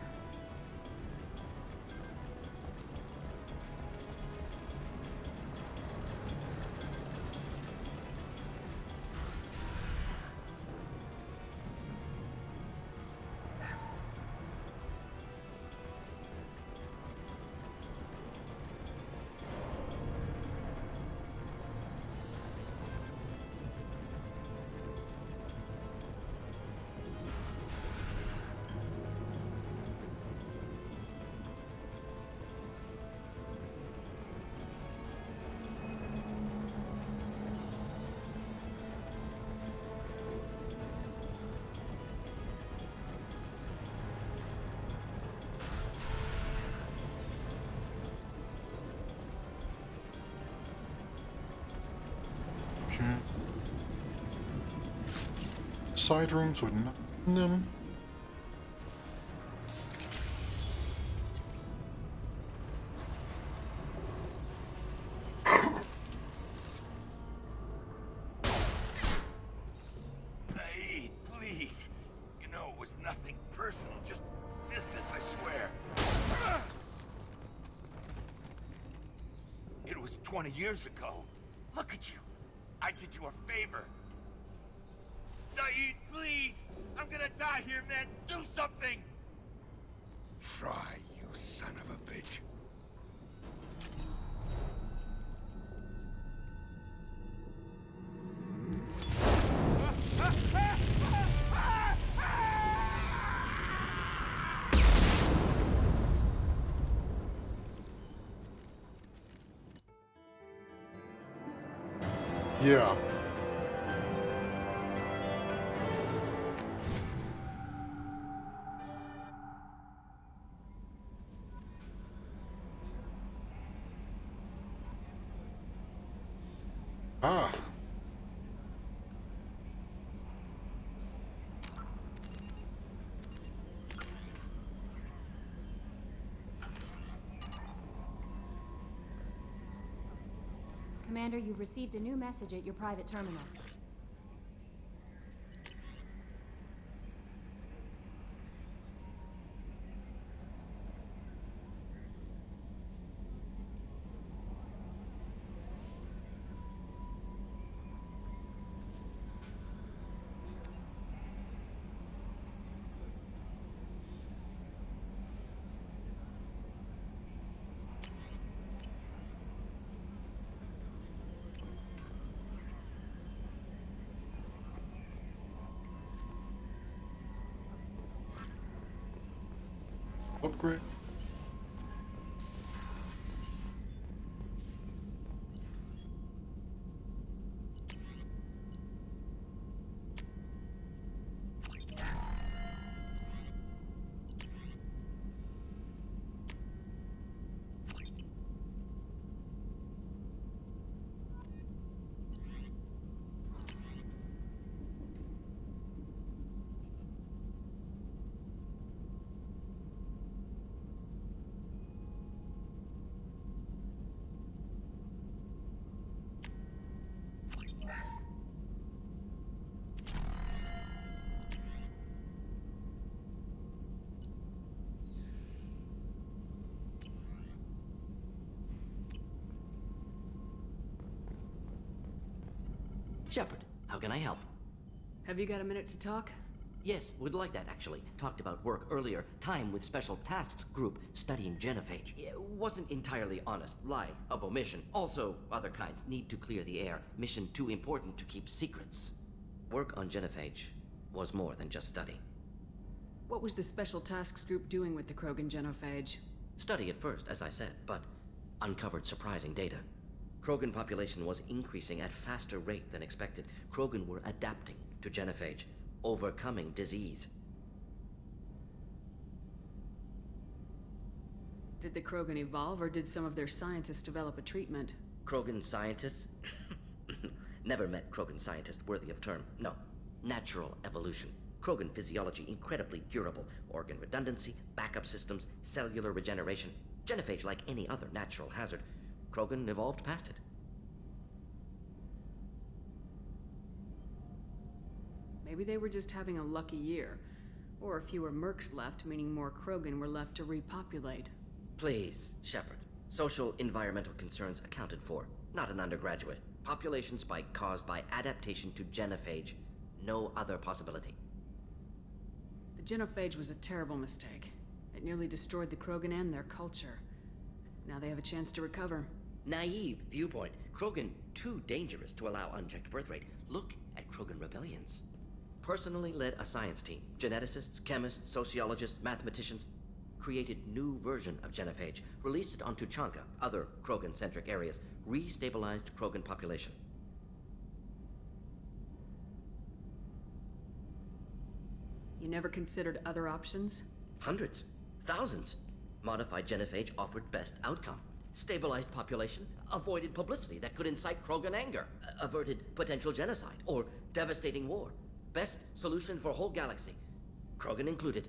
Speaker 1: Okay. Side rooms with nothing in them.
Speaker 8: Saeed, please. You know it was nothing personal, just business, I swear. It was 20 years ago. Look at you. I did you a favor. Saeed, please! I'm gonna die here, man! Do something!
Speaker 7: Try, you son of a bitch.
Speaker 1: Yeah. Ah.
Speaker 2: Commander, you've received a new message at your private terminal.
Speaker 1: Upgrade.
Speaker 13: Shepard, how can I help?
Speaker 18: Have you got a minute to talk?
Speaker 13: Yes, would like that actually. Talked about work earlier. Time with Special Tasks Group studying genophage. It wasn't entirely honest. Lie of omission. Also, other kinds need to clear the air. Mission too important to keep secrets. Work on genophage was more than just study.
Speaker 18: What was the Special Tasks Group doing with the Krogan genophage?
Speaker 13: Study at first, as I said, but uncovered surprising data. Krogan population was increasing at faster rate than expected. Krogan were adapting to genophage, overcoming disease.
Speaker 18: Did the Krogan evolve, or did some of their scientists develop a treatment?
Speaker 13: Krogan scientists? Never met Krogan scientist worthy of term. No. Natural evolution. Krogan physiology incredibly durable. Organ redundancy, backup systems, cellular regeneration. Genophage like any other natural hazard. Krogan evolved past it.
Speaker 18: Maybe they were just having a lucky year. Or fewer mercs left, meaning more Krogan were left to repopulate.
Speaker 13: Please, Shepard. Social environmental concerns accounted for. Not an undergraduate. Population spike caused by adaptation to genophage. No other possibility.
Speaker 18: The genophage was a terrible mistake. It nearly destroyed the Krogan and their culture. Now they have a chance to recover.
Speaker 13: Naive viewpoint. Krogan too dangerous to allow unchecked birth rate. Look at Krogan rebellions. Personally led a science team. Geneticists, chemists, sociologists, mathematicians. Created new version of genophage. Released it on Tuchanka, other Krogan-centric areas. Restabilized Krogan population.
Speaker 18: You never considered other options?
Speaker 13: Hundreds. Thousands. Modified genophage offered best outcome. Stabilized population, avoided publicity that could incite Krogan anger, averted potential genocide, or devastating war. Best solution for whole galaxy. Krogan included.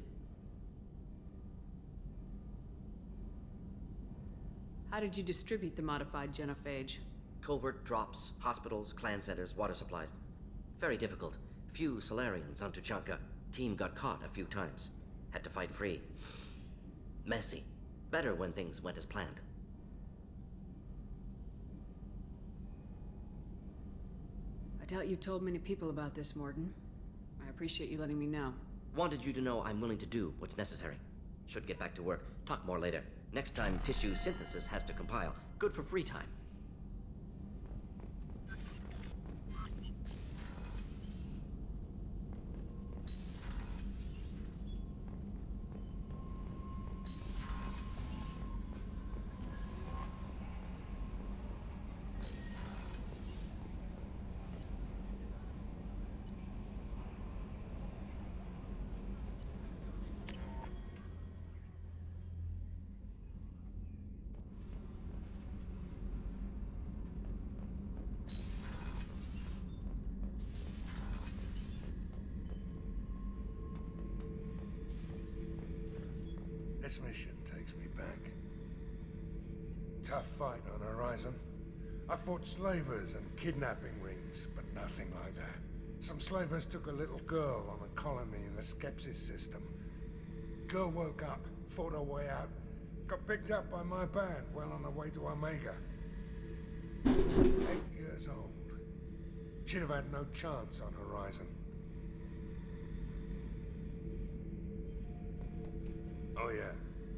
Speaker 18: How did you distribute the modified genophage?
Speaker 13: Covert drops, hospitals, clan centers, water supplies. Very difficult. Few Solarians on Tuchanka. Team got caught a few times. Had to fight free. Messy. Better when things went as planned.
Speaker 18: I doubt you told many people about this, Morden. I appreciate you letting me know.
Speaker 13: Wanted you to know I'm willing to do what's necessary. Should get back to work. Talk more later. Next time tissue synthesis has to compile. Good for free time.
Speaker 7: This mission takes me back. Tough fight on Horizon. I fought slavers and kidnapping rings, but nothing like that. Some slavers took a little girl on a colony in the Skepsis system. Girl woke up, fought her way out, got picked up by my band well on her way to Omega. 8 years old. She'd have had no chance on Horizon. Oh yeah,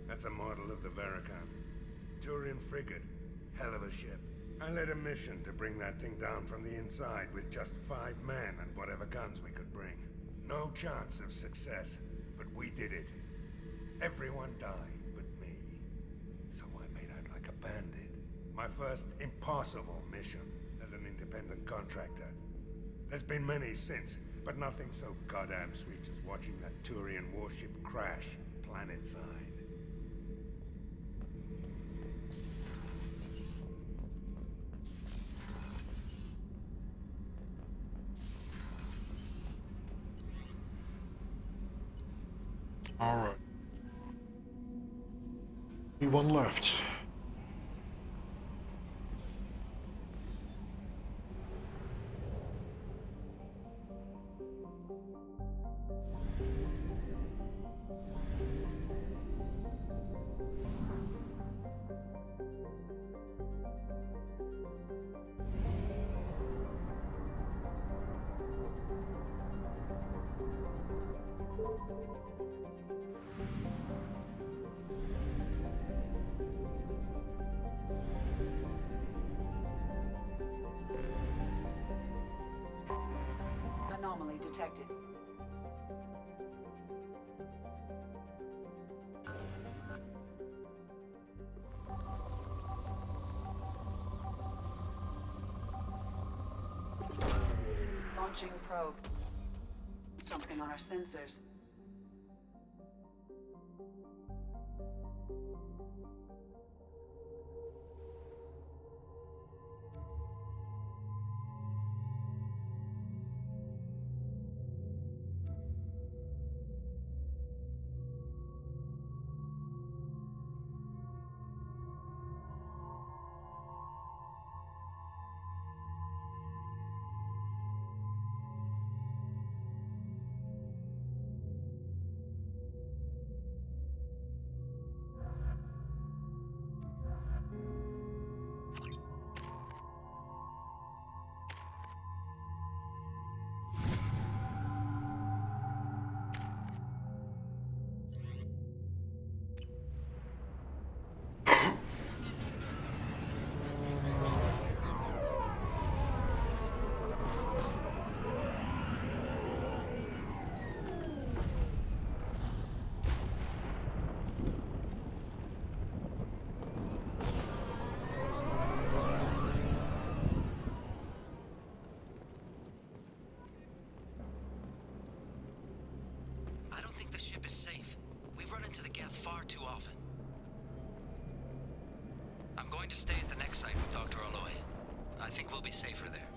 Speaker 7: that's a model of the Veracon. Turian frigate. Hell of a ship. I led a mission to bring that thing down from the inside with just 5 men and whatever guns we could bring. No chance of success, but we did it. Everyone died but me. So I made out like a bandit. My first impossible mission as an independent contractor. There's been many since, but nothing so goddamn sweet as watching that Turian warship crash planet-side.
Speaker 1: Alright. Only one left.
Speaker 18: Anomaly detected. Launching probe. Something on our sensors.
Speaker 13: The ship is safe. We've run into the Geth far too often. I'm going to stay at the next site with Dr. Aloy. I think we'll be safer there.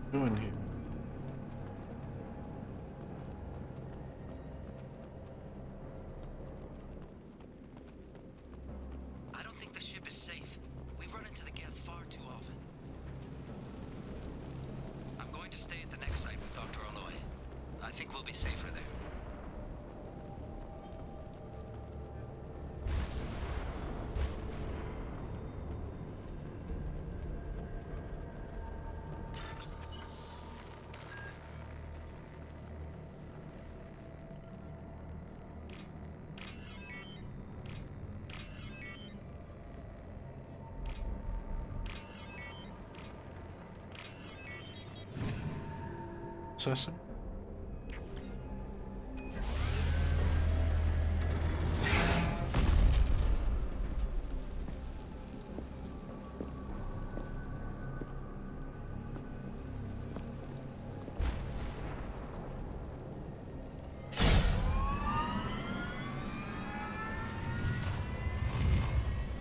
Speaker 1: Doing here?
Speaker 13: I don't think the ship is safe. We've run into the Geth far too often. I'm going to stay at the next site with Dr. Aloy. I think we'll be safer there.
Speaker 1: Assassin.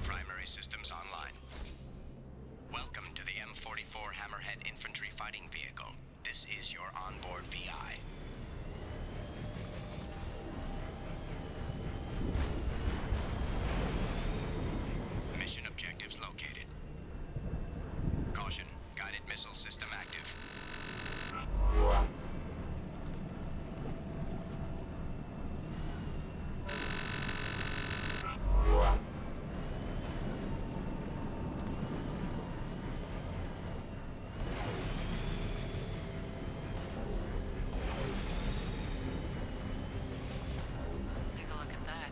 Speaker 14: Primary systems online. Welcome to the M44 Hammerhead Infantry Fighting Vehicle. This is your onboard VI. Mission objectives located. Caution, guided missile system active.
Speaker 5: Take a look at that.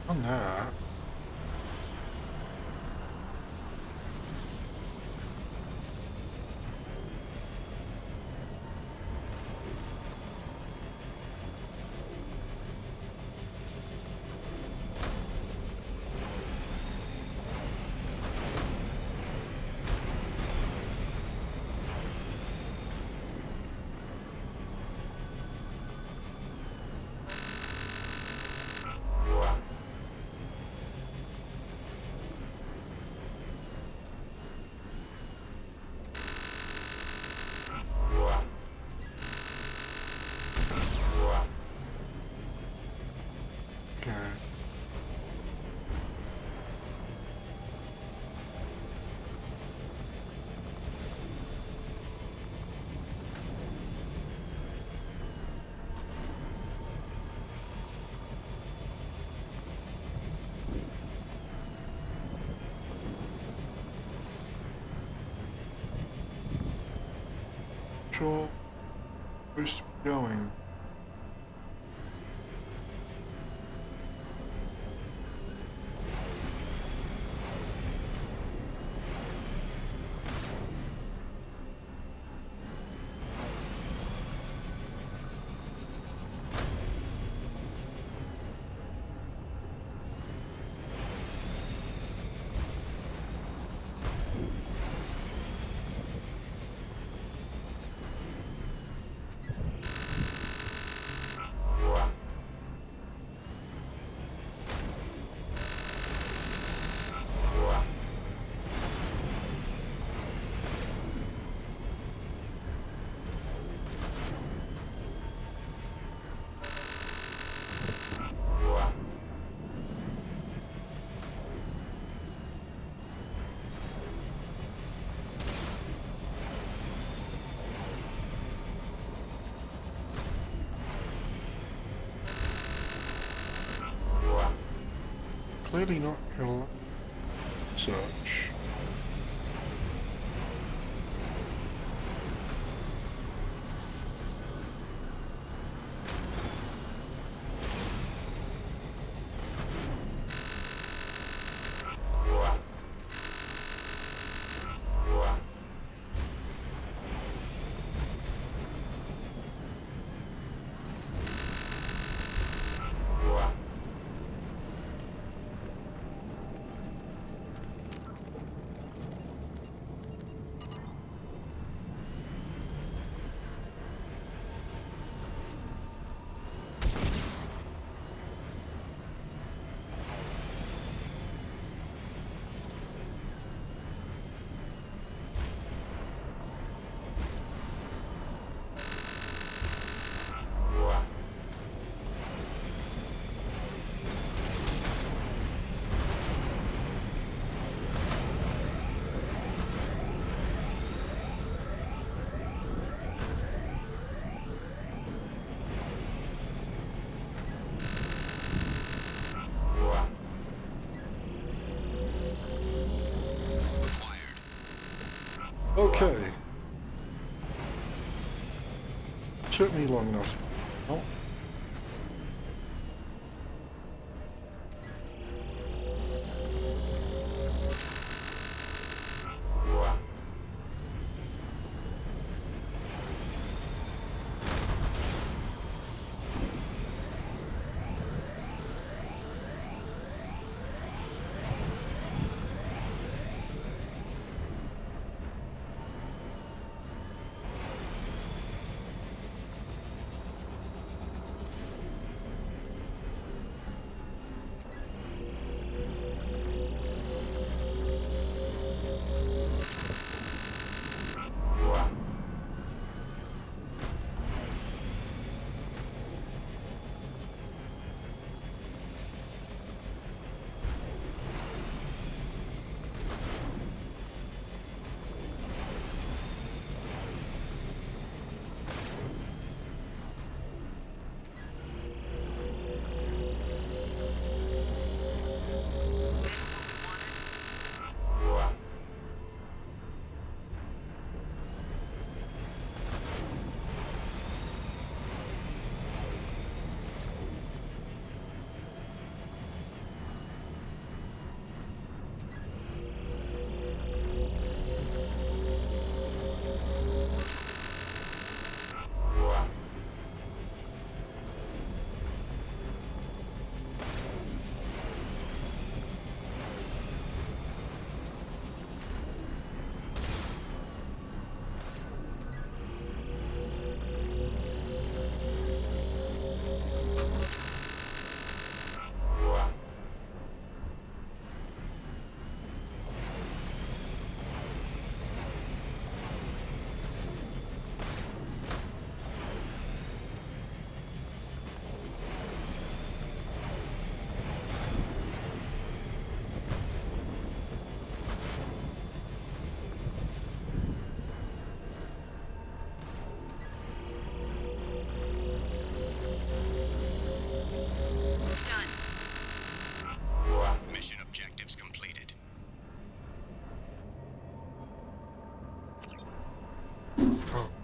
Speaker 1: On that. Okay. Sure. Where's it going? Clearly not gonna search. Okay. Took me long enough. Oh.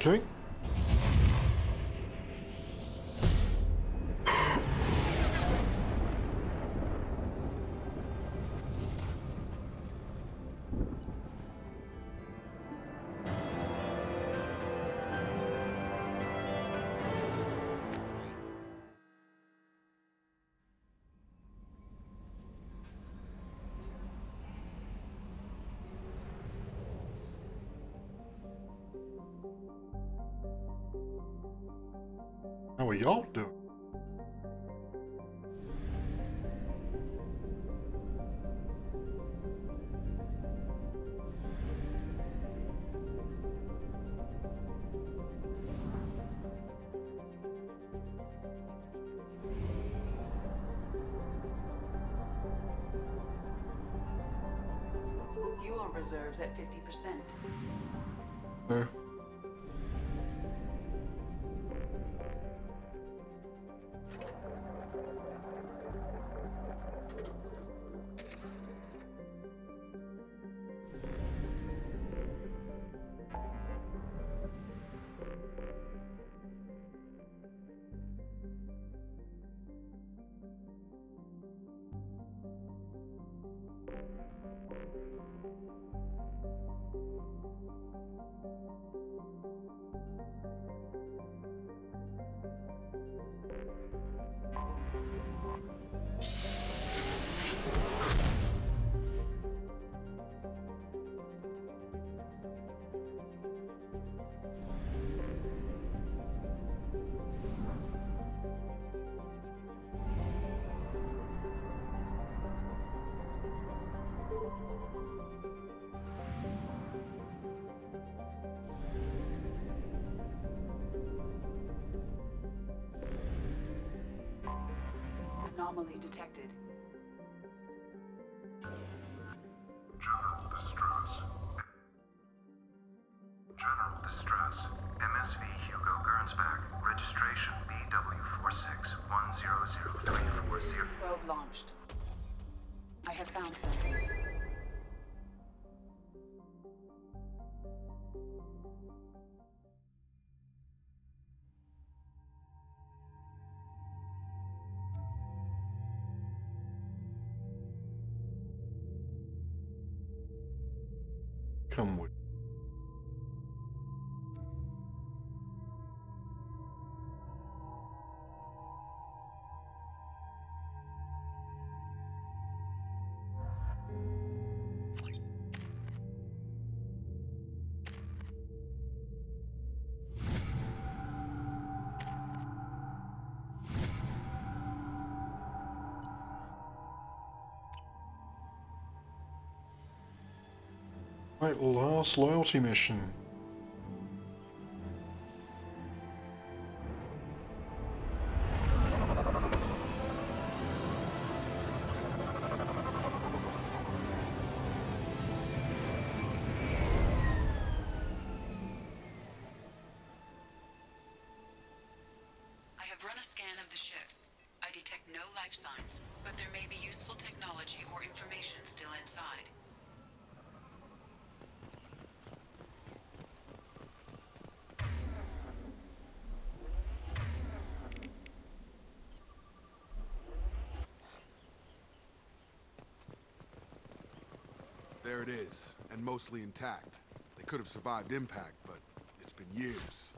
Speaker 1: Okay. How are y'all doing?
Speaker 5: Fuel reserves at 50%. Anomaly detected.
Speaker 15: General distress. MSV Hugo Gernsback. Registration BW46100340.
Speaker 5: Probe launched. I have found something.
Speaker 1: Come with. Right, last loyalty mission.
Speaker 5: I have run a scan of the ship. I detect no life signs, but there may be useful technology or information still inside.
Speaker 16: There it is, and mostly intact. They could have survived impact, but it's been years.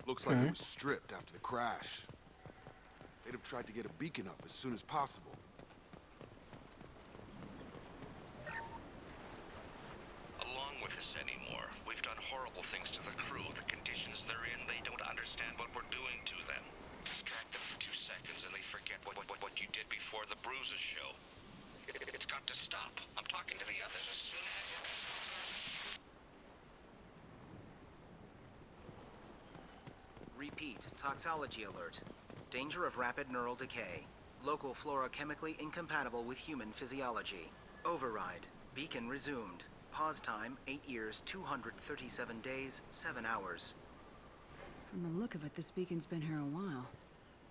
Speaker 16: Looks like it was stripped after the crash. They'd have tried to get a beacon up as soon as possible.
Speaker 17: Along with this anymore. We've done horrible things to the crew. The conditions they're in, they don't understand what we're doing to them. Distract them for 2 seconds and they forget what you did before the bruises show. It's got to stop. I'm talking to the others as soon as...
Speaker 14: Repeat, toxology alert. Danger of rapid neural decay. Local flora chemically incompatible with human physiology. Override. Beacon resumed. Pause time, 8 years, 237 days, 7 hours.
Speaker 18: From the look of it, this beacon's been here a while.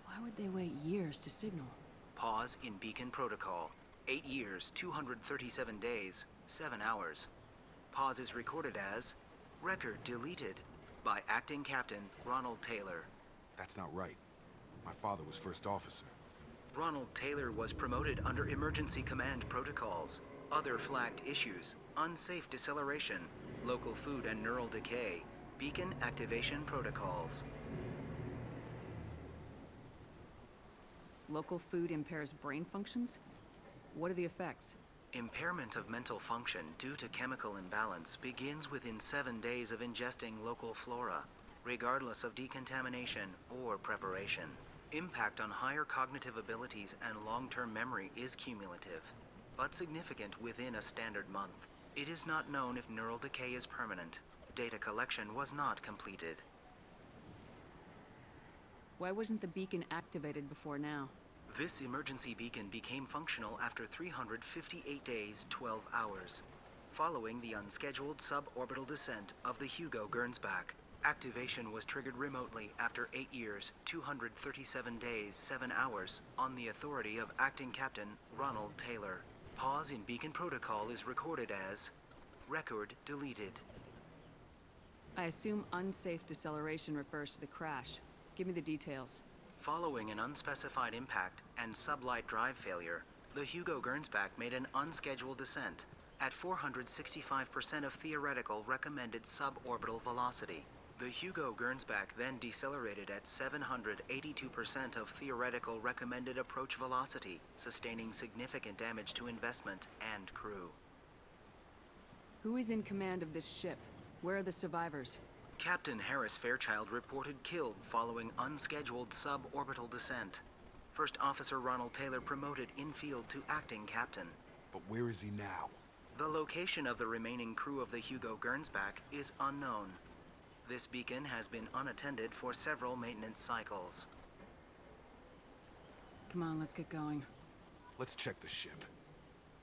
Speaker 18: Why would they wait years to signal?
Speaker 14: Pause in beacon protocol. 8 years, 237 days, 7 hours. Pause is recorded as record deleted by Acting Captain Ronald Taylor.
Speaker 16: That's not right. My father was first officer.
Speaker 14: Ronald Taylor was promoted under emergency command protocols. Other flagged issues: unsafe deceleration, local food and neural decay, beacon activation protocols.
Speaker 18: Local food impairs brain functions? What are the effects?
Speaker 14: Impairment of mental function due to chemical imbalance begins within 7 days of ingesting local flora, regardless of decontamination or preparation. Impact on higher cognitive abilities and long-term memory is cumulative, but significant within a standard month. It is not known if neural decay is permanent. Data collection was not completed.
Speaker 18: Why wasn't the beacon activated before now?
Speaker 14: This emergency beacon became functional after 358 days, 12 hours, following the unscheduled suborbital descent of the Hugo Gernsback. Activation was triggered remotely after 8 years, 237 days, 7 hours, on the authority of Acting Captain Ronald Taylor. Pause in beacon protocol is recorded as record deleted.
Speaker 18: I assume unsafe deceleration refers to the crash. Give me the details.
Speaker 14: Following an unspecified impact and sublight drive failure, the Hugo Gernsback made an unscheduled descent at 465% of theoretical recommended suborbital velocity. The Hugo Gernsback then decelerated at 782% of theoretical recommended approach velocity, sustaining significant damage to investment and crew.
Speaker 18: Who is in command of this ship? Where are the survivors?
Speaker 14: Captain Harris Fairchild reported killed following unscheduled suborbital descent. First Officer Ronald Taylor promoted in-field to acting captain.
Speaker 16: But where is he now?
Speaker 14: The location of the remaining crew of the Hugo Gernsback is unknown. This beacon has been unattended for several maintenance cycles.
Speaker 18: Come on, let's get going.
Speaker 16: Let's check the ship.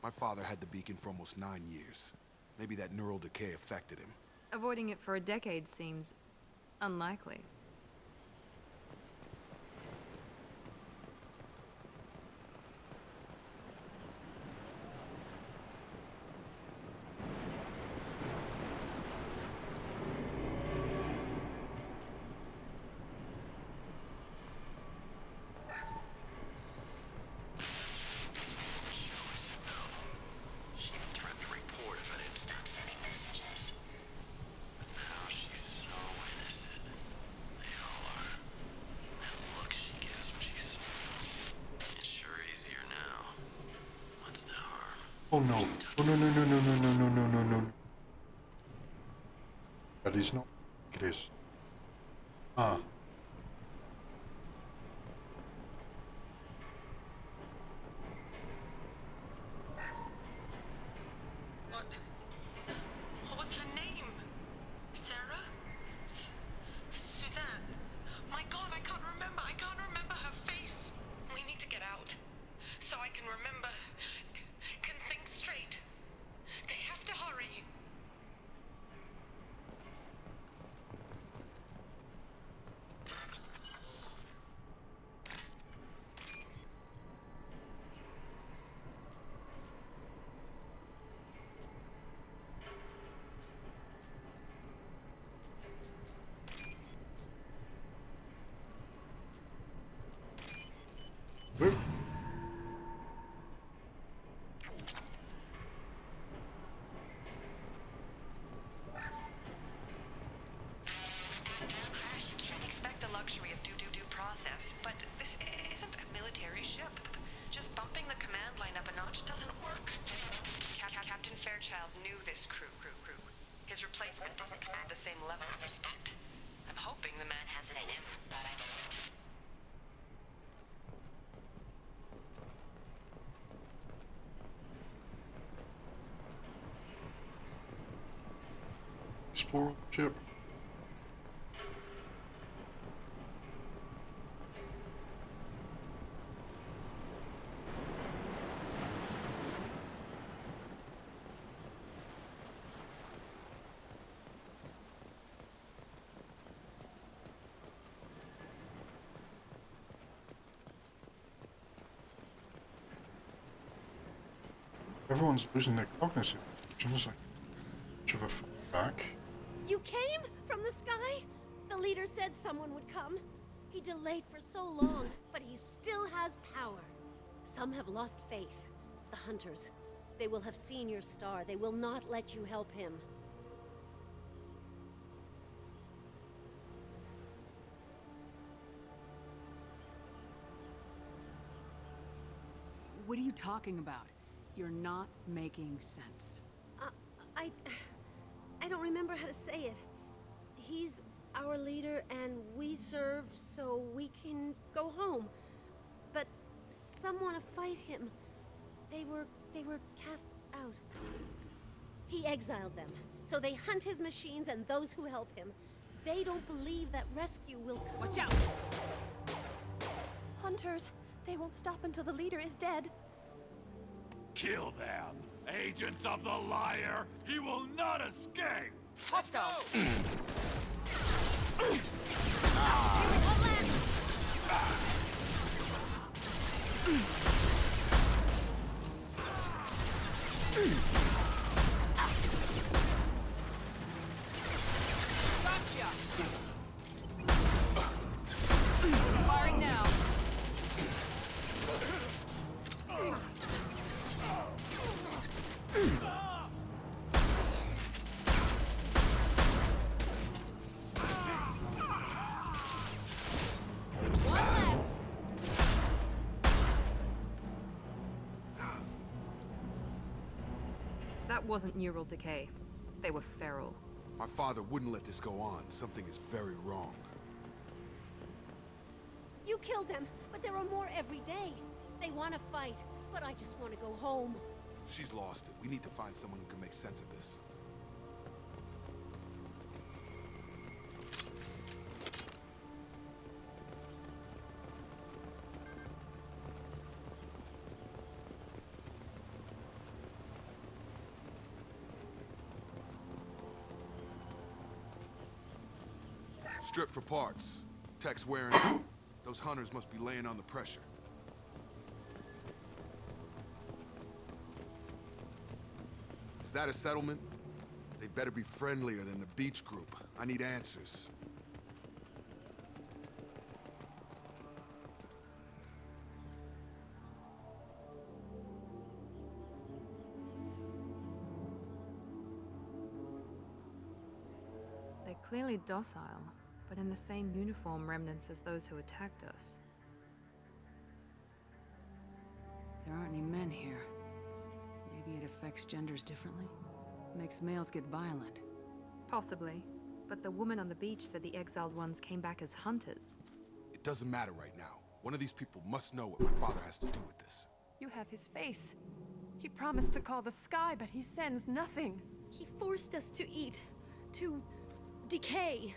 Speaker 16: My father had the beacon for almost 9 years. Maybe that neural decay affected him.
Speaker 20: Avoiding it for a decade seems unlikely.
Speaker 1: Oh no. Oh no, no, no, no, no, no, no, no, no, no. That is not like it is. Ah.
Speaker 3: What was her name? Sarah? Suzanne? My God, I can't remember. I can't remember her face. We need to get out. So I can remember. Can think straight. They have to hurry.
Speaker 1: Move.
Speaker 3: Luxury of due process, but this isn't a military ship. Just bumping the command line up a notch doesn't work. Captain Fairchild knew this crew. His replacement doesn't command the same level of respect. I'm hoping the man has it in him, but I don't know.
Speaker 1: Explore the ship. Everyone's losing their cognitive functions. Like, much of a back.
Speaker 21: You came from the sky? The leader said someone would come. He delayed for so long, but he still has power. Some have lost faith. The hunters. They will have seen your star. They will not let you help him.
Speaker 18: What are you talking about? You're not making sense.
Speaker 21: I don't remember how to say it. He's our leader and we serve so we can go home. But some want to fight him. They were cast out. He exiled them, so they hunt his machines and those who help him. They don't believe that rescue will come.
Speaker 18: Watch out!
Speaker 21: Hunters, they won't stop until the leader is dead.
Speaker 12: Kill them! Agents of the liar! He will not escape!
Speaker 18: Let's go!
Speaker 20: Gotcha! Firing now. That wasn't neural decay. They were feral.
Speaker 16: My father wouldn't let this go on. Something is very wrong.
Speaker 21: You killed them, but there are more every day. They want to fight, but I just want to go home.
Speaker 16: She's lost it. We need to find someone who can make sense of this. Strip for parts. Tech's wearing out. Those hunters must be laying on the pressure. Is that a settlement? They better be friendlier than the beach group. I need answers.
Speaker 20: They're clearly docile, but in the same uniform remnants as those who attacked us.
Speaker 18: There aren't any men here. Maybe it affects genders differently? Makes males get violent.
Speaker 20: Possibly. But the woman on the beach said the exiled ones came back as hunters.
Speaker 16: It doesn't matter right now. One of these people must know what my father has to do with this.
Speaker 22: You have his face. He promised to call the sky, but he sends nothing.
Speaker 11: He forced us to eat, to decay.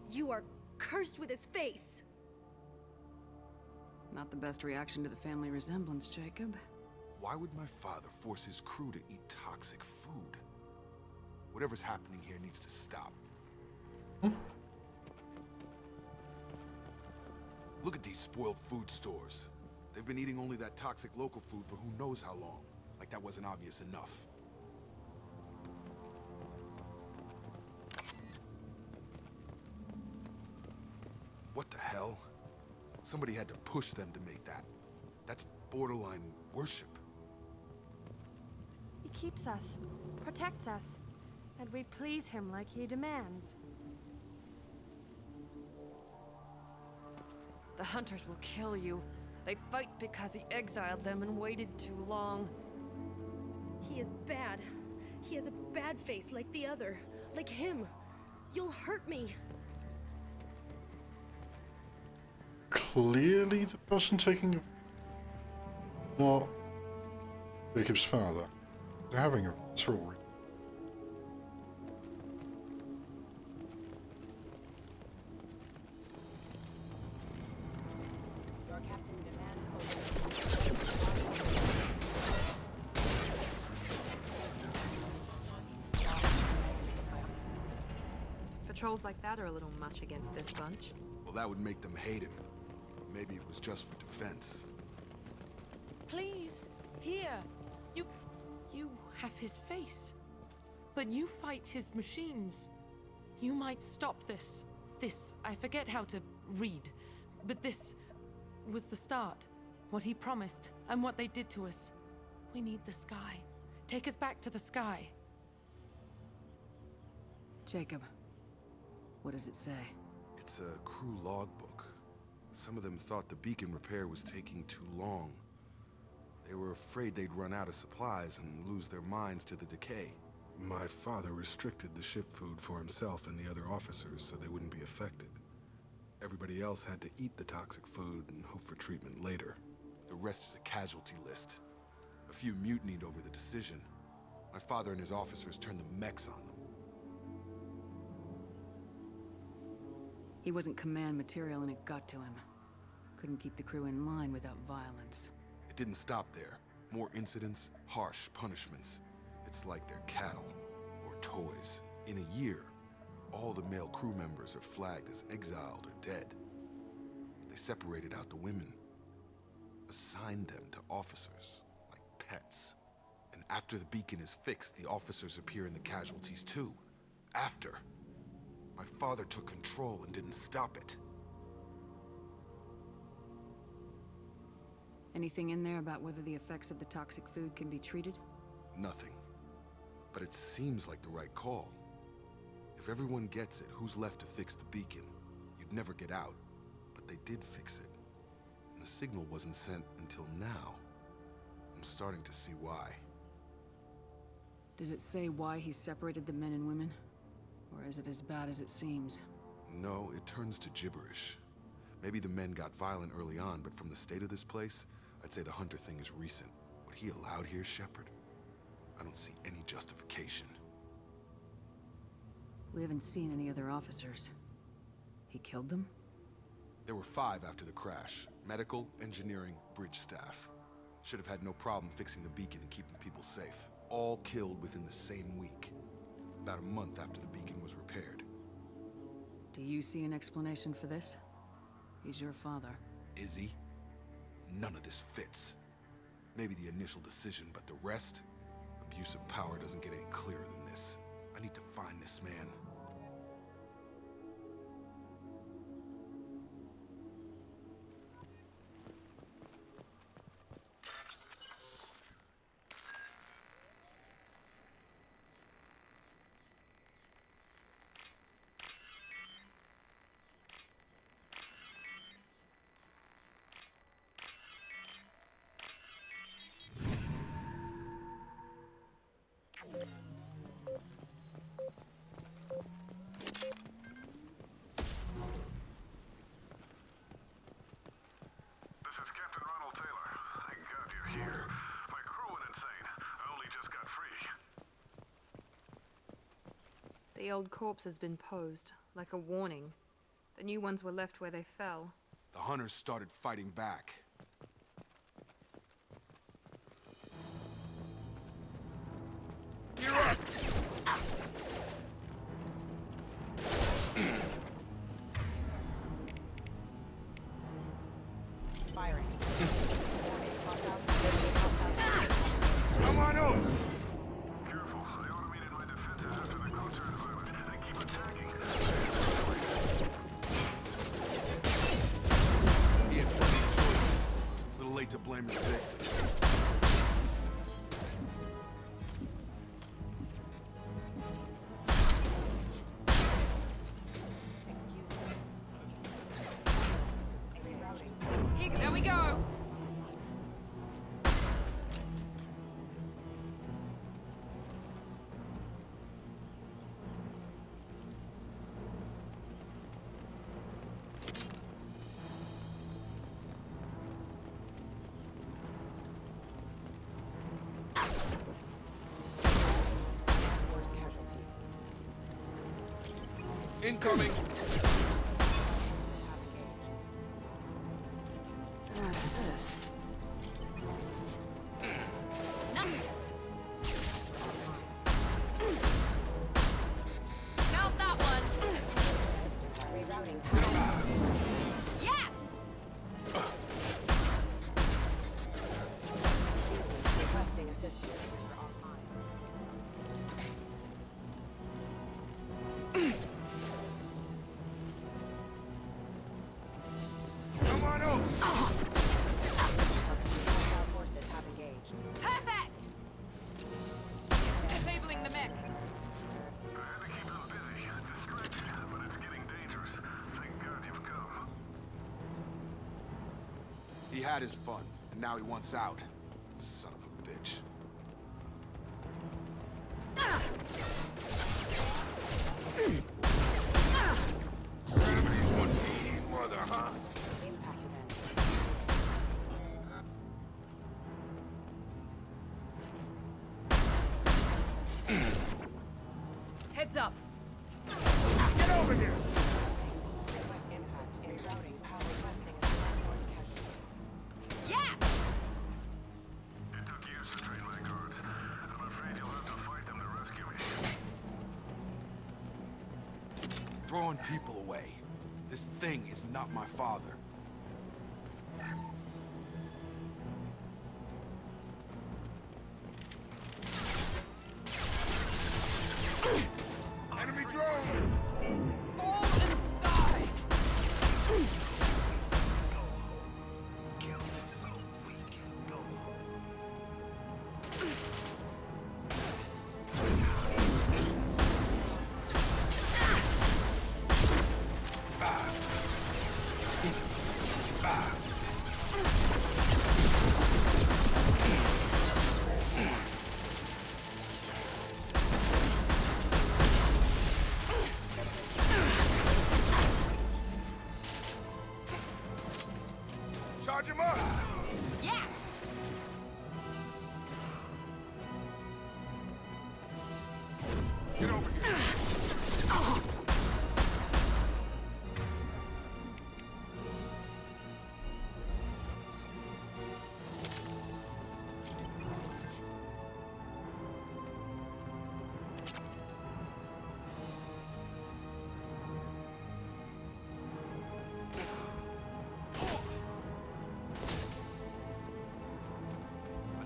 Speaker 11: You are cursed with his face.
Speaker 18: Not the best reaction to the family resemblance, Jacob.
Speaker 16: Why would my father force his crew to eat toxic food? Whatever's happening here needs to stop. Look at these spoiled food stores. They've been eating only that toxic local food for who knows how long. Like that wasn't obvious enough. What the hell? Somebody had to push them to make that. That's borderline worship.
Speaker 22: He keeps us, protects us, and we please him like he demands. The hunters will kill you. They fight because he exiled them and waited too long.
Speaker 11: He is bad. He has a bad face like the other. Like him. You'll hurt me.
Speaker 1: Clearly the person taking not Jacob's father. They're having a visceral.
Speaker 6: Your captain demands
Speaker 20: Patrols like that are a little much against this bunch.
Speaker 16: Well, that would make them hate him. Maybe it was just for defense.
Speaker 22: Please, here. You have his face.
Speaker 9: But you fight his machines. You might stop this. This, I forget how to read, but this was the start. What he promised, and what they did to us. We need the sky. Take us back to the sky.
Speaker 18: Jacob, what does it say?
Speaker 16: It's a crew logbook. Some of them thought the beacon repair was taking too long. They were afraid they'd run out of supplies and lose their minds to the decay. My father restricted the ship food for himself and the other officers so they wouldn't be affected. Everybody else had to eat the toxic food and hope for treatment later. The rest is a casualty list. A few mutinied over the decision. My father and his officers turned the mechs on them.
Speaker 18: He wasn't command material and it got to him. Couldn't keep the crew in line without violence.
Speaker 16: It didn't stop there. More incidents, harsh punishments. It's like they're cattle, or toys. In a year, all the male crew members are flagged as exiled or dead. They separated out the women, assigned them to officers, like pets. And after the beacon is fixed, the officers appear in the casualties too. After. My father took control and didn't stop it.
Speaker 18: Anything in there about whether the effects of the toxic food can be treated?
Speaker 16: Nothing. But it seems like the right call. If everyone gets it, who's left to fix the beacon? You'd never get out. But they did fix it. And the signal wasn't sent until now. I'm starting to see why.
Speaker 18: Does it say why he separated the men and women? Or is it as bad as it seems?
Speaker 16: No, it turns to gibberish. Maybe the men got violent early on, but from the state of this place, I'd say the Hunter thing is recent. What he allowed here, Shepard? I don't see any justification.
Speaker 18: We haven't seen any other officers. He killed them?
Speaker 16: There were 5 after the crash. Medical, engineering, bridge staff. Should have had no problem fixing the beacon and keeping people safe. All killed within the same week. About a month after the beacon was repaired.
Speaker 18: Do you see an explanation for this? He's your father.
Speaker 16: Is he? None of this fits. Maybe the initial decision, but the rest? Abuse of power doesn't get any clearer than this. I need to find this man.
Speaker 12: This is Captain Ronald Taylor. Thank God you're here. My crew went insane. I only just got free.
Speaker 20: The old corpse has been posed, like a warning. The new ones were left where they fell.
Speaker 16: The Hunters started fighting back.
Speaker 12: You're up!
Speaker 10: Firing.
Speaker 12: Come on over! Careful. I automated my defenses after the crew turned violent. They keep attacking.
Speaker 16: He had plenty of choices. A little late to blame his victims.
Speaker 22: There we go!
Speaker 10: Worst casualty.
Speaker 16: Incoming!
Speaker 18: What's this?
Speaker 22: How's that one?
Speaker 10: Rerouting.
Speaker 22: Yes!
Speaker 10: Requesting assistance. We're offline.
Speaker 16: He had his fun, and now he wants out. Son of a bitch. Gravity's one mean mother, huh?
Speaker 10: Impact event.
Speaker 22: Heads up!
Speaker 7: Get over here!
Speaker 10: Impact en routing. Power testing. Landlord casualty.
Speaker 22: Yes!
Speaker 12: It took years to train my guards. I'm afraid you'll have to fight them to rescue me.
Speaker 16: Throwing people away. This thing is not my father. Enemy drone!
Speaker 22: Fall and die!
Speaker 16: Charge him up!
Speaker 22: Yes!
Speaker 16: Get over here.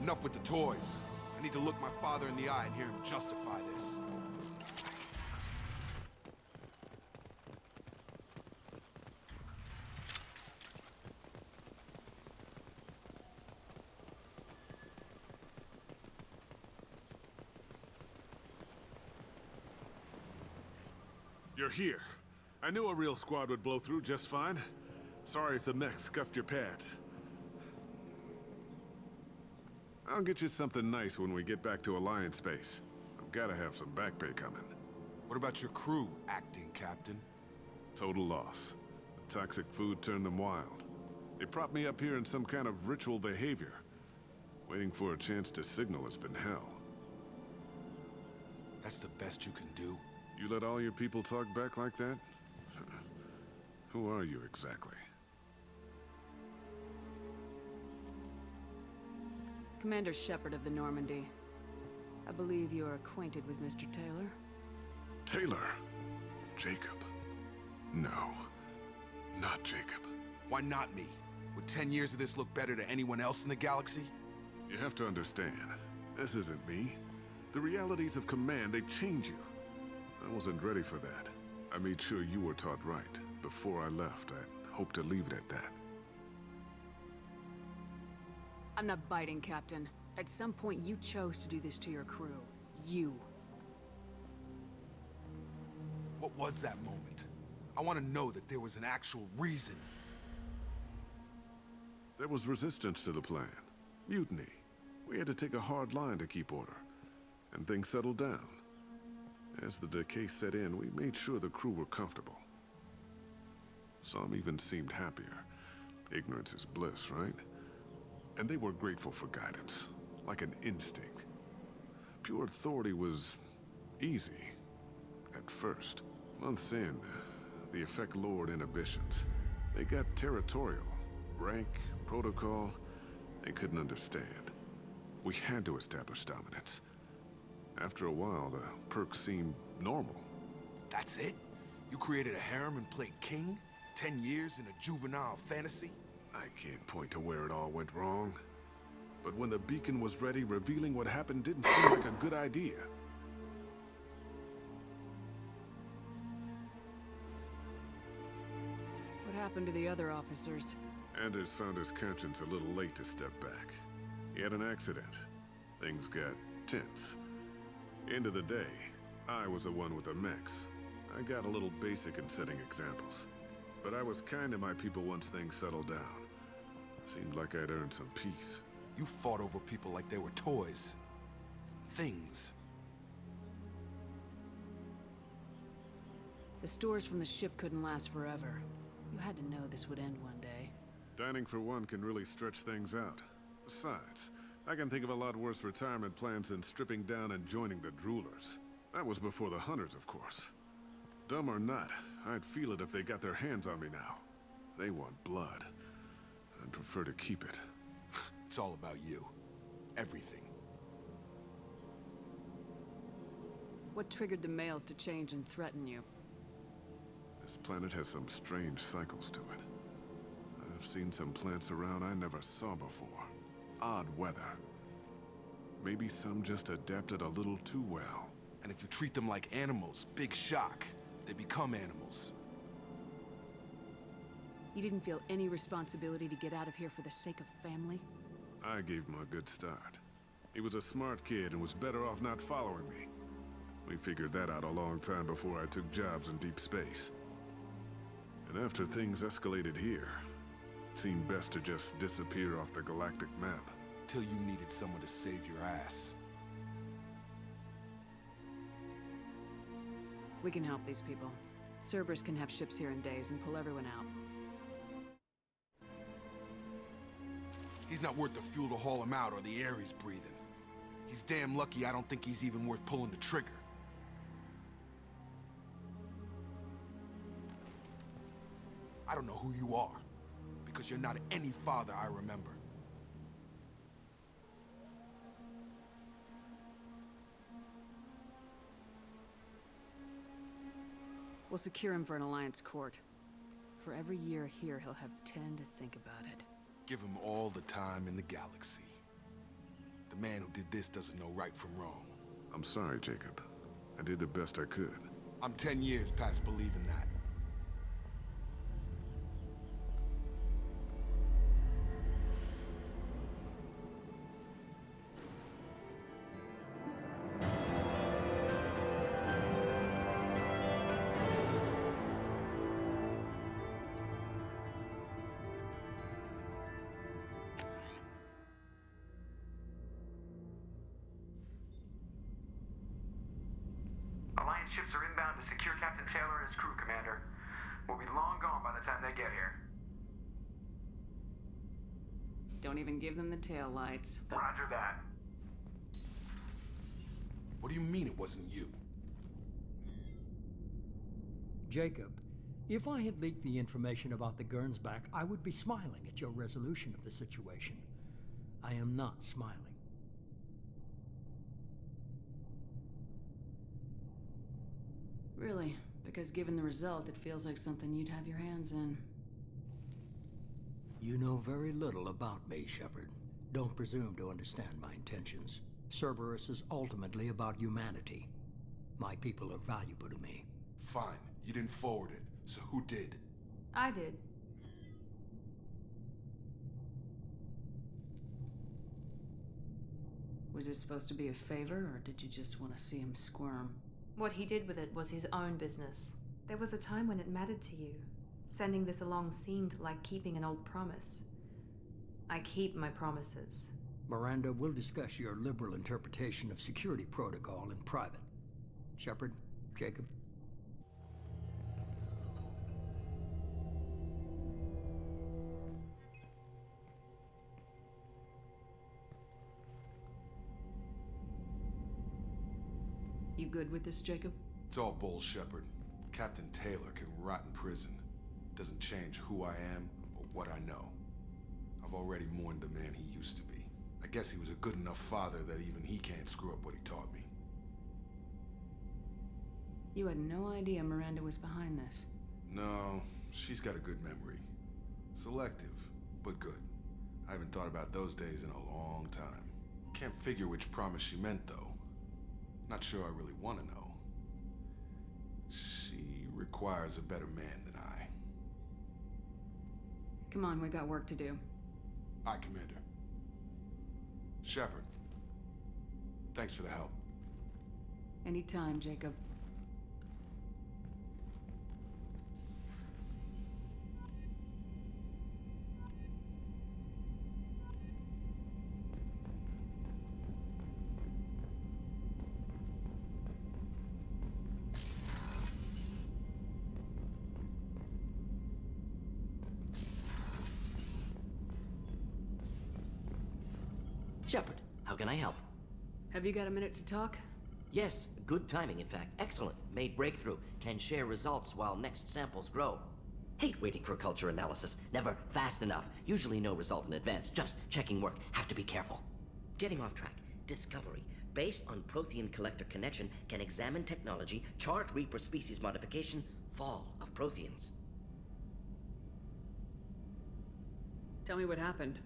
Speaker 16: Enough with the toys. I need to look my father in the eye and hear him justify this.
Speaker 4: You're here. I knew a real squad would blow through just fine. Sorry if the mech scuffed your pads. I'll get you something nice when we get back to Alliance space. I've gotta have some back pay coming.
Speaker 16: What about your crew, acting captain?
Speaker 4: Total loss. The toxic food turned them wild. They propped me up here in some kind of ritual behavior. Waiting for a chance to signal has been hell.
Speaker 16: That's the best you can do?
Speaker 4: You let all your people talk back like that? Who are you exactly?
Speaker 18: Commander Shepard of the Normandy. I believe you are acquainted with Mr. Taylor.
Speaker 4: Taylor? Jacob? No. Not Jacob.
Speaker 16: Why not me? Would 10 years of this look better to anyone else in the galaxy?
Speaker 4: You have to understand, this isn't me. The realities of command, they change you. I wasn't ready for that. I made sure you were taught right. Before I left, I hoped to leave it at that.
Speaker 18: I'm not biting, Captain. At some point, you chose to do this to your crew. You.
Speaker 16: What was that moment? I want to know that there was an actual reason.
Speaker 4: There was resistance to the plan. Mutiny. We had to take a hard line to keep order. And things settled down. As the decay set in, we made sure the crew were comfortable. Some even seemed happier. Ignorance is bliss, right? And they were grateful for guidance, like an instinct. Pure authority was easy, at first. Months in, the effect lowered inhibitions. They got territorial. Rank, protocol, they couldn't understand. We had to establish dominance. After a while, the perks seemed normal.
Speaker 16: That's it? You created a harem and played king? 10 years in a juvenile fantasy?
Speaker 4: I can't point to where it all went wrong. But when the beacon was ready, revealing what happened didn't seem like a good idea.
Speaker 18: What happened to the other officers?
Speaker 4: Anders found his conscience a little late to step back. He had an accident. Things got tense. End of the day, I was the one with the mechs. I got a little basic in setting examples. But I was kind to my people once things settled down. Seemed like I'd earned some peace.
Speaker 16: You fought over people like they were toys. Things.
Speaker 18: The stores from the ship couldn't last forever. You had to know this would end one day.
Speaker 4: Dining for one can really stretch things out. Besides, I can think of a lot worse retirement plans than stripping down and joining the droolers. That was before the hunters, of course. Dumb or not, I'd feel it if they got their hands on me now. They want blood. I'd prefer to keep it.
Speaker 16: It's all about you. Everything.
Speaker 18: What triggered the males to change and threaten you?
Speaker 4: This planet has some strange cycles to it. I've seen some plants around I never saw before. Odd weather. Maybe some just adapted a little too well.
Speaker 16: And if you treat them like animals, big shock. They become animals.
Speaker 18: You didn't feel any responsibility to get out of here for the sake of family?
Speaker 4: I gave him a good start. He was a smart kid and was better off not following me. We figured that out a long time before I took jobs in deep space. And after things escalated here, it seemed best to just disappear off the galactic map.
Speaker 16: Till you needed someone to save your ass.
Speaker 18: We can help these people. Cerberus can have ships here in days and pull everyone out.
Speaker 16: He's not worth the fuel to haul him out or the air he's breathing. He's damn lucky I don't think he's even worth pulling the trigger. I don't know who you are, because you're not any father I remember.
Speaker 18: We'll secure him for an Alliance court. For every year here, he'll have 10 to think about it.
Speaker 16: Give him all the time in the galaxy. The man who did this doesn't know right from wrong.
Speaker 4: I'm sorry, Jacob. I did the best I could.
Speaker 16: I'm 10 years past believing that.
Speaker 15: Alliance ships are inbound to secure Captain Taylor and his crew, Commander. We'll be long gone by the time they get here.
Speaker 18: Don't even give them the tail lights.
Speaker 15: Roger that.
Speaker 16: What do you mean it wasn't you?
Speaker 8: Jacob, if I had leaked the information about the Gernsback, I would be smiling at your resolution of the situation. I am not smiling.
Speaker 18: Really? Because given the result, it feels like something you'd have your hands in.
Speaker 8: You know very little about me, Shepard. Don't presume to understand my intentions. Cerberus is ultimately about humanity. My people are valuable to me.
Speaker 16: Fine. You didn't forward it. So who did?
Speaker 20: I did.
Speaker 18: Was it supposed to be a favor, or did you just want to see him squirm?
Speaker 20: What he did with it was his own business. There was a time when it mattered to you. Sending this along seemed like keeping an old promise. I keep my promises.
Speaker 8: Miranda, we'll discuss your liberal interpretation of security protocol in private. Shepard, Jacob.
Speaker 18: You good with this, Jacob?
Speaker 16: It's all bull, Shepard. Captain Taylor can rot in prison. Doesn't change who I am or what I know. I've already mourned the man he used to be. I guess he was a good enough father that even he can't screw up what he taught me.
Speaker 18: You had no idea Miranda was behind this.
Speaker 16: No, she's got a good memory. Selective, but good. I haven't thought about those days in a long time. Can't figure which promise she meant, though. Not sure I really want to know. She requires a better man than I.
Speaker 18: Come on, we got work to do.
Speaker 16: Aye, Commander. Shepard. Thanks for the help.
Speaker 18: Anytime, Jacob.
Speaker 13: Shepard, how can I help?
Speaker 18: Have you got a minute to talk?
Speaker 13: Yes, good timing, in fact. Excellent. Made breakthrough. Can share results while next samples grow. Hate waiting for culture analysis. Never fast enough. Usually no result in advance. Just checking work. Have to be careful. Getting off track. Discovery. Based on Prothean collector connection, can examine technology, chart Reaper species modification, fall of Protheans.
Speaker 18: Tell me what happened.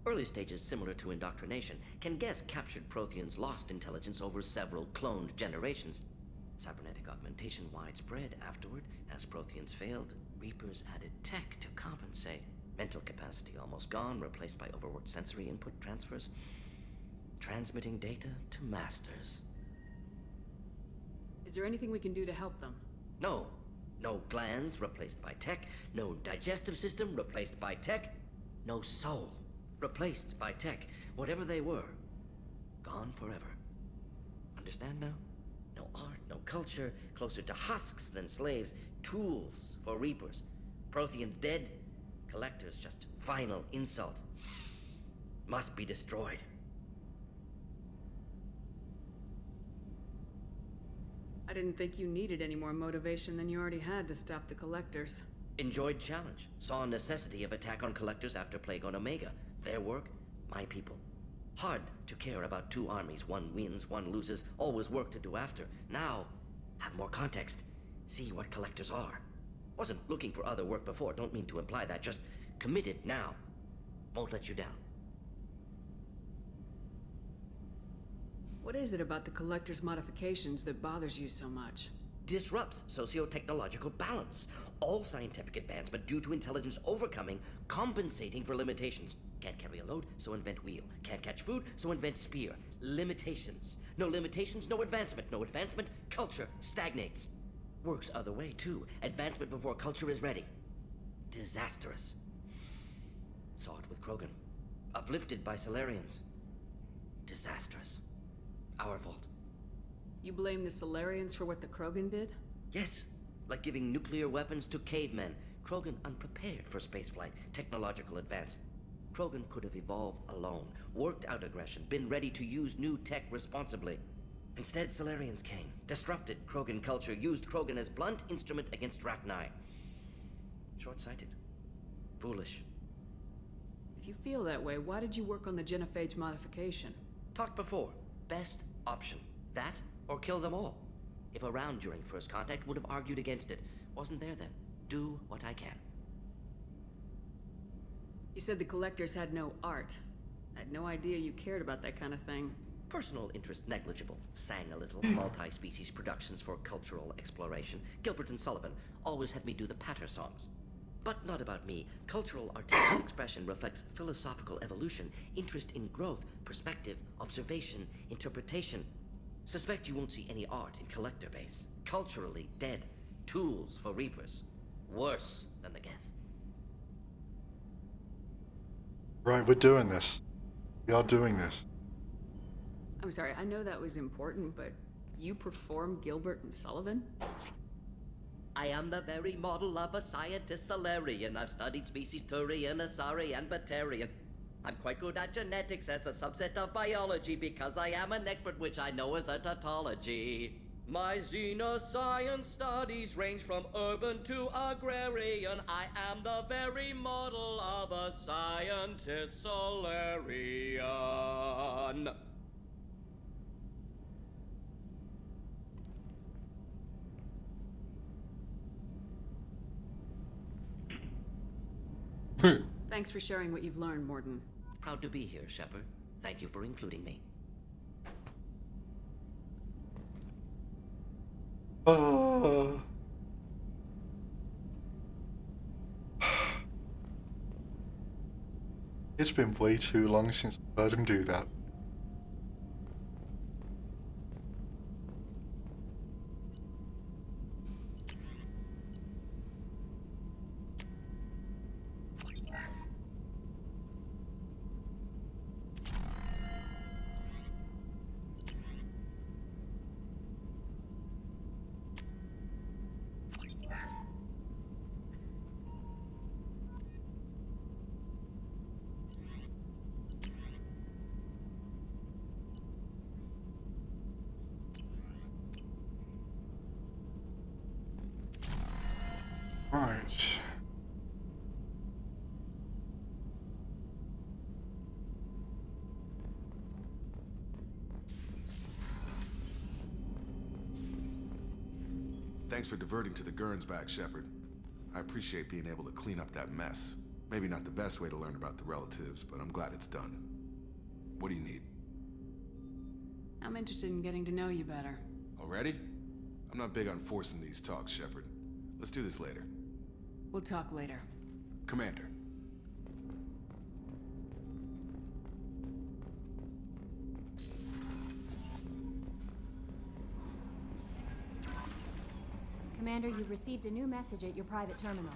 Speaker 13: Early stages similar to indoctrination. Can guess captured Protheans lost intelligence over several cloned generations. Cybernetic augmentation widespread afterward. As Protheans failed, Reapers added tech to compensate. Mental capacity almost gone, replaced by overworked sensory input transfers. Transmitting data to masters.
Speaker 18: Is there anything we can do to help them?
Speaker 13: No. No glands replaced by tech. No digestive system replaced by tech. No soul replaced by tech. Whatever they were, gone forever. Understand now? No art, no culture, closer to husks than slaves. Tools for Reapers. Protheans dead. Collectors just final insult. Must be destroyed.
Speaker 18: I didn't think you needed any more motivation than you already had to stop the Collectors.
Speaker 13: Enjoyed challenge. Saw necessity of attack on Collectors after Plague on Omega. Their work, my people. Hard to care about two armies. One wins, one loses. Always work to do after. Now, have more context. See what Collectors are. Wasn't looking for other work before. Don't mean to imply that. Just committed now. Won't let you down.
Speaker 18: What is it about the Collector's modifications that bothers you so much?
Speaker 13: Disrupts socio-technological balance. All scientific advancement due to intelligence overcoming, compensating for limitations. Can't carry a load, so invent wheel. Can't catch food, so invent spear. Limitations. No limitations, no advancement. No advancement, culture stagnates. Works other way, too. Advancement before culture is ready. Disastrous. Saw it with Krogan. Uplifted by Solarians. Disastrous. Our fault.
Speaker 18: You blame the Solarians for what the Krogan did?
Speaker 13: Yes. Like giving nuclear weapons to cavemen. Krogan unprepared for spaceflight, technological advance. Krogan could have evolved alone, worked out aggression, been ready to use new tech responsibly. Instead, Solarians came, disrupted Krogan culture, used Krogan as blunt instrument against Rachni. Short-sighted. Foolish.
Speaker 18: If you feel that way, why did you work on the genophage modification?
Speaker 13: Talked before. Best option. That, or kill them all. If around during first contact, would have argued against it. Wasn't there then. Do what I can.
Speaker 18: You said the Collectors had no art. I had no idea you cared about that kind of thing.
Speaker 13: Personal interest negligible. Sang a little. Multi-species productions for cultural exploration. Gilbert and Sullivan always had me do the patter songs. But not about me. Cultural artistic expression reflects philosophical evolution, interest in growth, perspective, observation, interpretation. Suspect you won't see any art in collector base. Culturally dead. Tools for Reapers. Worse than the Geth.
Speaker 1: Right, we're doing this. We are doing this.
Speaker 18: I'm sorry, I know that was important, but you perform Gilbert and Sullivan?
Speaker 13: I am the very model of a scientist Solarian. I've studied species Turian, Asari, and Batarian. I'm quite good at genetics as a subset of biology because I am an expert, which I know is a tautology. My xenoscience studies range from urban to agrarian. I am the very model of a scientist Solarian.
Speaker 18: Thanks for sharing what you've learned, Morden.
Speaker 13: Proud to be here, Shepard. Thank you for including me.
Speaker 1: It's been way too long since I've heard him do that.
Speaker 16: Thanks for diverting to the Gurns back, Shepard. I appreciate being able to clean up that mess. Maybe not the best way to learn about the relatives, but I'm glad it's done. What do you need?
Speaker 18: I'm interested in getting to know you better.
Speaker 16: Already? I'm not big on forcing these talks, Shepard. Let's do this later.
Speaker 18: We'll talk later.
Speaker 16: Commander.
Speaker 2: Commander, you've received a new message at your private terminal.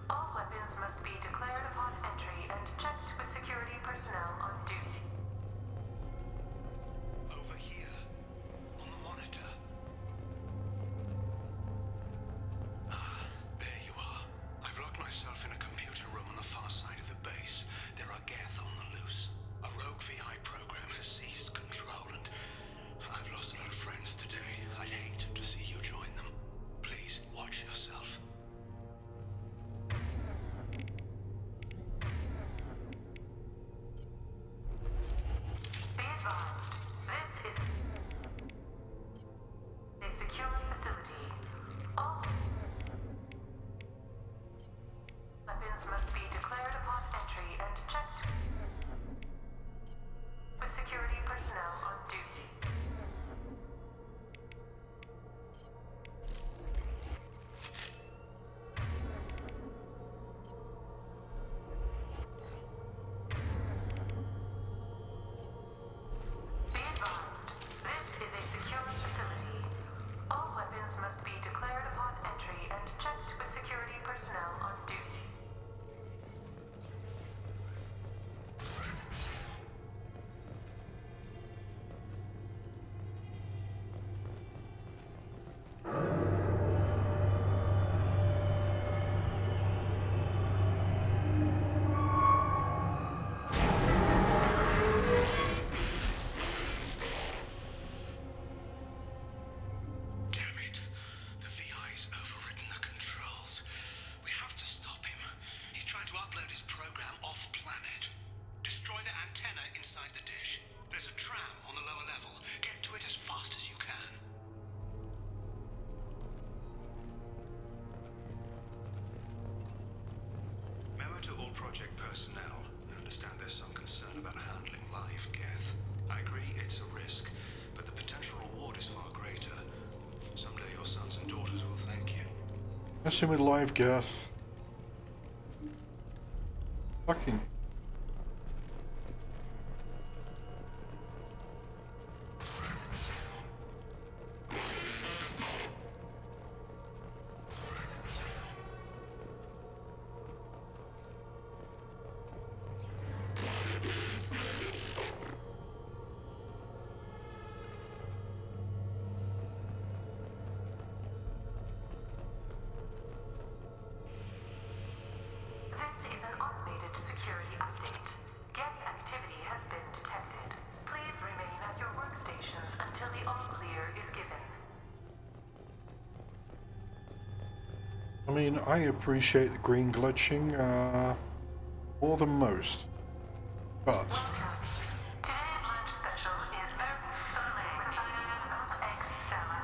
Speaker 3: All weapons must be declared upon entry and checked with security personnel on duty.
Speaker 12: the dish. There's a tram on the lower level. Get to it as fast as you can.
Speaker 15: Memo to all project personnel. I understand there's some concern about handling live Geth. I agree it's a risk, but the potential reward is far greater. Someday your sons and daughters will thank you.
Speaker 1: Messing with live Geth. Fucking.
Speaker 5: This is an automated security update. Geth activity has been detected. Please remain at your workstations until the all-clear is given.
Speaker 1: I mean, I appreciate the green glitching more than most, but
Speaker 5: Today's lunch special is egg salad.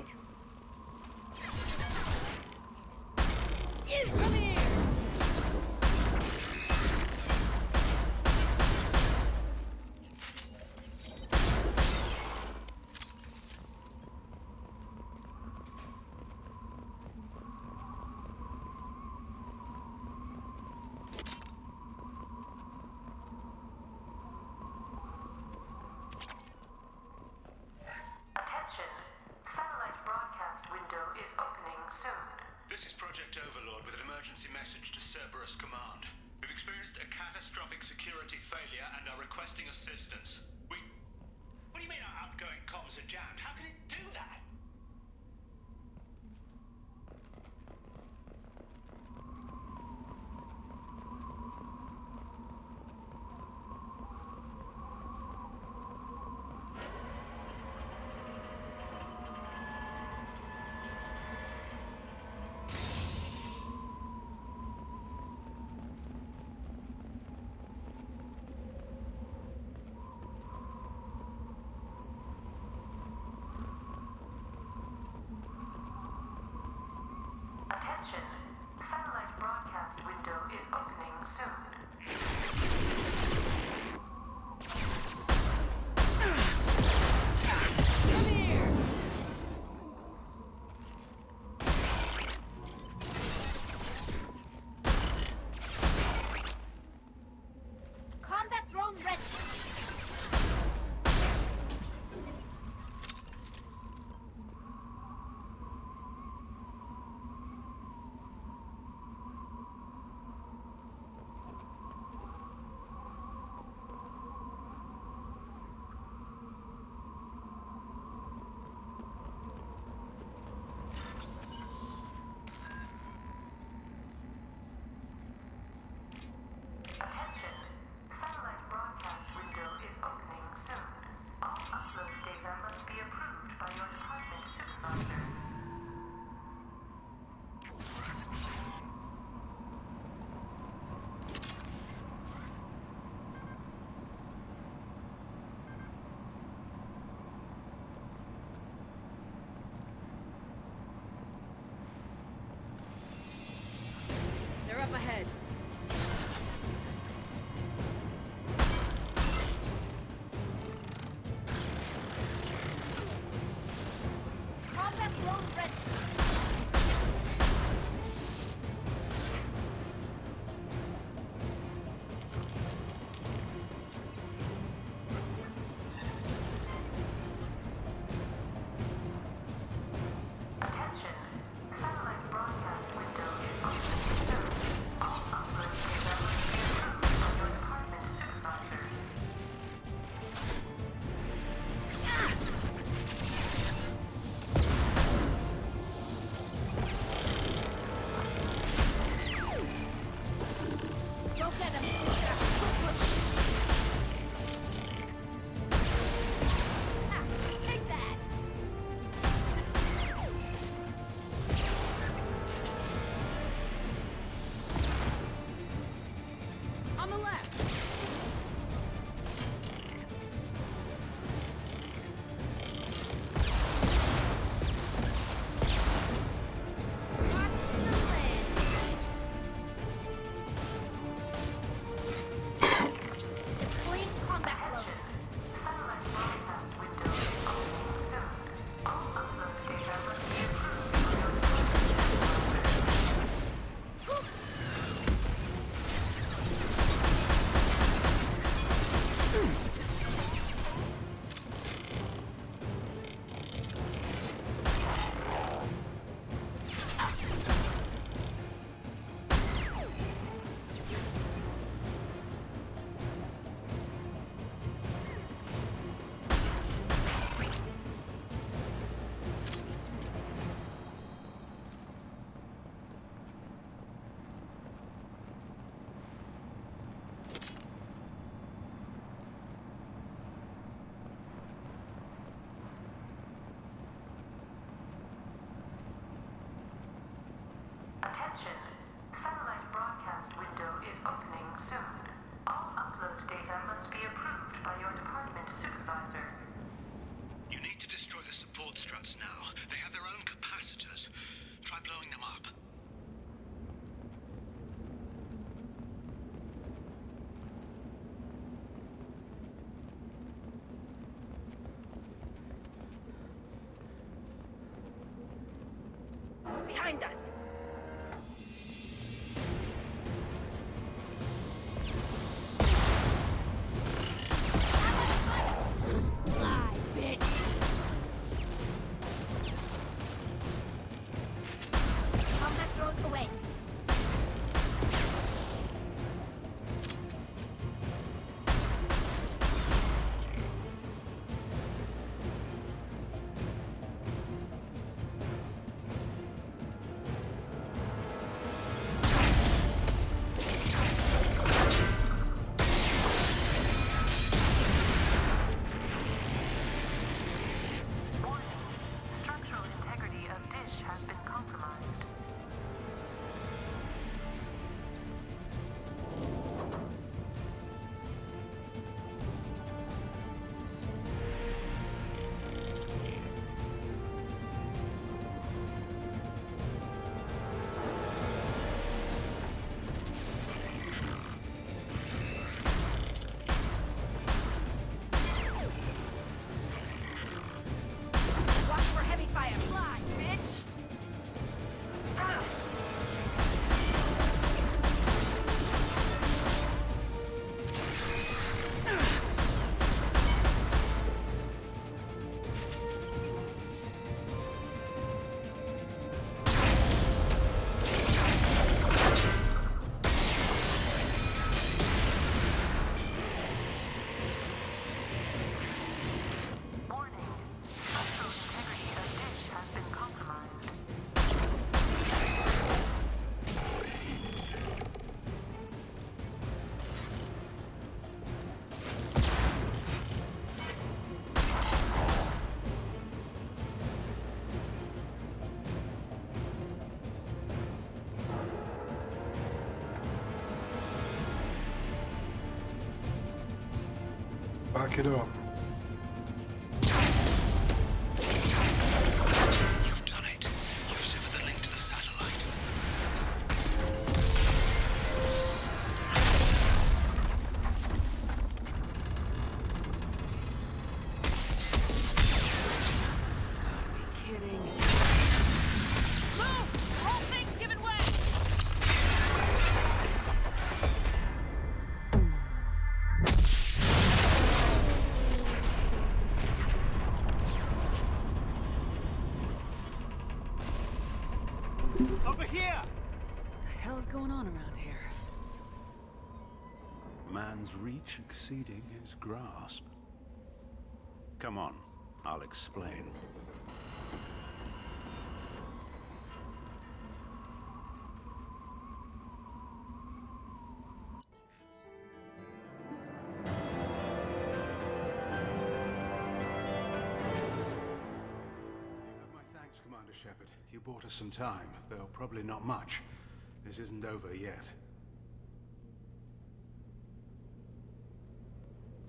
Speaker 21: right.
Speaker 9: Come here!
Speaker 5: Attention. Satellite broadcast window is opening soon.
Speaker 15: This is Project Overlord with an emergency message to Cerberus Command. We've experienced a catastrophic security failure and are requesting assistance. What do you mean our outgoing comms are jammed? How can it do that?
Speaker 5: Attention. Satellite broadcast window is opening soon.
Speaker 9: Come here!
Speaker 21: Combat drone ready.
Speaker 5: Attention. Satellite broadcast window is opening soon. All upload data must be approved by your department supervisor.
Speaker 11: They're up ahead.
Speaker 21: Combat drone ready.
Speaker 5: Attention. Satellite broadcast window is opening soon. All upload data must be approved by your department supervisor.
Speaker 21: Don't let them. Ah, take that.
Speaker 9: On the left!
Speaker 21: Clean combat drone.
Speaker 5: Satellite broadcast window is opening soon. All upload data must be approved by your department supervisor. Attention. Satellite broadcast window is opening soon. All upload data must be approved by your department supervisor.
Speaker 15: You need to destroy the support struts now. They have their own capacitors. Try blowing them up.
Speaker 21: Behind us! Fly, bitch! Combat drones away!
Speaker 5: Structural integrity of dish has been compromised.
Speaker 21: Watch for heavy fire! Fly, bitch!
Speaker 5: Warning. Structural integrity of dish has been compromised.
Speaker 1: Back it up.
Speaker 15: You've done it. You've severed the link to the satellite.
Speaker 9: Kidding. Move! The whole thing's giving way!
Speaker 6: Over here!
Speaker 18: What the hell's going on around here?
Speaker 17: Man's reach exceeding his grasp. Come on, I'll explain. Thanks, Commander Shepard. You bought us some time, though probably not much. This isn't over yet.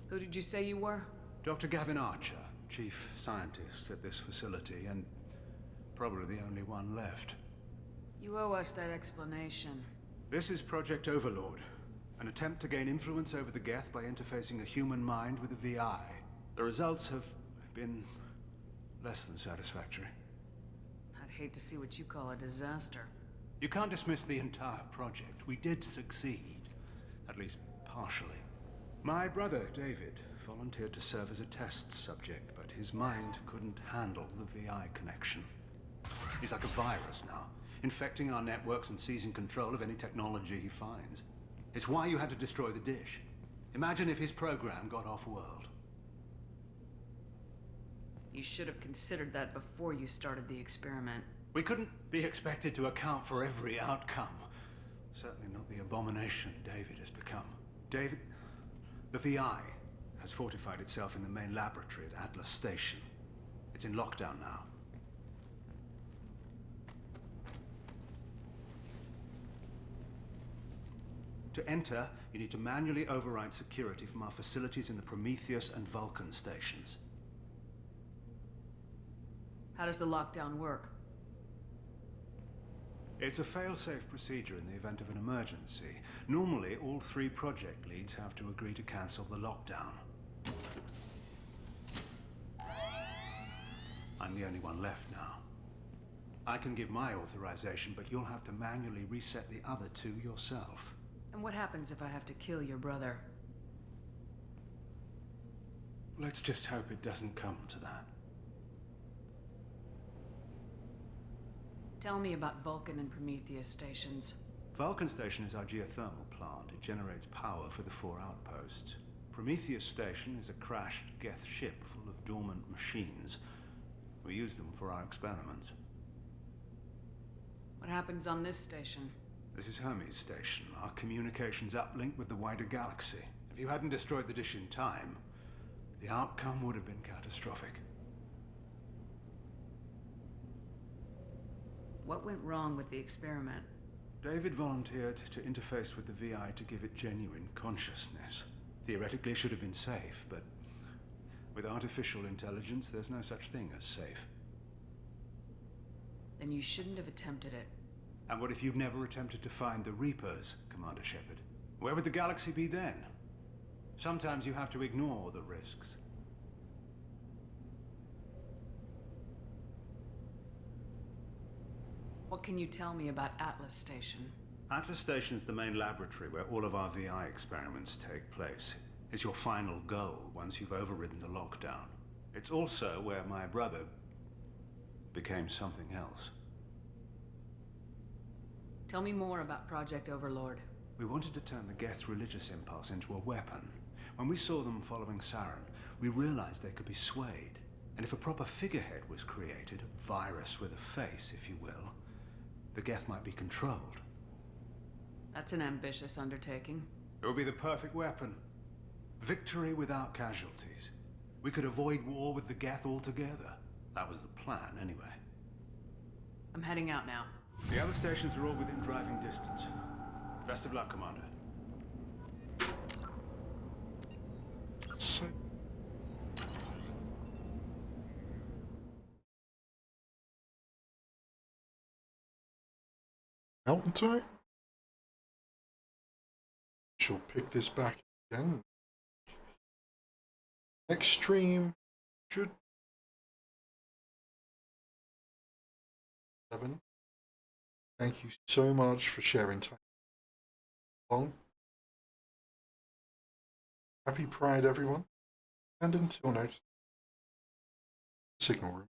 Speaker 18: Who did you say you were?
Speaker 17: Dr. Gavin Archer, chief scientist at this facility, and probably the only one left.
Speaker 18: You owe us that explanation.
Speaker 17: This is Project Overlord, an attempt to gain influence over the Geth by interfacing a human mind with a VI. The results have been less than satisfactory.
Speaker 18: I'd hate to see what you call a disaster.
Speaker 17: You can't dismiss the entire project. We did succeed, at least partially. My brother, David, volunteered to serve as a test subject, but his mind couldn't handle the VI connection. He's like a virus now, infecting our networks and seizing control of any technology he finds. It's why you had to destroy the dish. Imagine if his program got off-world.
Speaker 18: You should have considered that before you started the experiment.
Speaker 17: We couldn't be expected to account for every outcome. Certainly not the abomination David has become. David, the VI has fortified itself in the main laboratory at Atlas Station. It's in lockdown now. To enter, you need to manually override security from our facilities in the Prometheus and Vulcan stations.
Speaker 18: How does the lockdown work?
Speaker 17: It's a fail-safe procedure in the event of an emergency. Normally, all 3 project leads have to agree to cancel the lockdown. I'm the only one left now. I can give my authorization, but you'll have to manually reset the other 2 yourself.
Speaker 18: And what happens if I have to kill your brother?
Speaker 17: Let's just hope it doesn't come to that.
Speaker 18: Tell me about Vulcan and Prometheus stations.
Speaker 17: Vulcan Station is our geothermal plant. It generates power for the 4 outposts. Prometheus Station is a crashed Geth ship full of dormant machines. We use them for our experiments.
Speaker 18: What happens on this station?
Speaker 17: This is Hermes Station, our communications uplink with the wider galaxy. If you hadn't destroyed the dish in time, the outcome would have been catastrophic.
Speaker 18: What went wrong with the experiment?
Speaker 17: David volunteered to interface with the VI to give it genuine consciousness. Theoretically, it should have been safe, but with artificial intelligence, there's no such thing as safe.
Speaker 18: Then you shouldn't have attempted it.
Speaker 17: And what if you'd never attempted to find the Reapers, Commander Shepard? Where would the galaxy be then? Sometimes you have to ignore the risks.
Speaker 18: What can you tell me about Atlas Station?
Speaker 17: Atlas Station is the main laboratory where all of our VI experiments take place. It's your final goal once you've overridden the lockdown. It's also where my brother became something else.
Speaker 18: Tell me more about Project Overlord.
Speaker 17: We wanted to turn the Geth's religious impulse into a weapon. When we saw them following Saren, we realized they could be swayed. And if a proper figurehead was created, a virus with a face, if you will, the Geth might be controlled.
Speaker 18: That's an ambitious undertaking.
Speaker 17: It would be the perfect weapon. Victory without casualties. We could avoid war with the Geth altogether. That was the plan, anyway.
Speaker 18: I'm heading out now.
Speaker 17: The other stations are all within driving distance. Best of luck, Commander.
Speaker 1: So Elton time? She'll pick this back again. Next stream should 7. Thank you so much for sharing time. Long. Happy Pride, everyone. And until next Signal Room.